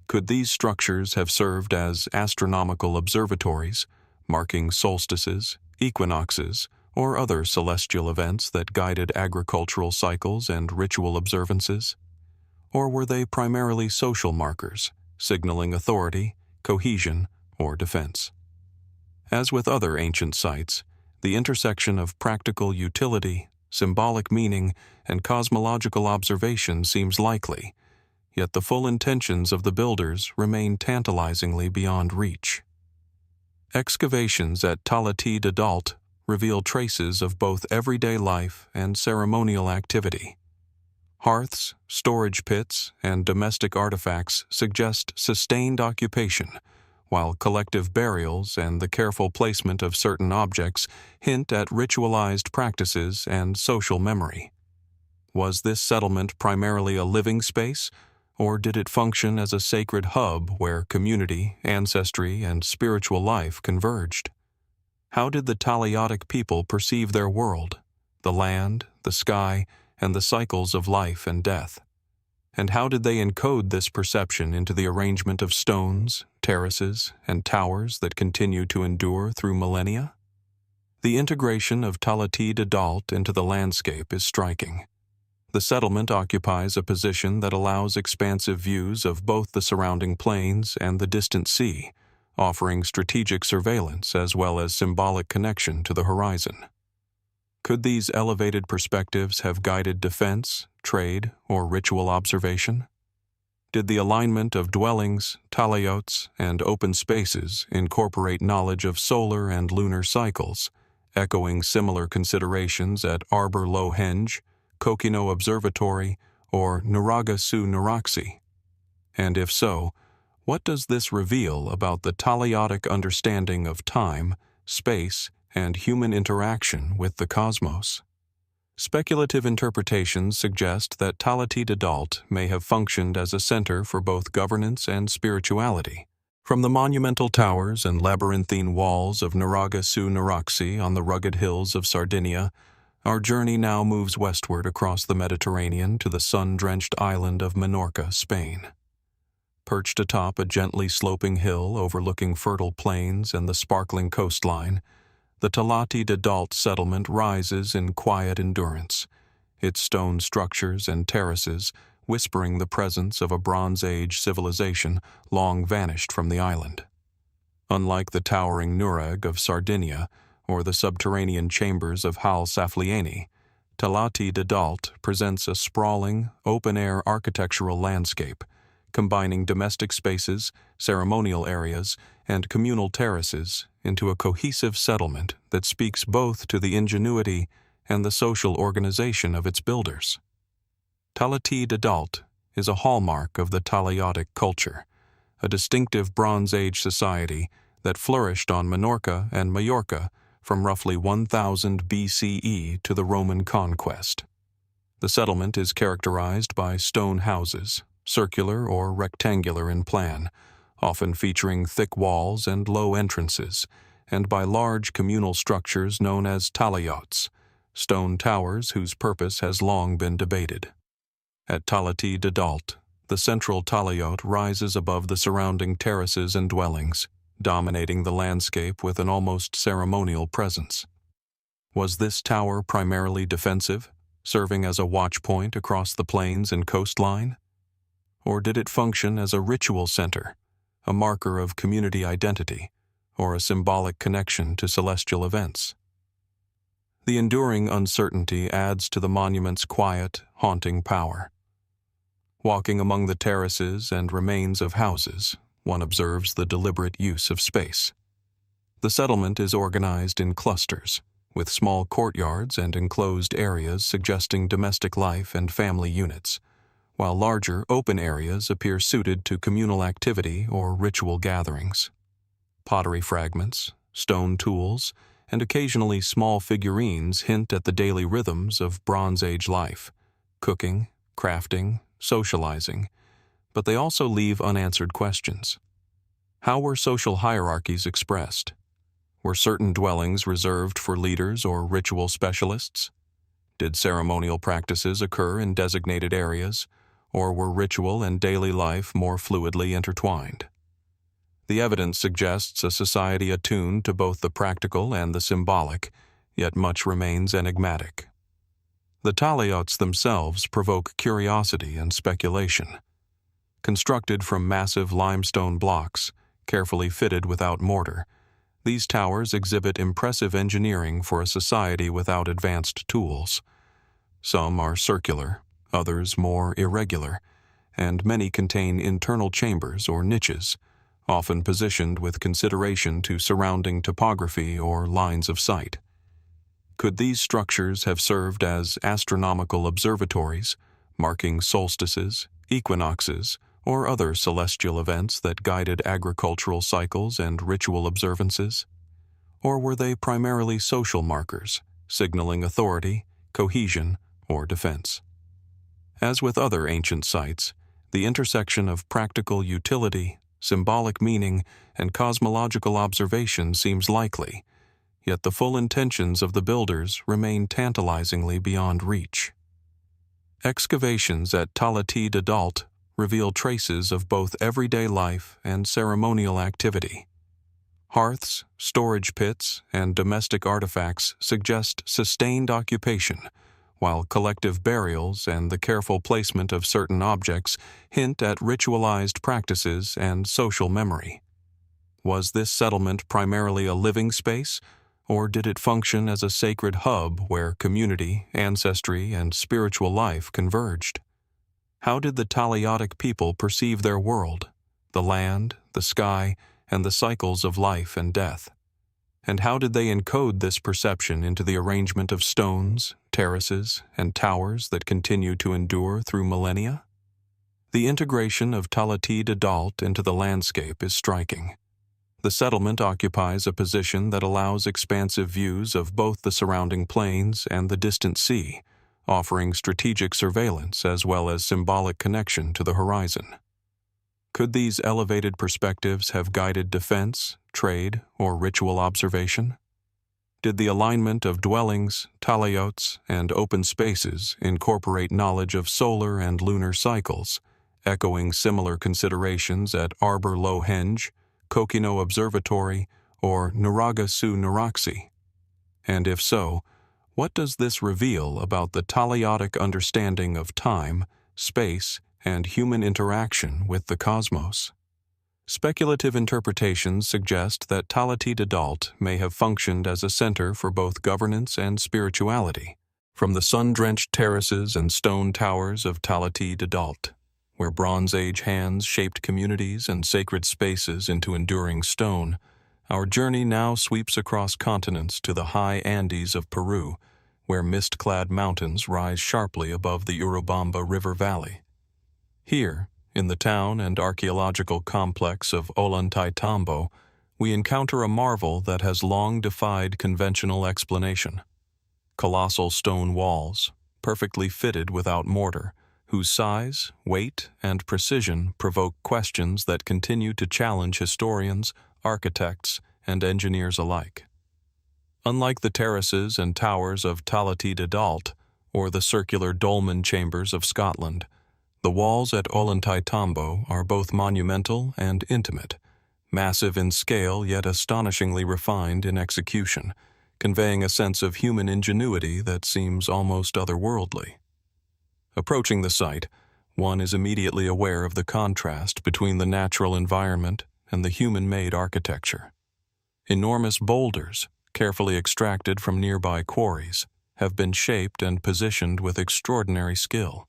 Could these structures have served as astronomical observatories, marking solstices, equinoxes, or other celestial events that guided agricultural cycles and ritual observances? Or were they primarily social markers, signaling authority, cohesion, or defense? As with other ancient sites, the intersection of practical utility, symbolic meaning, and cosmological observation seems likely, yet the full intentions of the builders remain tantalizingly beyond reach. Excavations at Talatí de Dalt reveal traces of both everyday life and ceremonial activity. Hearths, storage pits, and domestic artifacts suggest sustained occupation, while collective burials and the careful placement of certain objects hint at ritualized practices and social memory. Was this settlement primarily a living space, or did it function as a sacred hub where community, ancestry, and spiritual life converged? How did the Taliotic people perceive their world, the land, the sky, and the cycles of life and death? And how did they encode this perception into the arrangement of stones, terraces, and towers that continue to endure through millennia? The integration of Talatí de Dalt into the landscape is striking. The settlement occupies a position that allows expansive views of both the surrounding plains and the distant sea, offering strategic surveillance as well as symbolic connection to the horizon. Could these elevated perspectives have guided defense, trade, or ritual observation? Did the alignment of dwellings, taliots, and open spaces incorporate knowledge of solar and lunar cycles, echoing similar considerations at Arbor Low Henge, Kokino Observatory, or Nuraghe Su Nuraxi? And if so, what does this reveal about the taliotic understanding of time, space, and human interaction with the cosmos? Speculative interpretations suggest that Talatí de Dalt may have functioned as a center for both governance and spirituality. From the monumental towers and labyrinthine walls of Nuraghe Su Nuraxi on the rugged hills of Sardinia, our journey now moves westward across the Mediterranean to the sun-drenched island of Menorca, Spain. Perched atop a gently sloping hill overlooking fertile plains and the sparkling coastline, the Talatí de Dalt settlement rises in quiet endurance, its stone structures and terraces whispering the presence of a Bronze Age civilization long vanished from the island. Unlike the towering Nuraghe of Sardinia or the subterranean chambers of Ħal Saflieni, Talatí de Dalt presents a sprawling, open-air architectural landscape, combining domestic spaces, ceremonial areas, and communal terraces into a cohesive settlement that speaks both to the ingenuity and the social organization of its builders. Talatí de Dalt is a hallmark of the Taliotic culture, a distinctive Bronze Age society that flourished on Minorca and Majorca from roughly 1000 BCE to the Roman conquest. The settlement is characterized by stone houses, circular or rectangular in plan, often featuring thick walls and low entrances, and by large communal structures known as talayots, stone towers whose purpose has long been debated. At Talatí de Dalt, the central talayot rises above the surrounding terraces and dwellings, dominating the landscape with an almost ceremonial presence. Was this tower primarily defensive, serving as a watchpoint across the plains and coastline? Or did it function as a ritual center, a marker of community identity, or a symbolic connection to celestial events? The enduring uncertainty adds to the monument's quiet, haunting power. Walking among the terraces and remains of houses, one observes the deliberate use of space. The settlement is organized in clusters, with small courtyards and enclosed areas suggesting domestic life and family units, while larger open areas appear suited to communal activity or ritual gatherings. Pottery fragments, stone tools, and occasionally small figurines hint at the daily rhythms of Bronze Age life, cooking, crafting, socializing, but they also leave unanswered questions. How were social hierarchies expressed? Were certain dwellings reserved for leaders or ritual specialists? Did ceremonial practices occur in designated areas, or were ritual and daily life more fluidly intertwined? The evidence suggests a society attuned to both the practical and the symbolic, yet much remains enigmatic. The talayots themselves provoke curiosity and speculation. Constructed from massive limestone blocks, carefully fitted without mortar, these towers exhibit impressive engineering for a society without advanced tools. Some are circular, others more irregular, and many contain internal chambers or niches, often positioned with consideration to surrounding topography or lines of sight. Could these structures have served as astronomical observatories, marking solstices, equinoxes, or other celestial events that guided agricultural cycles and ritual observances? Or were they primarily social markers, signaling authority, cohesion, or defense? As with other ancient sites, the intersection of practical utility, symbolic meaning, and cosmological observation seems likely, yet the full intentions of the builders remain tantalizingly beyond reach. Excavations at Talatí de Dalt reveal traces of both everyday life and ceremonial activity. Hearths, storage pits, and domestic artifacts suggest sustained occupation, while collective burials and the careful placement of certain objects hint at ritualized practices and social memory. Was this settlement primarily a living space, or did it function as a sacred hub where community, ancestry, and spiritual life converged? How did the Talayotic people perceive their world, the land, the sky, and the cycles of life and death? And how did they encode this perception into the arrangement of stones, terraces, and towers that continue to endure through millennia? The integration of Talatí de Dalt into the landscape is striking. The settlement occupies a position that allows expansive views of both the surrounding plains and the distant sea, offering strategic surveillance as well as symbolic connection to the horizon. Could these elevated perspectives have guided defense, trade, or ritual observation? Did the alignment of dwellings, talayots, and open spaces incorporate knowledge of solar and lunar cycles, echoing similar considerations at Arbor Low Henge, Kokino Observatory, or Nuraghe Su Nuraxi? And if so, what does this reveal about the talayotic understanding of time, space, and human interaction with the cosmos? Speculative interpretations suggest that Talatí de Dalt may have functioned as a center for both governance and spirituality. From the sun-drenched terraces and stone towers of Talatí de Dalt, where Bronze Age hands shaped communities and sacred spaces into enduring stone, our journey now sweeps across continents to the high Andes of Peru, where mist-clad mountains rise sharply above the Urubamba River Valley. Here, In the town and archaeological complex of Ollantaytambo, we encounter a marvel that has long defied conventional explanation. Colossal stone walls, perfectly fitted without mortar, whose size, weight, and precision provoke questions that continue to challenge historians, architects, and engineers alike. Unlike the terraces and towers of Talatí de Dalt or the circular dolmen chambers of Scotland, the walls at Ollantaytambo are both monumental and intimate, massive in scale yet astonishingly refined in execution, conveying a sense of human ingenuity that seems almost otherworldly. Approaching the site, one is immediately aware of the contrast between the natural environment and the human-made architecture. Enormous boulders, carefully extracted from nearby quarries, have been shaped and positioned with extraordinary skill.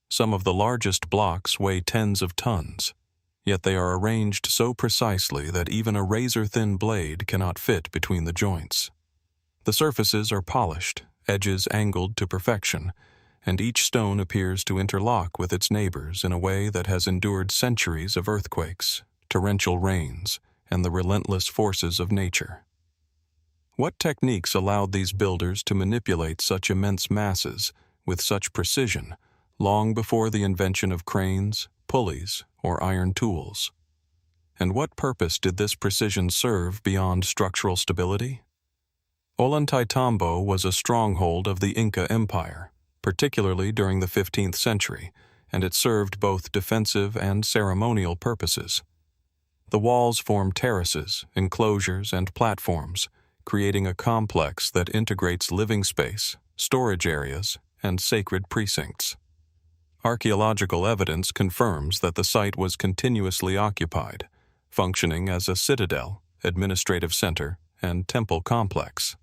Some of the largest blocks weigh tens of tons, yet they are arranged so precisely that even a razor-thin blade cannot fit between the joints. The surfaces are polished, edges angled to perfection, and each stone appears to interlock with its neighbors in a way that has endured centuries of earthquakes, torrential rains, and the relentless forces of nature. What techniques allowed these builders to manipulate such immense masses with such precision long before the invention of cranes, pulleys, or iron tools? And what purpose did this precision serve beyond structural stability? Ollantaytambo was a stronghold of the Inca Empire, particularly during the 15th century, and it served both defensive and ceremonial purposes. The walls form terraces, enclosures, and platforms, creating a complex that integrates living space, storage areas, and sacred precincts. Archaeological evidence confirms that the site was continuously occupied, functioning as a citadel, administrative center, and temple complex.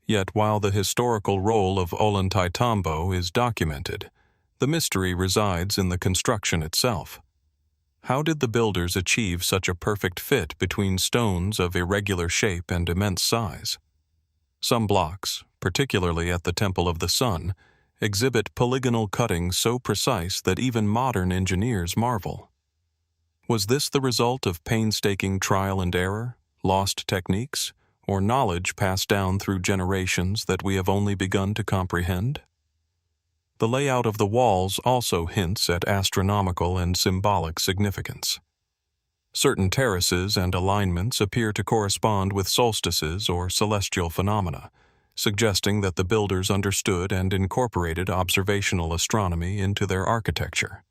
Yet while the historical role of Ollantaytambo is documented, the mystery resides in the construction itself. How did the builders achieve such a perfect fit between stones of irregular shape and immense size? Some blocks, particularly at the Temple of the Sun, exhibit polygonal cutting so precise that even modern engineers marvel. Was this the result of painstaking trial and error, lost techniques, or knowledge passed down through generations that we have only begun to comprehend? The layout of the walls also hints at astronomical and symbolic significance. Certain terraces and alignments appear to correspond with solstices or celestial phenomena, suggesting that the builders understood and incorporated observational astronomy into their architecture.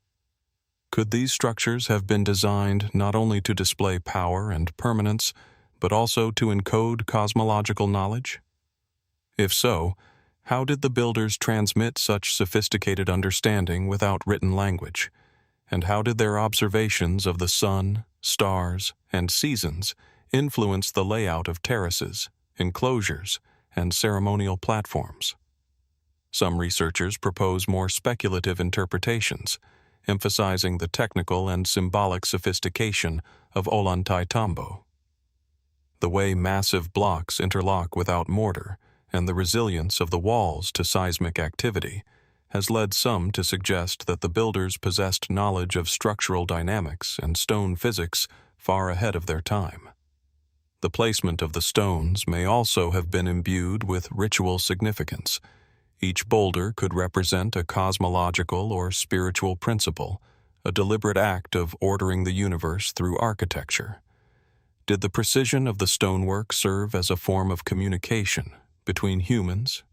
Could these structures have been designed not only to display power and permanence, but also to encode cosmological knowledge? If so, how did the builders transmit such sophisticated understanding without written language? And how did their observations of the sun, stars, and seasons influence the layout of terraces, enclosures, and ceremonial platforms? Some researchers propose more speculative interpretations, emphasizing the technical and symbolic sophistication of Ollantaytambo. The way massive blocks interlock without mortar and the resilience of the walls to seismic activity has led some to suggest that the builders possessed knowledge of structural dynamics and stone physics far ahead of their time. The placement of the stones may also have been imbued with ritual significance. Each boulder could represent a cosmological or spiritual principle, a deliberate act of ordering the universe through architecture. Did the precision of the stonework serve as a form of communication between humans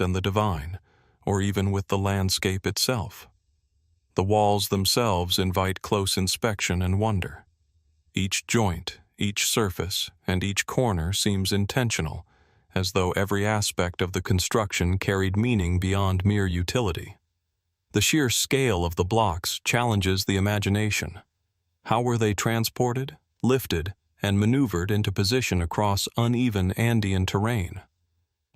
and the divine, or even with the landscape itself? The walls themselves invite close inspection and wonder. Each joint, each surface, and each corner seems intentional, as though every aspect of the construction carried meaning beyond mere utility. The sheer scale of the blocks challenges the imagination. How were they transported, lifted, and maneuvered into position across uneven Andean terrain?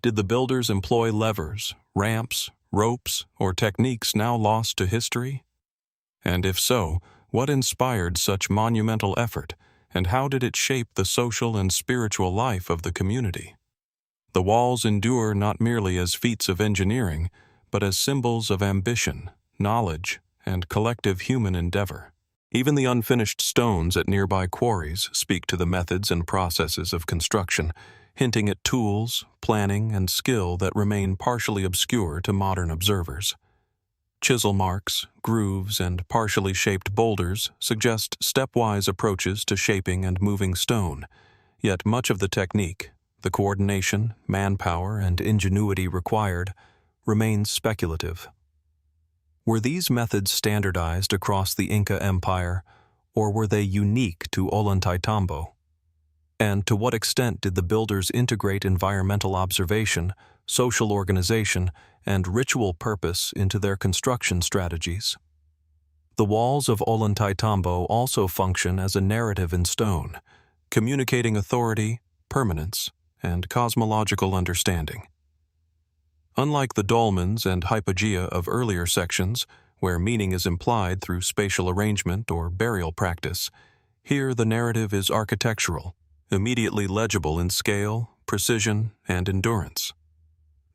Did the builders employ levers, ramps, ropes, or techniques now lost to history? And if so, what inspired such monumental effort, and how did it shape the social and spiritual life of the community? The walls endure not merely as feats of engineering, but as symbols of ambition, knowledge, and collective human endeavor. Even the unfinished stones at nearby quarries speak to the methods and processes of construction, hinting at tools, planning, and skill that remain partially obscure to modern observers. Chisel marks, grooves, and partially shaped boulders suggest stepwise approaches to shaping and moving stone, yet much of the technique, the coordination, manpower, and ingenuity required, remains speculative. Were these methods standardized across the Inca Empire, or were they unique to Ollantaytambo? And to what extent did the builders integrate environmental observation, social organization, and ritual purpose into their construction strategies? The walls of Ollantaytambo also function as a narrative in stone, communicating authority, permanence, and cosmological understanding. Unlike the dolmens and hypogea of earlier sections, where meaning is implied through spatial arrangement or burial practice, here the narrative is architectural, immediately legible in scale, precision, and endurance.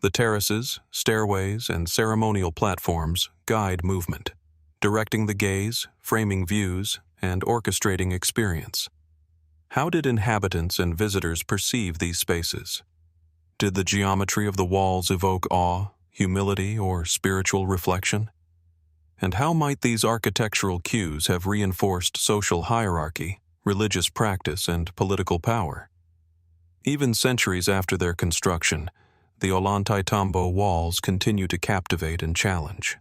The terraces, stairways, and ceremonial platforms guide movement, directing the gaze, framing views, and orchestrating experience. How did inhabitants and visitors perceive these spaces? Did the geometry of the walls evoke awe, humility, or spiritual reflection? And how might these architectural cues have reinforced social hierarchy, religious practice, and political power? Even centuries after their construction, the Ollantaytambo walls continue to captivate and challenge.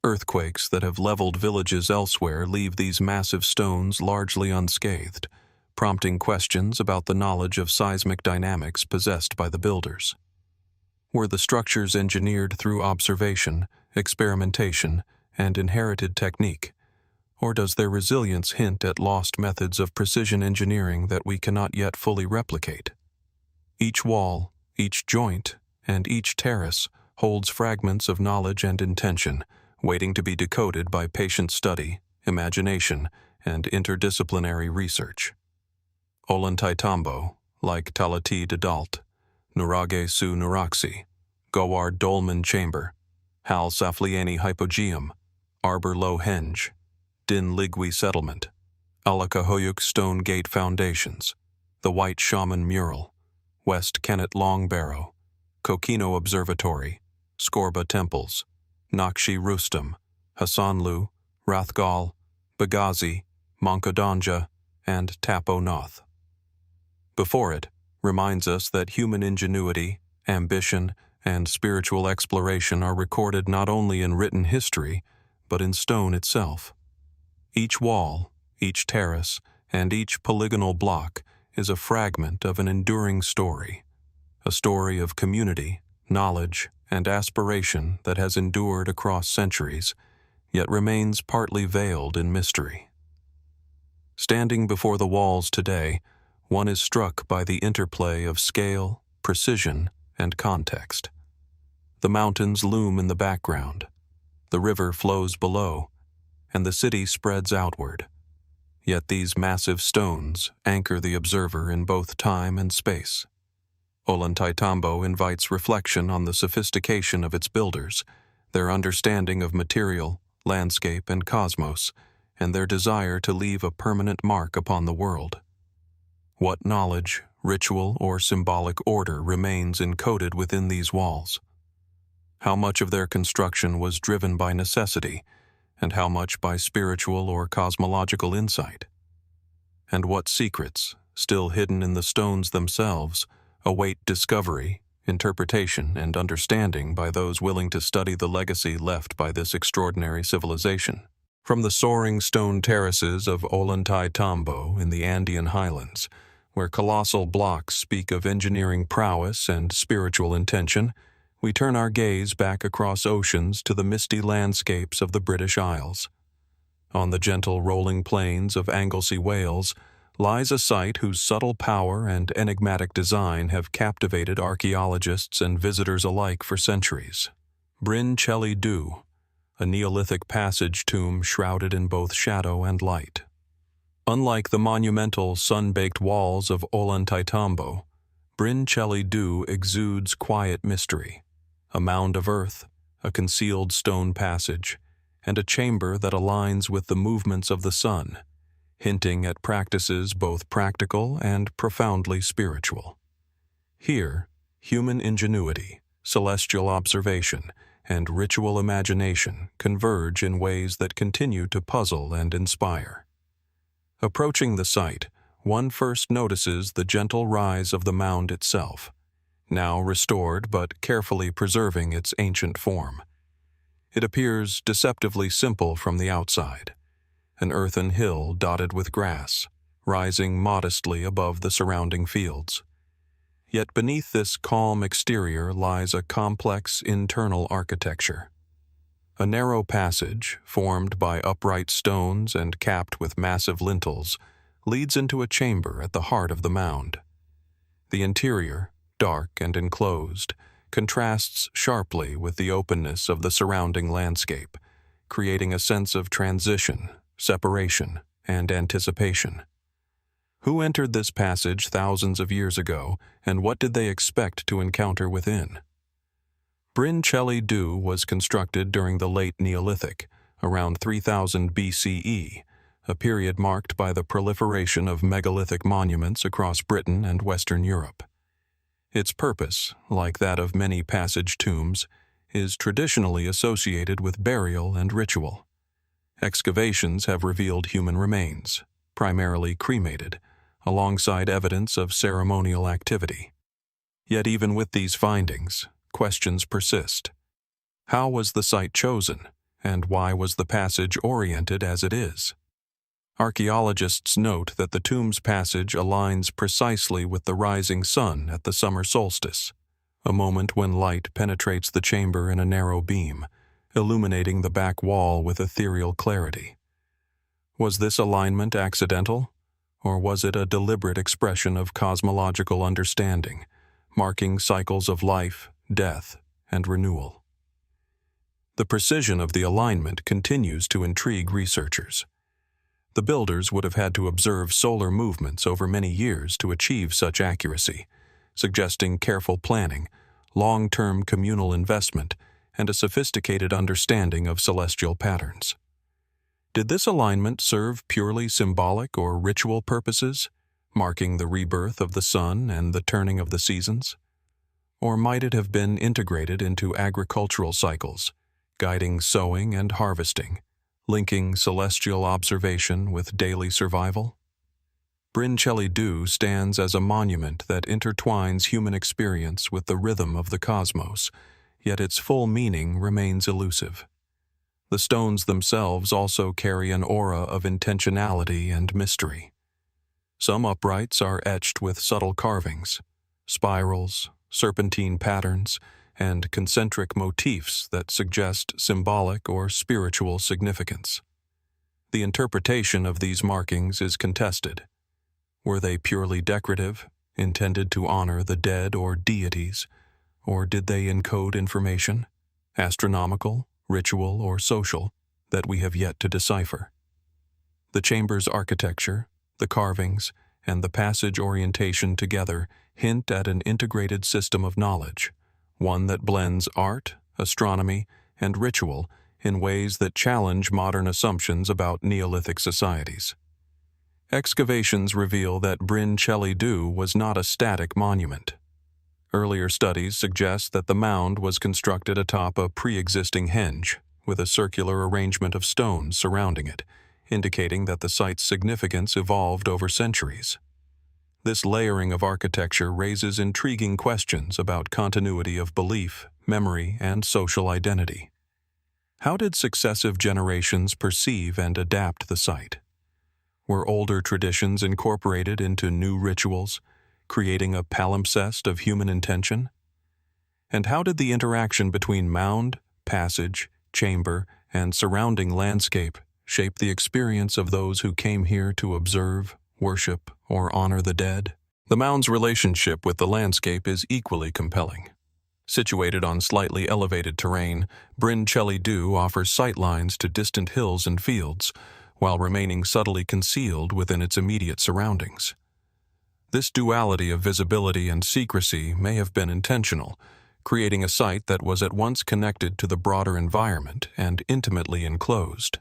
Earthquakes that have leveled villages elsewhere leave these massive stones largely unscathed, prompting questions about the knowledge of seismic dynamics possessed by the builders. Were the structures engineered through observation, experimentation, and inherited technique, or does their resilience hint at lost methods of precision engineering that we cannot yet fully replicate? Each wall, each joint, and each terrace holds fragments of knowledge and intention, waiting to be decoded by patient study, imagination, and interdisciplinary research. Ollantaytambo, like Talatí de Dalt, Nuraghe Su Nuraxi, Goward Dolmen Chamber, Ħal Saflieni Hypogeum, Arbor Low Henge, Lligwy Settlement, Alacahöyük Stone Gate Foundations, the White Shaman Mural, West Kennet Long Barrow, Kokino Observatory, Skorba Temples, Naqsh-e Rustam, Hasanlu, Rathgall, Begazy, Monkodonja, and Tapo Noth. Before it reminds us that human ingenuity, ambition, and spiritual exploration are recorded not only in written history, but in stone itself. Each wall, each terrace, and each polygonal block is a fragment of an enduring story, a story of community, knowledge, and aspiration that has endured across centuries, yet remains partly veiled in mystery. Standing before the walls today, one is struck by the interplay of scale, precision, and context. The mountains loom in the background, the river flows below, and the city spreads outward. Yet these massive stones anchor the observer in both time and space. Ollantaytambo invites reflection on the sophistication of its builders, their understanding of material, landscape, and cosmos, and their desire to leave a permanent mark upon the world. What knowledge, ritual, or symbolic order remains encoded within these walls? How much of their construction was driven by necessity, and how much by spiritual or cosmological insight? And what secrets, still hidden in the stones themselves, await discovery, interpretation, and understanding by those willing to study the legacy left by this extraordinary civilization? From the soaring stone terraces of Ollantaytambo in the Andean highlands, where colossal blocks speak of engineering prowess and spiritual intention, we turn our gaze back across oceans to the misty landscapes of the British Isles. On the gentle rolling plains of Anglesey, Wales, lies a site whose subtle power and enigmatic design have captivated archaeologists and visitors alike for centuries. Bryn Celli Ddu, a Neolithic passage tomb shrouded in both shadow and light. Unlike the monumental sun-baked walls of Ollantaytambo, Bryn Celli Ddu exudes quiet mystery. A mound of earth, a concealed stone passage, and a chamber that aligns with the movements of the sun, hinting at practices both practical and profoundly spiritual. Here, human ingenuity, celestial observation, and ritual imagination converge in ways that continue to puzzle and inspire. Approaching the site, one first notices the gentle rise of the mound itself, now restored but carefully preserving its ancient form. It appears deceptively simple from the outside, an earthen hill dotted with grass, rising modestly above the surrounding fields. Yet beneath this calm exterior lies a complex internal architecture. A narrow passage, formed by upright stones and capped with massive lintels, leads into a chamber at the heart of the mound. The interior, dark and enclosed, contrasts sharply with the openness of the surrounding landscape, creating a sense of transition, separation, and anticipation. Who entered this passage thousands of years ago, and what did they expect to encounter within? Bryn Celli Ddu was constructed during the late Neolithic, around 3000 BCE, a period marked by the proliferation of megalithic monuments across Britain and Western Europe. Its purpose, like that of many passage tombs, is traditionally associated with burial and ritual. Excavations have revealed human remains, primarily cremated, alongside evidence of ceremonial activity. Yet even with these findings, questions persist. How was the site chosen, and why was the passage oriented as it is? Archaeologists note that the tomb's passage aligns precisely with the rising sun at the summer solstice, a moment when light penetrates the chamber in a narrow beam, illuminating the back wall with ethereal clarity. Was this alignment accidental, or was it a deliberate expression of cosmological understanding, marking cycles of life, death, and renewal? The precision of the alignment continues to intrigue researchers. The builders would have had to observe solar movements over many years to achieve such accuracy, suggesting careful planning, long-term communal investment, and a sophisticated understanding of celestial patterns. Did this alignment serve purely symbolic or ritual purposes, marking the rebirth of the sun and the turning of the seasons? Or might it have been integrated into agricultural cycles, guiding sowing and harvesting, linking celestial observation with daily survival? Bryn Celli Ddu stands as a monument that intertwines human experience with the rhythm of the cosmos, yet its full meaning remains elusive. The stones themselves also carry an aura of intentionality and mystery. Some uprights are etched with subtle carvings, spirals, serpentine patterns, and concentric motifs that suggest symbolic or spiritual significance. The interpretation of these markings is contested. Were they purely decorative, intended to honor the dead or deities, or did they encode information, astronomical, ritual, or social, that we have yet to decipher? The chamber's architecture, the carvings, and the passage orientation together hint at an integrated system of knowledge, one that blends art, astronomy, and ritual in ways that challenge modern assumptions about Neolithic societies. Excavations reveal that Bryn Celli Ddu was not a static monument. Earlier studies suggest that the mound was constructed atop a pre-existing henge, with a circular arrangement of stones surrounding it, indicating that the site's significance evolved over centuries. This layering of architecture raises intriguing questions about continuity of belief, memory, and social identity. How did successive generations perceive and adapt the site? Were older traditions incorporated into new rituals, creating a palimpsest of human intention? And how did the interaction between mound, passage, chamber, and surrounding landscape shape the experience of those who came here to observe, worship, or honor the dead? The mound's relationship with the landscape is equally compelling. Situated on slightly elevated terrain, Bryn Celli Ddu offers sightlines to distant hills and fields, while remaining subtly concealed within its immediate surroundings. This duality of visibility and secrecy may have been intentional, creating a site that was at once connected to the broader environment and intimately enclosed.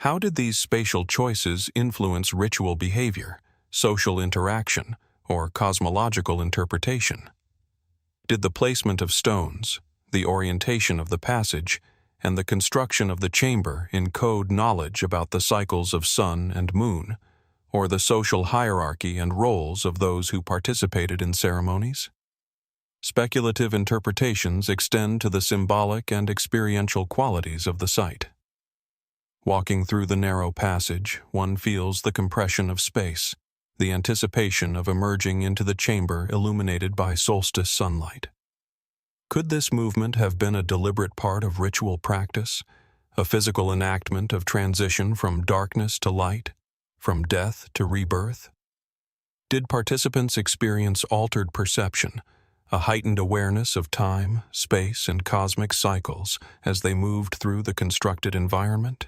How did these spatial choices influence ritual behavior, social interaction, or cosmological interpretation? Did the placement of stones, the orientation of the passage, and the construction of the chamber encode knowledge about the cycles of sun and moon, or the social hierarchy and roles of those who participated in ceremonies? Speculative interpretations extend to the symbolic and experiential qualities of the site. Walking through the narrow passage, one feels the compression of space, the anticipation of emerging into the chamber illuminated by solstice sunlight. Could this movement have been a deliberate part of ritual practice, a physical enactment of transition from darkness to light, from death to rebirth? Did participants experience altered perception, a heightened awareness of time, space, and cosmic cycles as they moved through the constructed environment?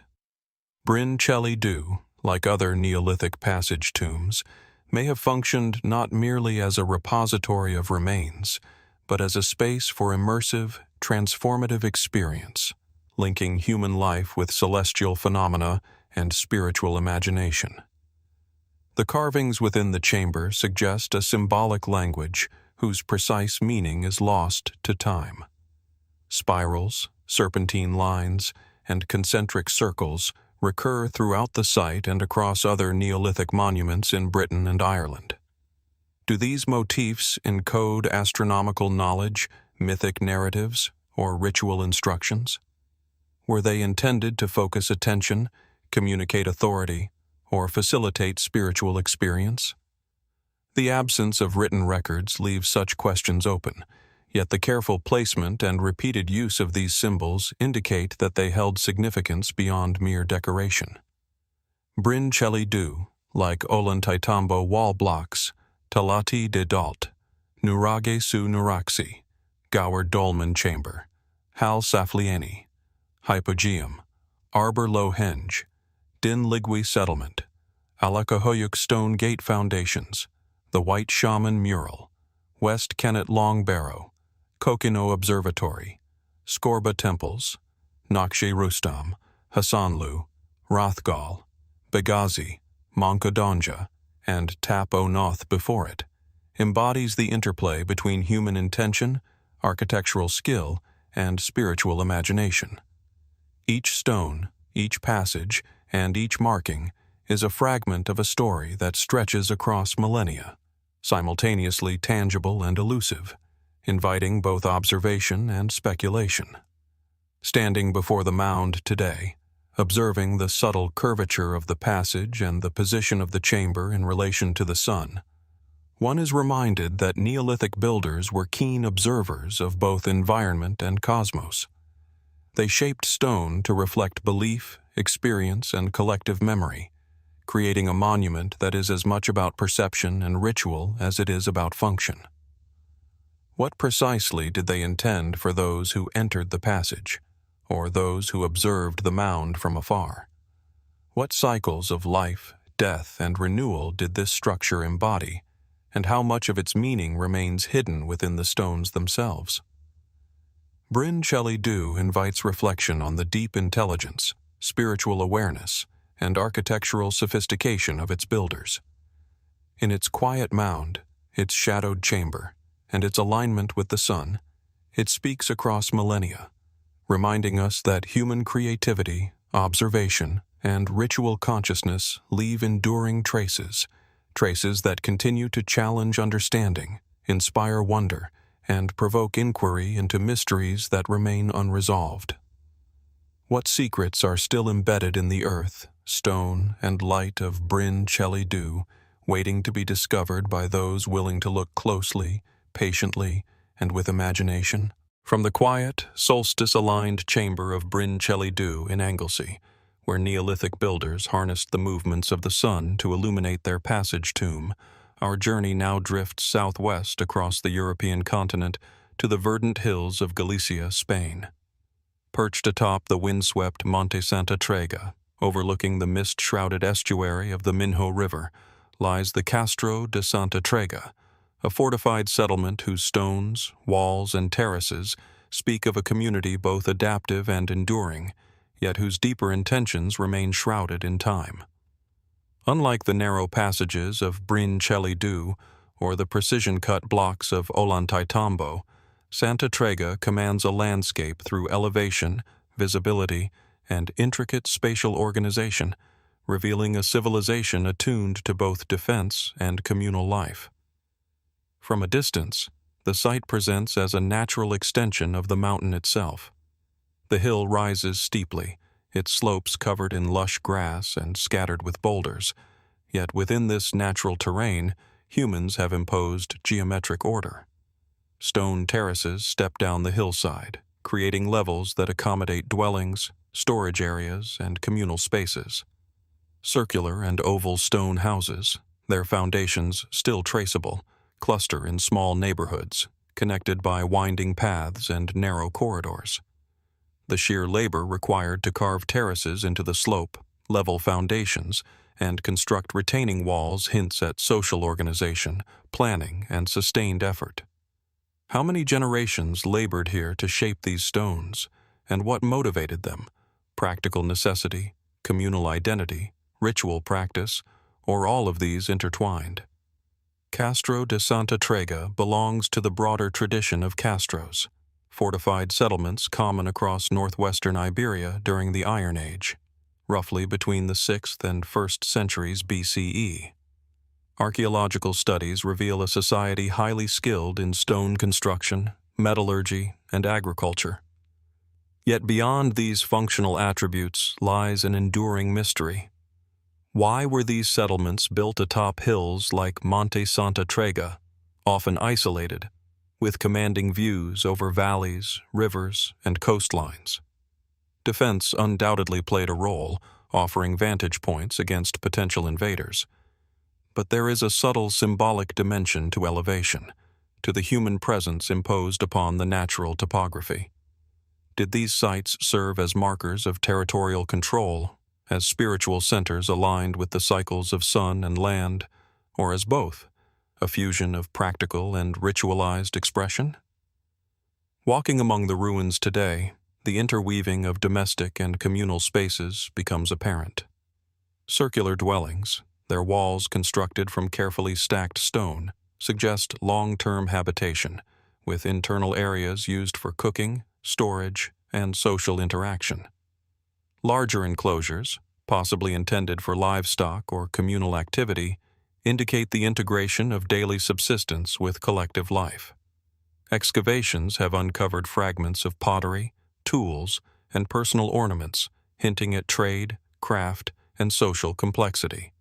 Bryn Celli Ddu, like other Neolithic passage tombs, may have functioned not merely as a repository of remains, but as a space for immersive, transformative experience, linking human life with celestial phenomena and spiritual imagination. The carvings within the chamber suggest a symbolic language whose precise meaning is lost to time. Spirals, serpentine lines, and concentric circles recur throughout the site and across other Neolithic monuments in Britain and Ireland. Do these motifs encode astronomical knowledge, mythic narratives, or ritual instructions? Were they intended to focus attention, communicate authority, or facilitate spiritual experience? The absence of written records leaves such questions open, yet the careful placement and repeated use of these symbols indicate that they held significance beyond mere decoration. Bryn Celli Ddu, like Ollantaytambo wall blocks, Talatí de Dalt, Nuraghe Su Nuraxi, Goward Dolmen Chamber, Ħal Saflieni Hypogeum, Arbor Low Henge, Lligwy Settlement, Alacahöyük Stone Gate Foundations, the White Shaman Mural, West Kennet Long Barrow, Kokino Observatory, Skorba Temples, Naqsh-e Rustam, Hasanlu, Rathgall, Begazy, Monkodonja, and tap-o-noth before it, embodies the interplay between human intention, architectural skill, and spiritual imagination. Each stone, each passage, and each marking is a fragment of a story that stretches across millennia, simultaneously tangible and elusive, inviting both observation and speculation. Standing before the mound today, observing the subtle curvature of the passage and the position of the chamber in relation to the sun, one is reminded that Neolithic builders were keen observers of both environment and cosmos. They shaped stone to reflect belief, experience, and collective memory, creating a monument that is as much about perception and ritual as it is about function. What precisely did they intend for those who entered the passage, or those who observed the mound from afar? What cycles of life, death, and renewal did this structure embody, and how much of its meaning remains hidden within the stones themselves? Bryn Celli Ddu invites reflection on the deep intelligence, spiritual awareness, and architectural sophistication of its builders. In its quiet mound, its shadowed chamber, and its alignment with the sun, it speaks across millennia, reminding us that human creativity, observation, and ritual consciousness leave enduring traces that continue to challenge understanding, inspire wonder, and provoke inquiry into mysteries that remain unresolved. What secrets are still embedded in the earth, stone, and light of Bryn Celli Ddu, waiting to be discovered by those willing to look closely, patiently, and with imagination? From the quiet, solstice-aligned chamber of Bryn Celli Ddu in Anglesey, where Neolithic builders harnessed the movements of the sun to illuminate their passage tomb, our journey now drifts southwest across the European continent to the verdant hills of Galicia, Spain. Perched atop the windswept Monte Santa Trega, overlooking the mist-shrouded estuary of the Minho River, lies the Castro de Santa Trega, a fortified settlement whose stones, walls, and terraces speak of a community both adaptive and enduring, yet whose deeper intentions remain shrouded in time. Unlike the narrow passages of Bryn Celli Ddu or the precision-cut blocks of Ollantaytambo, Santa Trega commands a landscape through elevation, visibility, and intricate spatial organization, revealing a civilization attuned to both defense and communal life. From a distance, the site presents as a natural extension of the mountain itself. The hill rises steeply, its slopes covered in lush grass and scattered with boulders, yet within this natural terrain, humans have imposed geometric order. Stone terraces step down the hillside, creating levels that accommodate dwellings, storage areas, and communal spaces. Circular and oval stone houses, their foundations still traceable, cluster in small neighborhoods, connected by winding paths and narrow corridors. The sheer labor required to carve terraces into the slope, level foundations, and construct retaining walls hints at social organization, planning, and sustained effort. How many generations labored here to shape these stones, and what motivated them? Practical necessity, communal identity, ritual practice, or all of these intertwined? Castro de Santa Trega belongs to the broader tradition of castros, fortified settlements common across northwestern Iberia during the Iron Age, roughly between the 6th and 1st centuries BCE. Archaeological studies reveal a society highly skilled in stone construction, metallurgy, and agriculture. Yet beyond these functional attributes lies an enduring mystery. Why were these settlements built atop hills like Monte Santa Trega, often isolated, with commanding views over valleys, rivers, and coastlines? Defense undoubtedly played a role, offering vantage points against potential invaders. But there is a subtle symbolic dimension to elevation, to the human presence imposed upon the natural topography. Did these sites serve as markers of territorial control, as spiritual centers aligned with the cycles of sun and land, or as both, a fusion of practical and ritualized expression? Walking among the ruins today, the interweaving of domestic and communal spaces becomes apparent. Circular dwellings, their walls constructed from carefully stacked stone, suggest long-term habitation, with internal areas used for cooking, storage, and social interaction. Larger enclosures, possibly intended for livestock or communal activity, indicate the integration of daily subsistence with collective life. Excavations have uncovered fragments of pottery, tools, and personal ornaments, hinting at trade, craft, and social complexity.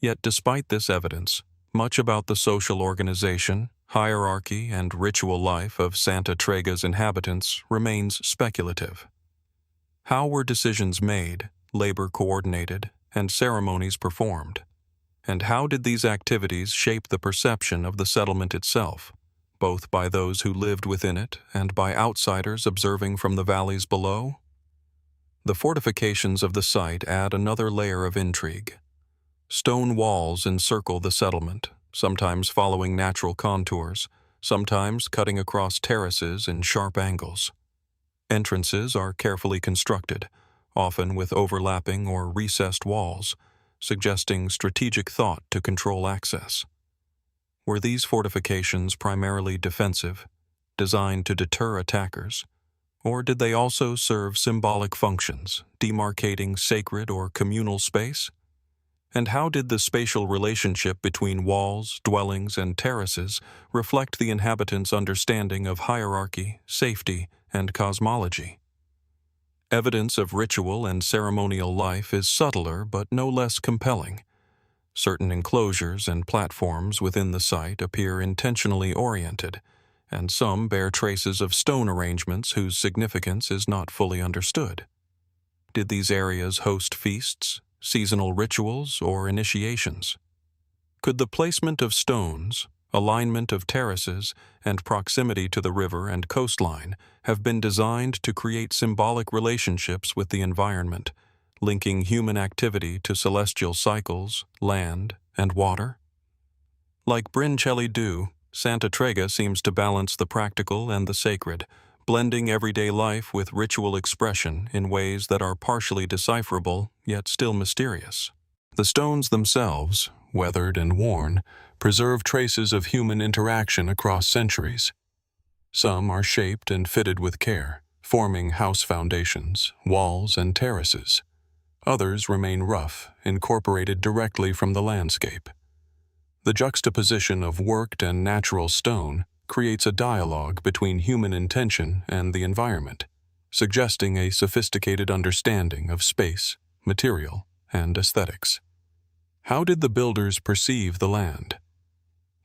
Yet despite this evidence, much about the social organization, hierarchy, and ritual life of Santa Trega's inhabitants remains speculative. How were decisions made, labor coordinated, and ceremonies performed? And how did these activities shape the perception of the settlement itself, both by those who lived within it and by outsiders observing from the valleys below? The fortifications of the site add another layer of intrigue. Stone walls encircle the settlement, sometimes following natural contours, sometimes cutting across terraces in sharp angles. Entrances are carefully constructed, often with overlapping or recessed walls, suggesting strategic thought to control access. Were these fortifications primarily defensive, designed to deter attackers, or did they also serve symbolic functions, demarcating sacred or communal space? And how did the spatial relationship between walls, dwellings, and terraces reflect the inhabitants' understanding of hierarchy, safety, and cosmology? Evidence of ritual and ceremonial life is subtler but no less compelling. Certain enclosures and platforms within the site appear intentionally oriented, and some bear traces of stone arrangements whose significance is not fully understood. Did these areas host feasts, seasonal rituals, or initiations? Could the placement of stones, alignment of terraces, and proximity to the river and coastline have been designed to create symbolic relationships with the environment, linking human activity to celestial cycles, land, and water? Like Bryn Celli Ddu, Santa Trega seems to balance the practical and the sacred, blending everyday life with ritual expression in ways that are partially decipherable, yet still mysterious. The stones themselves, weathered and worn, preserve traces of human interaction across centuries. Some are shaped and fitted with care, forming house foundations, walls, and terraces. Others remain rough, incorporated directly from the landscape. The juxtaposition of worked and natural stone creates a dialogue between human intention and the environment, suggesting a sophisticated understanding of space, material, and aesthetics. How did the builders perceive the land?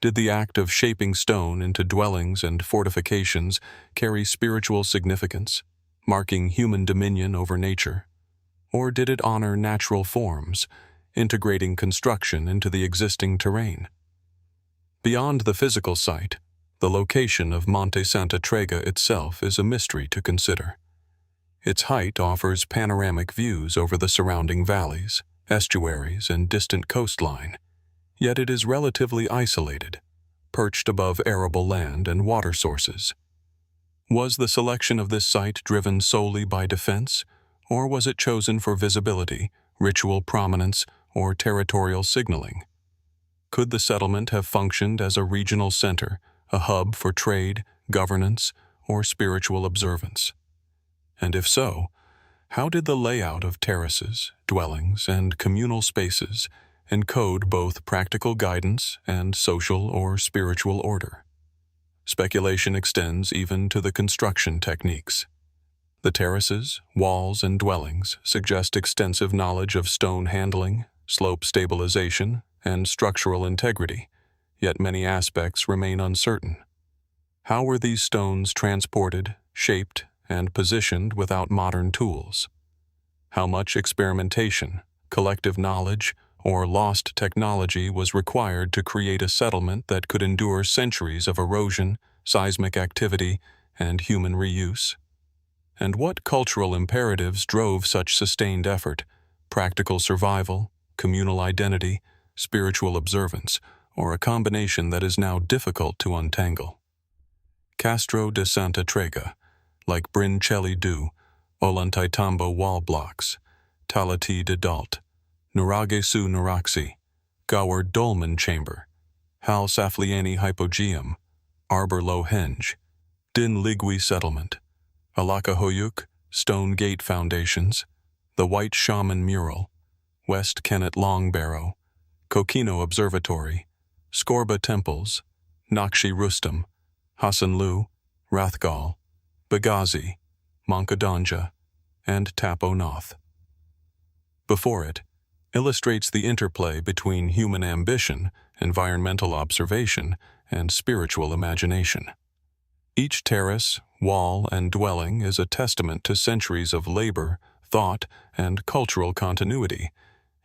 Did the act of shaping stone into dwellings and fortifications carry spiritual significance, marking human dominion over nature? Or did it honor natural forms, integrating construction into the existing terrain? Beyond the physical site, the location of Monte Santa Trega itself is a mystery to consider. Its height offers panoramic views over the surrounding valleys, estuaries, and distant coastline, yet it is relatively isolated, perched above arable land and water sources. Was the selection of this site driven solely by defense, or was it chosen for visibility, ritual prominence, or territorial signaling? Could the settlement have functioned as a regional center, a hub for trade, governance, or spiritual observance? And if so, how did the layout of terraces, dwellings, and communal spaces encode both practical guidance and social or spiritual order? Speculation extends even to the construction techniques. The terraces, walls, and dwellings suggest extensive knowledge of stone handling, slope stabilization, and structural integrity, yet many aspects remain uncertain. How were these stones transported, shaped, and positioned without modern tools? How much experimentation, collective knowledge, or lost technology was required to create a settlement that could endure centuries of erosion, seismic activity, and human reuse? And what cultural imperatives drove such sustained effort? Practical survival, communal identity, spiritual observance, or a combination that is now difficult to untangle? Castro de Santa Trega, like Bryn Celli Ddu, Ollantaytambo wall blocks, Talatí de Dalt, Nuraghe Su Nuraxi, Goward Dolmen Chamber, Ħal Saflieni Hypogeum, Arbor Low Henge, Lligwy Settlement, Alacahöyük stone gate foundations, the White Shaman mural, West Kennet Long Barrow, Kokino Observatory, Skorba Temples, Naqsh-e Rustam, Hasanlu, Rathgall, Begazy, Monkodonja, and Tapo Noth. Before it, illustrates the interplay between human ambition, environmental observation, and spiritual imagination. Each terrace, wall, and dwelling is a testament to centuries of labor, thought, and cultural continuity,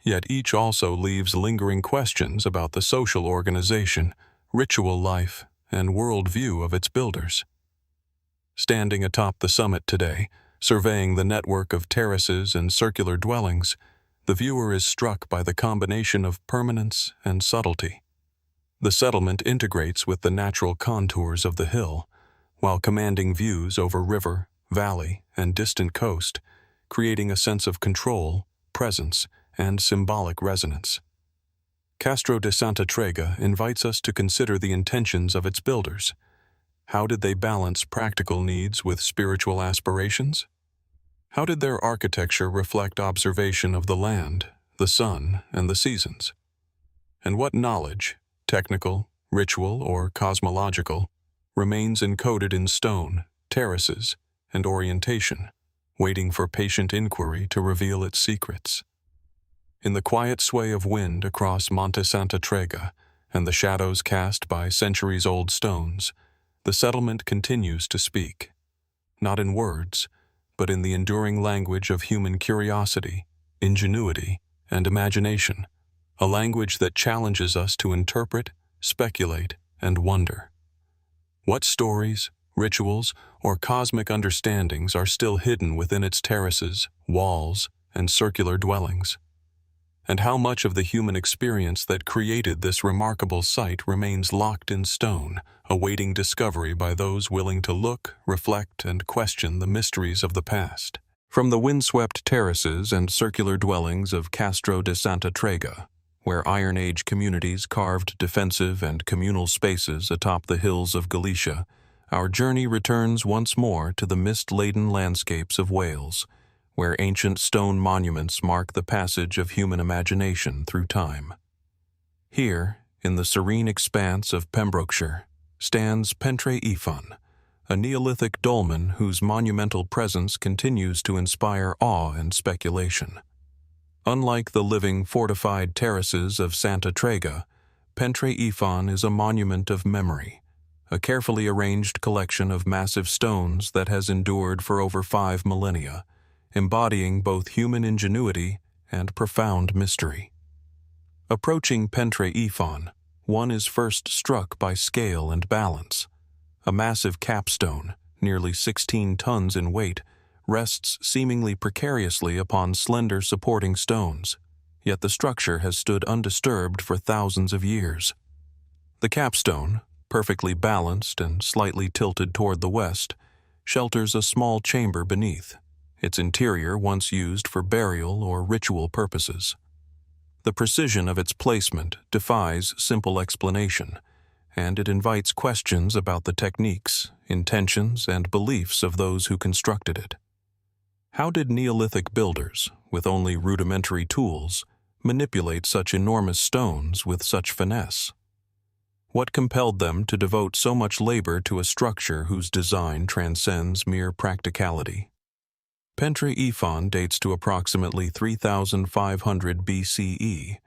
yet each also leaves lingering questions about the social organization, ritual life, and worldview of its builders. Standing atop the summit today, surveying the network of terraces and circular dwellings, the viewer is struck by the combination of permanence and subtlety. The settlement integrates with the natural contours of the hill, while commanding views over river, valley, and distant coast, creating a sense of control, presence, and symbolic resonance. Castro de Santa Trega invites us to consider the intentions of its builders. How did they balance practical needs with spiritual aspirations? How did their architecture reflect observation of the land, the sun, and the seasons? And what knowledge, technical, ritual, or cosmological, remains encoded in stone, terraces, and orientation, waiting for patient inquiry to reveal its secrets? In the quiet sway of wind across Monte Santa Trega and the shadows cast by centuries-old stones, the settlement continues to speak, not in words, but in the enduring language of human curiosity, ingenuity, and imagination, a language that challenges us to interpret, speculate, and wonder. What stories, rituals, or cosmic understandings are still hidden within its terraces, walls, and circular dwellings? and how much of the human experience that created this remarkable site remains locked in stone, awaiting discovery by those willing to look, reflect, and question the mysteries of the past. From the windswept terraces and circular dwellings of Castro de Santa Trega, where Iron Age communities carved defensive and communal spaces atop the hills of Galicia, our journey returns once more to the mist-laden landscapes of Wales, where ancient stone monuments mark the passage of human imagination through time. Here, in the serene expanse of Pembrokeshire, stands Pentre Ifan, a Neolithic dolmen whose monumental presence continues to inspire awe and speculation. Unlike the living fortified terraces of Santa Trega, Pentre Ifan is a monument of memory, a carefully arranged collection of massive stones that has endured for over 5 millennia, embodying both human ingenuity and profound mystery. Approaching Pentre Ifan, one is first struck by scale and balance. A massive capstone, nearly 16 tons in weight, rests seemingly precariously upon slender supporting stones, yet the structure has stood undisturbed for thousands of years. The capstone, perfectly balanced and slightly tilted toward the west, shelters a small chamber beneath, its interior once used for burial or ritual purposes. The precision of its placement defies simple explanation, and it invites questions about the techniques, intentions, and beliefs of those who constructed it. How did Neolithic builders, with only rudimentary tools, manipulate such enormous stones with such finesse? What compelled them to devote so much labor to a structure whose design transcends mere practicality? Pentre Ifan dates to approximately 3,500 BCE,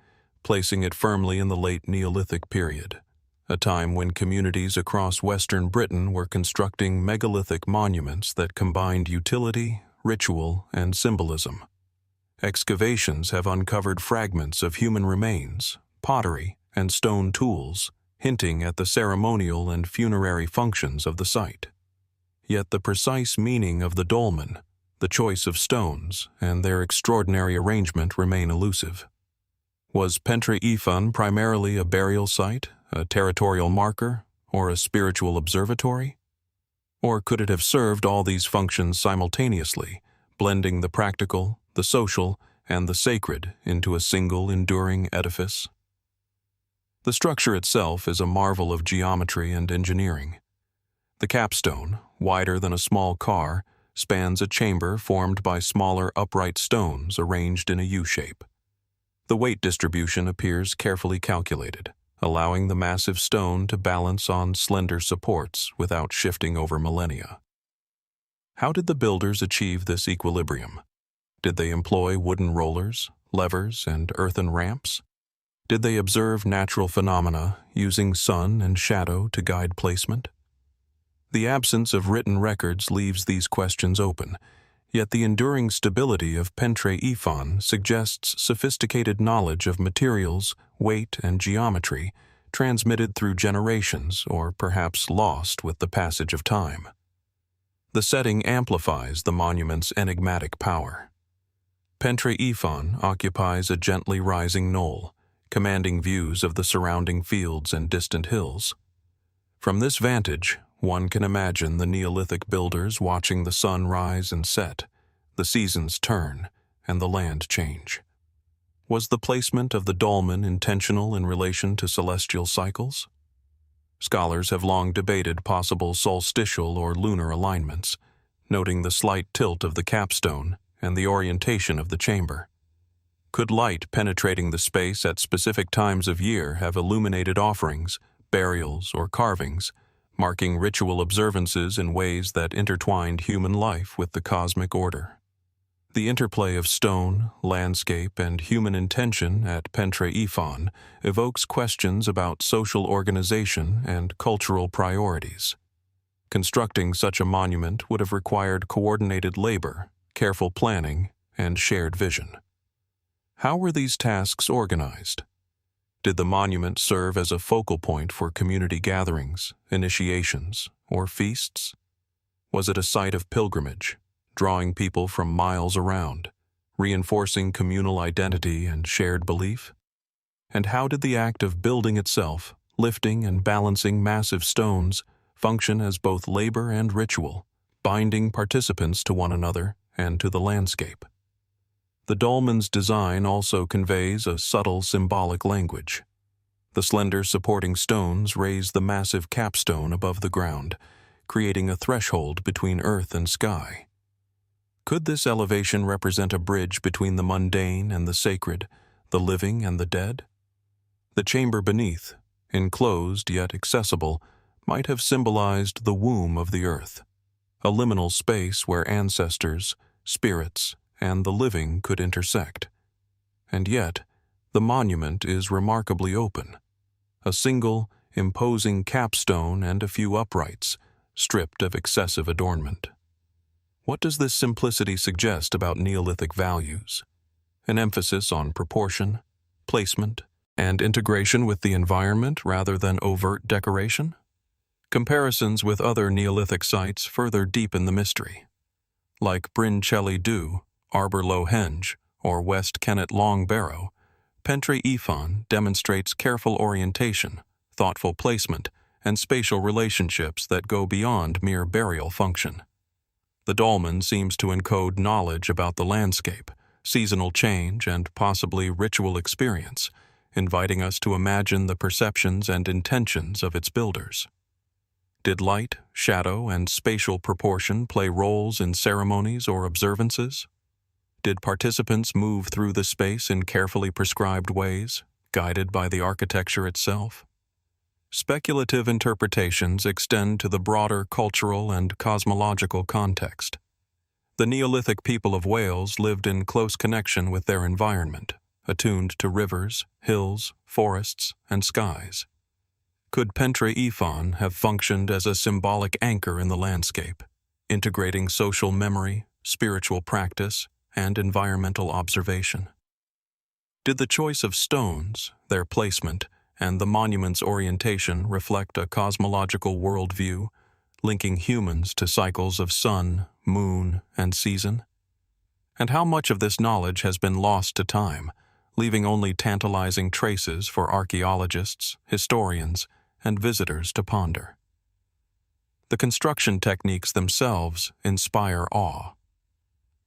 placing it firmly in the late Neolithic period, a time when communities across Western Britain were constructing megalithic monuments that combined utility, ritual, and symbolism. Excavations have uncovered fragments of human remains, pottery, and stone tools, hinting at the ceremonial and funerary functions of the site. Yet the precise meaning of the dolmen, the choice of stones, and their extraordinary arrangement remain elusive. Was Pentre Ifan primarily a burial site, a territorial marker, or a spiritual observatory? Or could it have served all these functions simultaneously, blending the practical, the social, and the sacred into a single enduring edifice? The structure itself is a marvel of geometry and engineering. The capstone, wider than a small car, spans a chamber formed by smaller upright stones arranged in a U-shape. The weight distribution appears carefully calculated, allowing the massive stone to balance on slender supports without shifting over millennia. How did the builders achieve this equilibrium? Did they employ wooden rollers, levers, and earthen ramps? Did they observe natural phenomena using sun and shadow to guide placement? The absence of written records leaves these questions open, yet the enduring stability of Pentre Ifan suggests sophisticated knowledge of materials, weight, and geometry transmitted through generations or perhaps lost with the passage of time. The setting amplifies the monument's enigmatic power. Pentre Ifan occupies a gently rising knoll, commanding views of the surrounding fields and distant hills. From this vantage, one can imagine the Neolithic builders watching the sun rise and set, the seasons turn, and the land change. Was the placement of the dolmen intentional in relation to celestial cycles? Scholars have long debated possible solstitial or lunar alignments, noting the slight tilt of the capstone and the orientation of the chamber. Could light penetrating the space at specific times of year have illuminated offerings, burials, or carvings, marking ritual observances in ways that intertwined human life with the cosmic order? The interplay of stone, landscape, and human intention at Pentre Ifan evokes questions about social organization and cultural priorities. Constructing such a monument would have required coordinated labor, careful planning, and shared vision. How were these tasks organized? Did the monument serve as a focal point for community gatherings, initiations, or feasts? Was it a site of pilgrimage, drawing people from miles around, reinforcing communal identity and shared belief? And how did the act of building itself, lifting and balancing massive stones, function as both labor and ritual, binding participants to one another and to the landscape? The dolmen's design also conveys a subtle symbolic language. The slender supporting stones raise the massive capstone above the ground, creating a threshold between earth and sky. Could this elevation represent a bridge between the mundane and the sacred, the living and the dead? The chamber beneath, enclosed yet accessible, might have symbolized the womb of the earth, a liminal space where ancestors, spirits, and the living could intersect. And yet, the monument is remarkably open. A single, imposing capstone and a few uprights, stripped of excessive adornment. What does this simplicity suggest about Neolithic values? An emphasis on proportion, placement, and integration with the environment rather than overt decoration? Comparisons with other Neolithic sites further deepen the mystery. Like Bryn Celli Ddu, Arbor Low Henge, or West Kennet Long Barrow, Pentre Ifan demonstrates careful orientation, thoughtful placement, and spatial relationships that go beyond mere burial function. The dolmen seems to encode knowledge about the landscape, seasonal change, and possibly ritual experience, inviting us to imagine the perceptions and intentions of its builders. Did light, shadow, and spatial proportion play roles in ceremonies or observances? Did participants move through the space in carefully prescribed ways, guided by the architecture itself? Speculative interpretations extend to the broader cultural and cosmological context. The Neolithic people of Wales lived in close connection with their environment, attuned to rivers, hills, forests, and skies. Could Pentre Ifan have functioned as a symbolic anchor in the landscape, integrating social memory, spiritual practice, and environmental observation? Did the choice of stones, their placement, and the monument's orientation reflect a cosmological worldview, linking humans to cycles of sun, moon, and season? And how much of this knowledge has been lost to time, leaving only tantalizing traces for archaeologists, historians, and visitors to ponder? The construction techniques themselves inspire awe.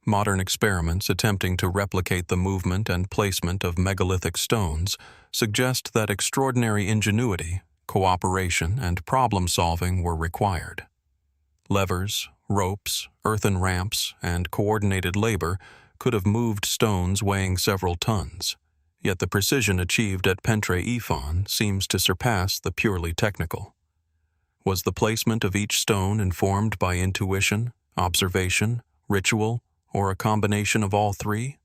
Modern experiments attempting to replicate the movement and placement of megalithic stones suggest that extraordinary ingenuity, cooperation, and problem-solving were required. Levers, ropes, earthen ramps, and coordinated labor could have moved stones weighing several tons, yet the precision achieved at Pentre Ifan seems to surpass the purely technical. Was the placement of each stone informed by intuition, observation, ritual, or a combination of all three?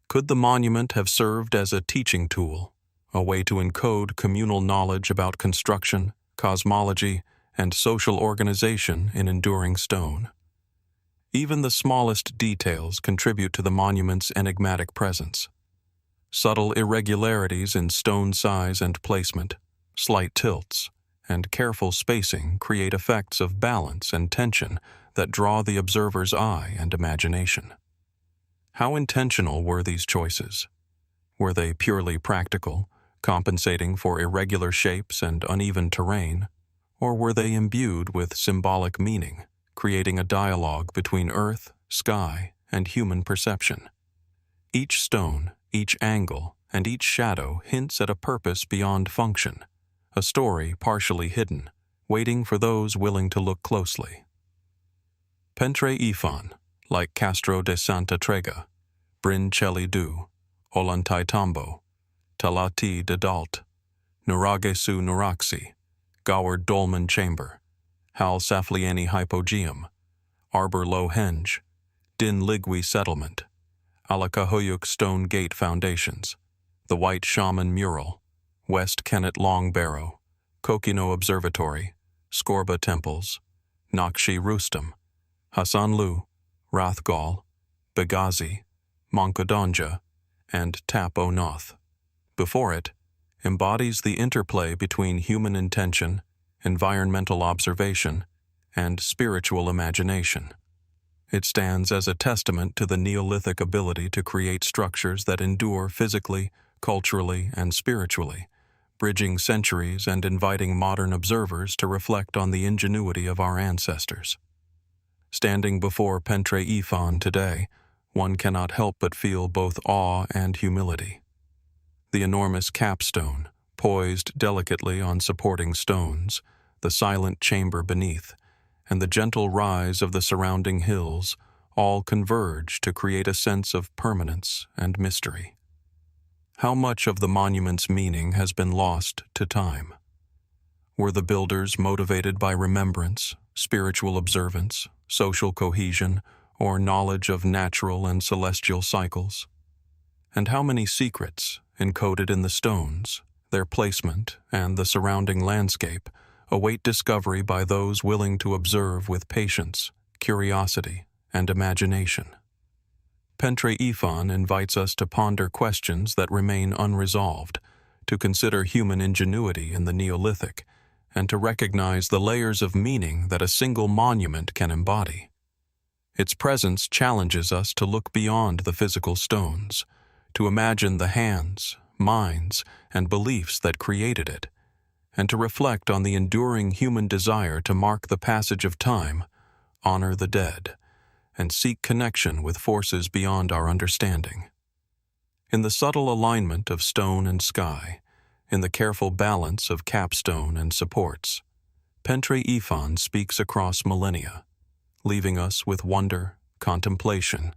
Could the monument have served as a teaching tool, a way to encode communal knowledge about construction, cosmology, and social organization in enduring stone? Even the smallest details contribute to the monument's enigmatic presence. Subtle irregularities in stone size and placement, slight tilts, and careful spacing create effects of balance and tension that draw the observer's eye and imagination. How intentional were these choices? Were they purely practical, compensating for irregular shapes and uneven terrain, or were they imbued with symbolic meaning, creating a dialogue between earth, sky, and human perception? Each stone, each angle, and each shadow hints at a purpose beyond function, a story partially hidden, waiting for those willing to look closely. Pentre Ifan, like Castro de Santa Trega, Bryn Celli Ddu, Ollantaytambo, Talatí de Dalt, Nuraghe Su Nuraxi, Goward Dolmen Chamber, Ħal Saflieni Hypogeum, Arbor Low Henge, Lligwy Settlement, Alacahöyük Stone Gate Foundations, the White Shaman Mural, West Kennet Long Barrow, Kokino Observatory, Skorba Temples, Naqsh-e Rustam, Hasanlu, Rathgall, Begazy, Monkodonja, and Tap o Noth. Before it, embodies the interplay between human intention, environmental observation, and spiritual imagination. It stands as a testament to the Neolithic ability to create structures that endure physically, culturally, and spiritually, bridging centuries and inviting modern observers to reflect on the ingenuity of our ancestors. Standing before Pentre Ifan today, one cannot help but feel both awe and humility. The enormous capstone, poised delicately on supporting stones, the silent chamber beneath, and the gentle rise of the surrounding hills all converge to create a sense of permanence and mystery. How much of the monument's meaning has been lost to time? Were the builders motivated by remembrance, spiritual observance, social cohesion, or knowledge of natural and celestial cycles? And how many secrets, encoded in the stones, their placement, and the surrounding landscape, await discovery by those willing to observe with patience, curiosity, and imagination? Pentre Ifan invites us to ponder questions that remain unresolved, to consider human ingenuity in the Neolithic, and to recognize the layers of meaning that a single monument can embody. Its presence challenges us to look beyond the physical stones, to imagine the hands, minds, and beliefs that created it, and to reflect on the enduring human desire to mark the passage of time, honor the dead, and seek connection with forces beyond our understanding. In the subtle alignment of stone and sky, in the careful balance of capstone and supports, Pentre Ifan speaks across millennia, leaving us with wonder, contemplation,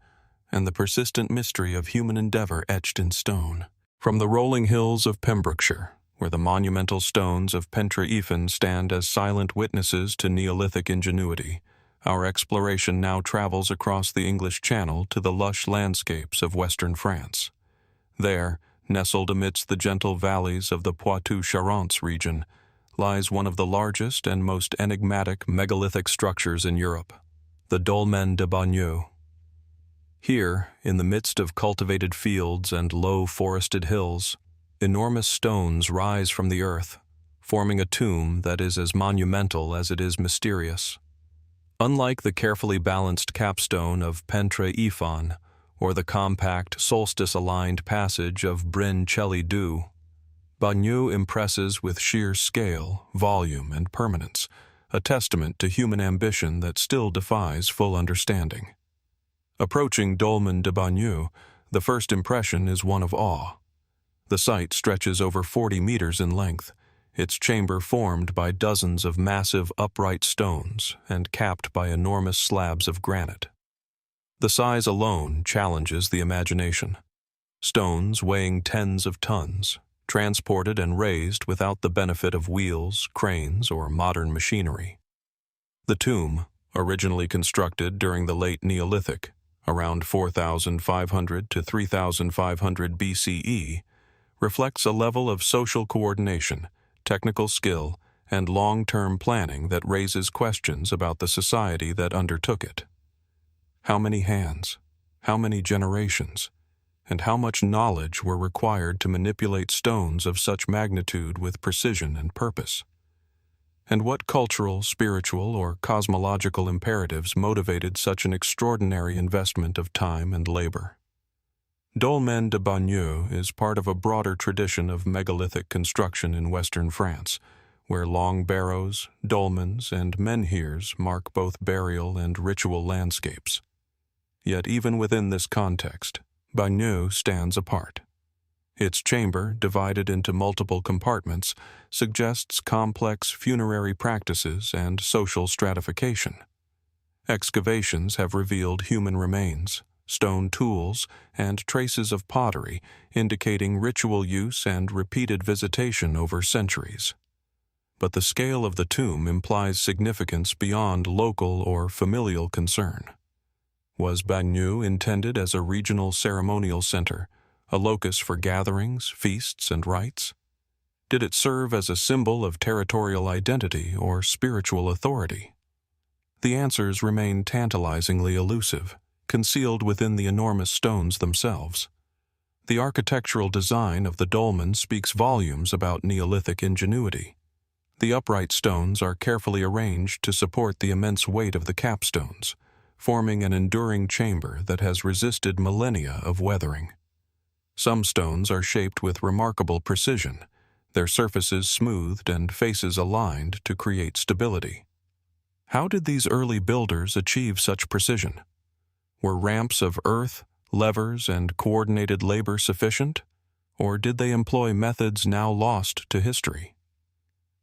and the persistent mystery of human endeavor etched in stone. From the rolling hills of Pembrokeshire, where the monumental stones of Pentre Ifan stand as silent witnesses to Neolithic ingenuity, our exploration now travels across the English Channel to the lush landscapes of western France. There, nestled amidst the gentle valleys of the Poitou-Charentes region, lies one of the largest and most enigmatic megalithic structures in Europe, the Dolmen de Bagneux. Here, in the midst of cultivated fields and low forested hills, enormous stones rise from the earth, forming a tomb that is as monumental as it is mysterious. Unlike the carefully balanced capstone of Pentre Ifan or the compact, solstice-aligned passage of Bryn Celli Ddu, Bagneux impresses with sheer scale, volume, and permanence, a testament to human ambition that still defies full understanding. Approaching Dolmen de Bagneux, the first impression is one of awe. The site stretches over 40 meters in length, its chamber formed by dozens of massive upright stones and capped by enormous slabs of granite. The size alone challenges the imagination. Stones weighing tens of tons, transported and raised without the benefit of wheels, cranes, or modern machinery. The tomb, originally constructed during the late Neolithic, around 4,500 to 3,500 BCE, reflects a level of social coordination, technical skill, and long-term planning that raises questions about the society that undertook it. How many hands, how many generations, and how much knowledge were required to manipulate stones of such magnitude with precision and purpose? And what cultural, spiritual, or cosmological imperatives motivated such an extraordinary investment of time and labor? Dolmen de Bagneux is part of a broader tradition of megalithic construction in western France, where long barrows, dolmens, and menhirs mark both burial and ritual landscapes. Yet even within this context, Bagneux stands apart. Its chamber, divided into multiple compartments, suggests complex funerary practices and social stratification. Excavations have revealed human remains, stone tools, and traces of pottery, indicating ritual use and repeated visitation over centuries. But the scale of the tomb implies significance beyond local or familial concern. Was Bagneux intended as a regional ceremonial center, a locus for gatherings, feasts, and rites? Did it serve as a symbol of territorial identity or spiritual authority? The answers remain tantalizingly elusive, concealed within the enormous stones themselves. The architectural design of the dolmen speaks volumes about Neolithic ingenuity. The upright stones are carefully arranged to support the immense weight of the capstones, forming an enduring chamber that has resisted millennia of weathering. Some stones are shaped with remarkable precision, their surfaces smoothed and faces aligned to create stability. How did these early builders achieve such precision? Were ramps of earth, levers, and coordinated labor sufficient, or did they employ methods now lost to history?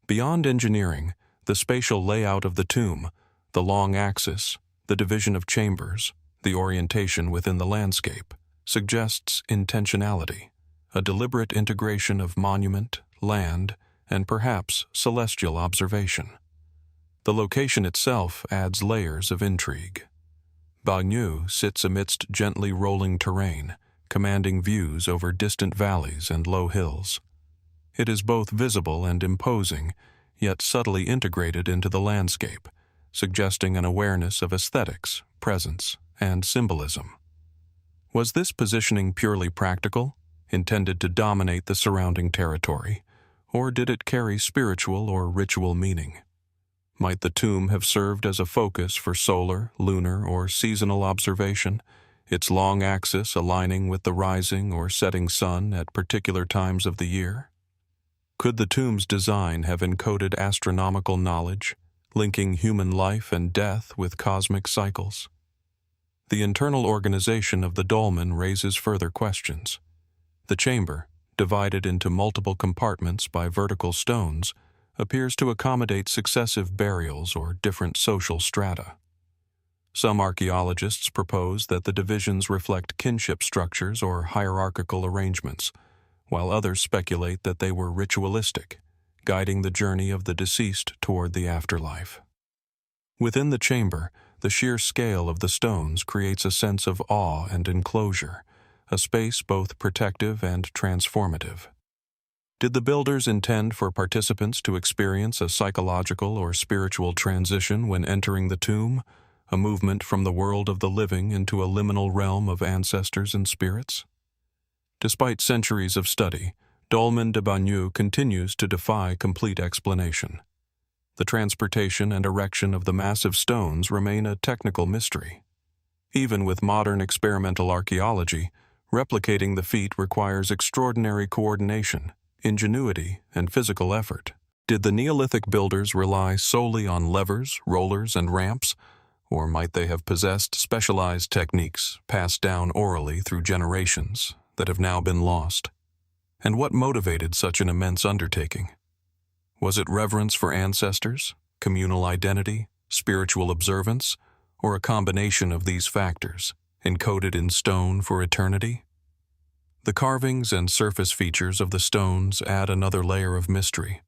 Beyond engineering, the spatial layout of the tomb, the long axis, the division of chambers, the orientation within the landscape, suggests intentionality, a deliberate integration of monument, land, and perhaps celestial observation. The location itself adds layers of intrigue. Bagneux sits amidst gently rolling terrain, commanding views over distant valleys and low hills. It is both visible and imposing, yet subtly integrated into the landscape, suggesting an awareness of aesthetics, presence, and symbolism. Was this positioning purely practical, intended to dominate the surrounding territory, or did it carry spiritual or ritual meaning? Might the tomb have served as a focus for solar, lunar, or seasonal observation, its long axis aligning with the rising or setting sun at particular times of the year? Could the tomb's design have encoded astronomical knowledge, linking human life and death with cosmic cycles? The internal organization of the dolmen raises further questions. The chamber, divided into multiple compartments by vertical stones, appears to accommodate successive burials or different social strata. Some archaeologists propose that the divisions reflect kinship structures or hierarchical arrangements, while others speculate that they were ritualistic, guiding the journey of the deceased toward the afterlife. Within the chamber, the sheer scale of the stones creates a sense of awe and enclosure, a space both protective and transformative. Did the builders intend for participants to experience a psychological or spiritual transition when entering the tomb, a movement from the world of the living into a liminal realm of ancestors and spirits? Despite centuries of study, Dolmen de Bagneux continues to defy complete explanation. The transportation and erection of the massive stones remain a technical mystery. Even with modern experimental archaeology, replicating the feat requires extraordinary coordination, ingenuity, and physical effort. Did the Neolithic builders rely solely on levers, rollers, and ramps, or might they have possessed specialized techniques passed down orally through generations that have now been lost? And what motivated such an immense undertaking? Was it reverence for ancestors, communal identity, spiritual observance, or a combination of these factors, encoded in stone for eternity? The carvings and surface features of the stones add another layer of mystery.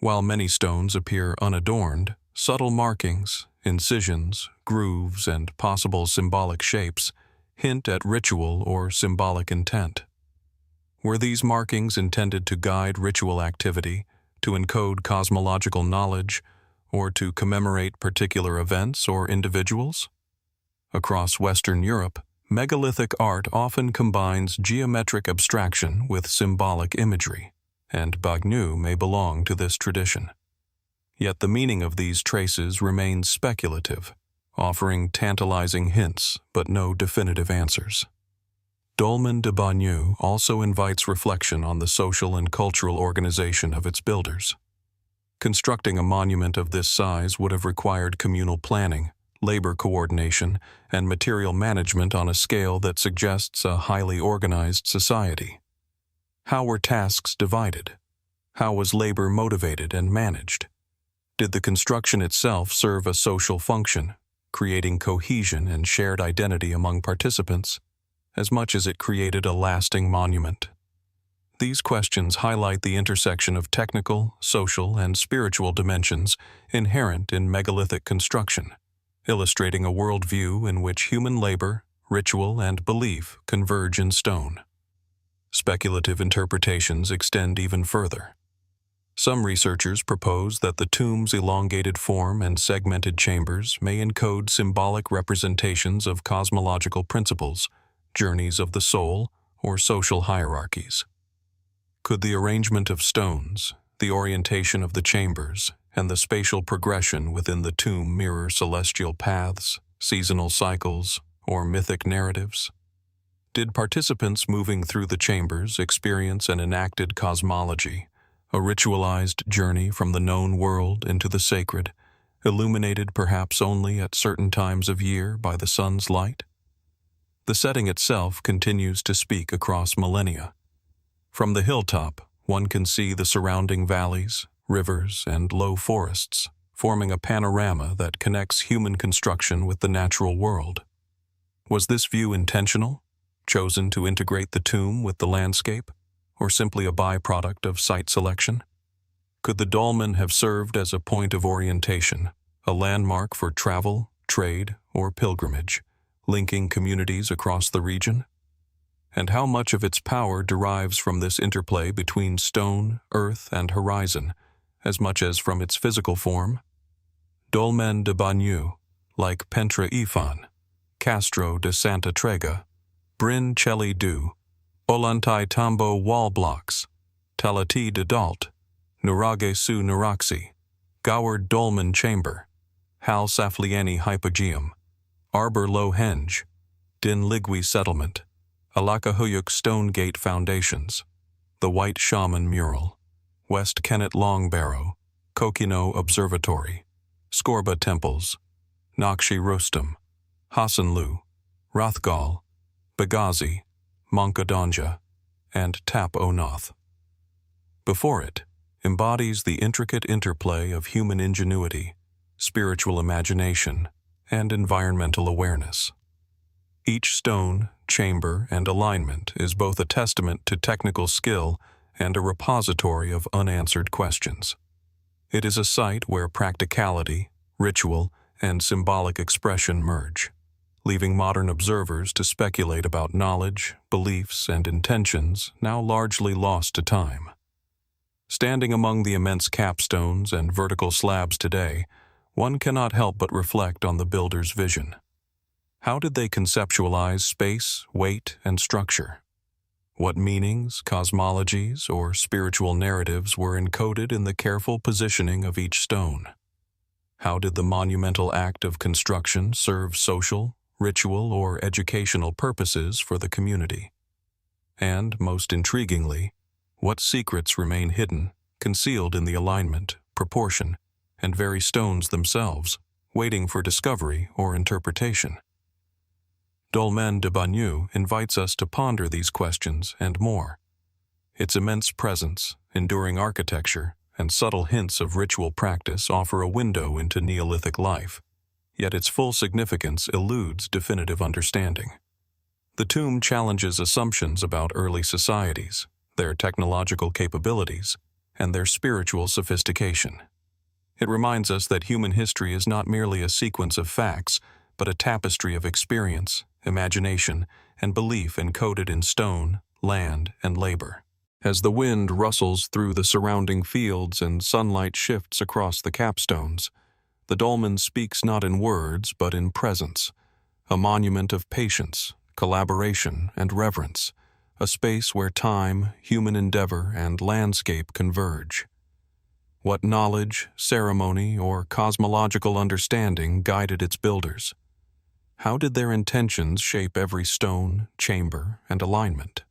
While many stones appear unadorned, subtle markings, incisions, grooves, and possible symbolic shapes hint at ritual or symbolic intent. Were these markings intended to guide ritual activity, to encode cosmological knowledge, or to commemorate particular events or individuals? Across Western Europe, megalithic art often combines geometric abstraction with symbolic imagery, and Bagneux may belong to this tradition. Yet the meaning of these traces remains speculative, offering tantalizing hints but no definitive answers. Dolmen de Bagneux also invites reflection on the social and cultural organization of its builders. Constructing a monument of this size would have required communal planning, labor coordination, and material management on a scale that suggests a highly organized society. How were tasks divided? How was labor motivated and managed? Did the construction itself serve a social function, creating cohesion and shared identity among participants, as much as it created a lasting monument? These questions highlight the intersection of technical, social, and spiritual dimensions inherent in megalithic construction, illustrating a worldview in which human labor, ritual, and belief converge in stone. Speculative interpretations extend even further. Some researchers propose that the tomb's elongated form and segmented chambers may encode symbolic representations of cosmological principles, journeys of the soul, or social hierarchies. Could the arrangement of stones, the orientation of the chambers, and the spatial progression within the tomb mirror celestial paths, seasonal cycles, or mythic narratives? Did participants moving through the chambers experience an enacted cosmology, a ritualized journey from the known world into the sacred, illuminated perhaps only at certain times of year by the sun's light? The setting itself continues to speak across millennia. From the hilltop, one can see the surrounding valleys, rivers, and low forests, forming a panorama that connects human construction with the natural world. Was this view intentional, chosen to integrate the tomb with the landscape, or simply a byproduct of site selection? Could the dolmen have served as a point of orientation, a landmark for travel, trade, or pilgrimage, linking communities across the region? And how much of its power derives from this interplay between stone, earth, and horizon, as much as from its physical form? Dolmen de Bagneux, like Pentre Ifan, Castro de Santa Trega, Bryn Celli Ddu, Ollantaytambo wall blocks, Talatí de Dalt, Nuraghe Su Nuraxi, Goward Dolmen Chamber, Ħal Saflieni Hypogeum, Arbor Low Henge, Lligwy Settlement, Alacahöyük Stone Gate Foundations, the White Shaman Mural, West Kennet Long Barrow, Kokino Observatory, Skorba Temples, Naqsh-e Rustam, Hasanlu, Rathgall, Begazy, Monkodonja, and Tap o Noth. Before it embodies the intricate interplay of human ingenuity, spiritual imagination, and environmental awareness. Each stone, chamber, and alignment is both a testament to technical skill and a repository of unanswered questions. It is a site where practicality, ritual, and symbolic expression merge, leaving modern observers to speculate about knowledge, beliefs, and intentions now largely lost to time. Standing among the immense capstones and vertical slabs today, one cannot help but reflect on the builder's vision. How did they conceptualize space, weight, and structure? What meanings, cosmologies, or spiritual narratives were encoded in the careful positioning of each stone? How did the monumental act of construction serve social, ritual, or educational purposes for the community? And, most intriguingly, what secrets remain hidden, concealed in the alignment, proportion, and very stones themselves, waiting for discovery or interpretation? Dolmen de Bagneux invites us to ponder these questions and more. Its immense presence, enduring architecture, and subtle hints of ritual practice offer a window into Neolithic life, yet its full significance eludes definitive understanding. The tomb challenges assumptions about early societies, their technological capabilities, and their spiritual sophistication. It reminds us that human history is not merely a sequence of facts, but a tapestry of experience, imagination, and belief encoded in stone, land, and labor. As the wind rustles through the surrounding fields and sunlight shifts across the capstones, the dolmen speaks not in words but in presence, a monument of patience, collaboration, and reverence, a space where time, human endeavor, and landscape converge. What knowledge, ceremony, or cosmological understanding guided its builders? How did their intentions shape every stone, chamber, and alignment?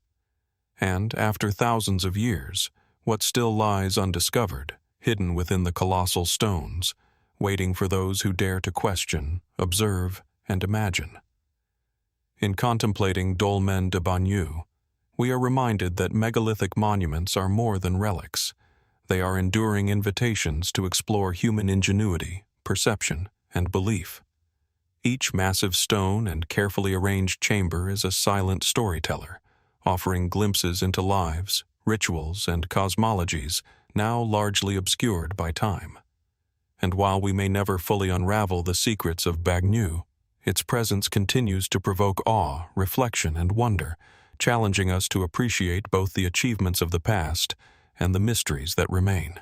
And, after thousands of years, what still lies undiscovered, hidden within the colossal stones, waiting for those who dare to question, observe, and imagine? In contemplating Dolmen de Bagneux, we are reminded that megalithic monuments are more than relics. They are enduring invitations to explore human ingenuity, perception, and belief. Each massive stone and carefully arranged chamber is a silent storyteller, offering glimpses into lives, rituals, and cosmologies now largely obscured by time. And while we may never fully unravel the secrets of Bagneux, its presence continues to provoke awe, reflection, and wonder, challenging us to appreciate both the achievements of the past and the mysteries that remain.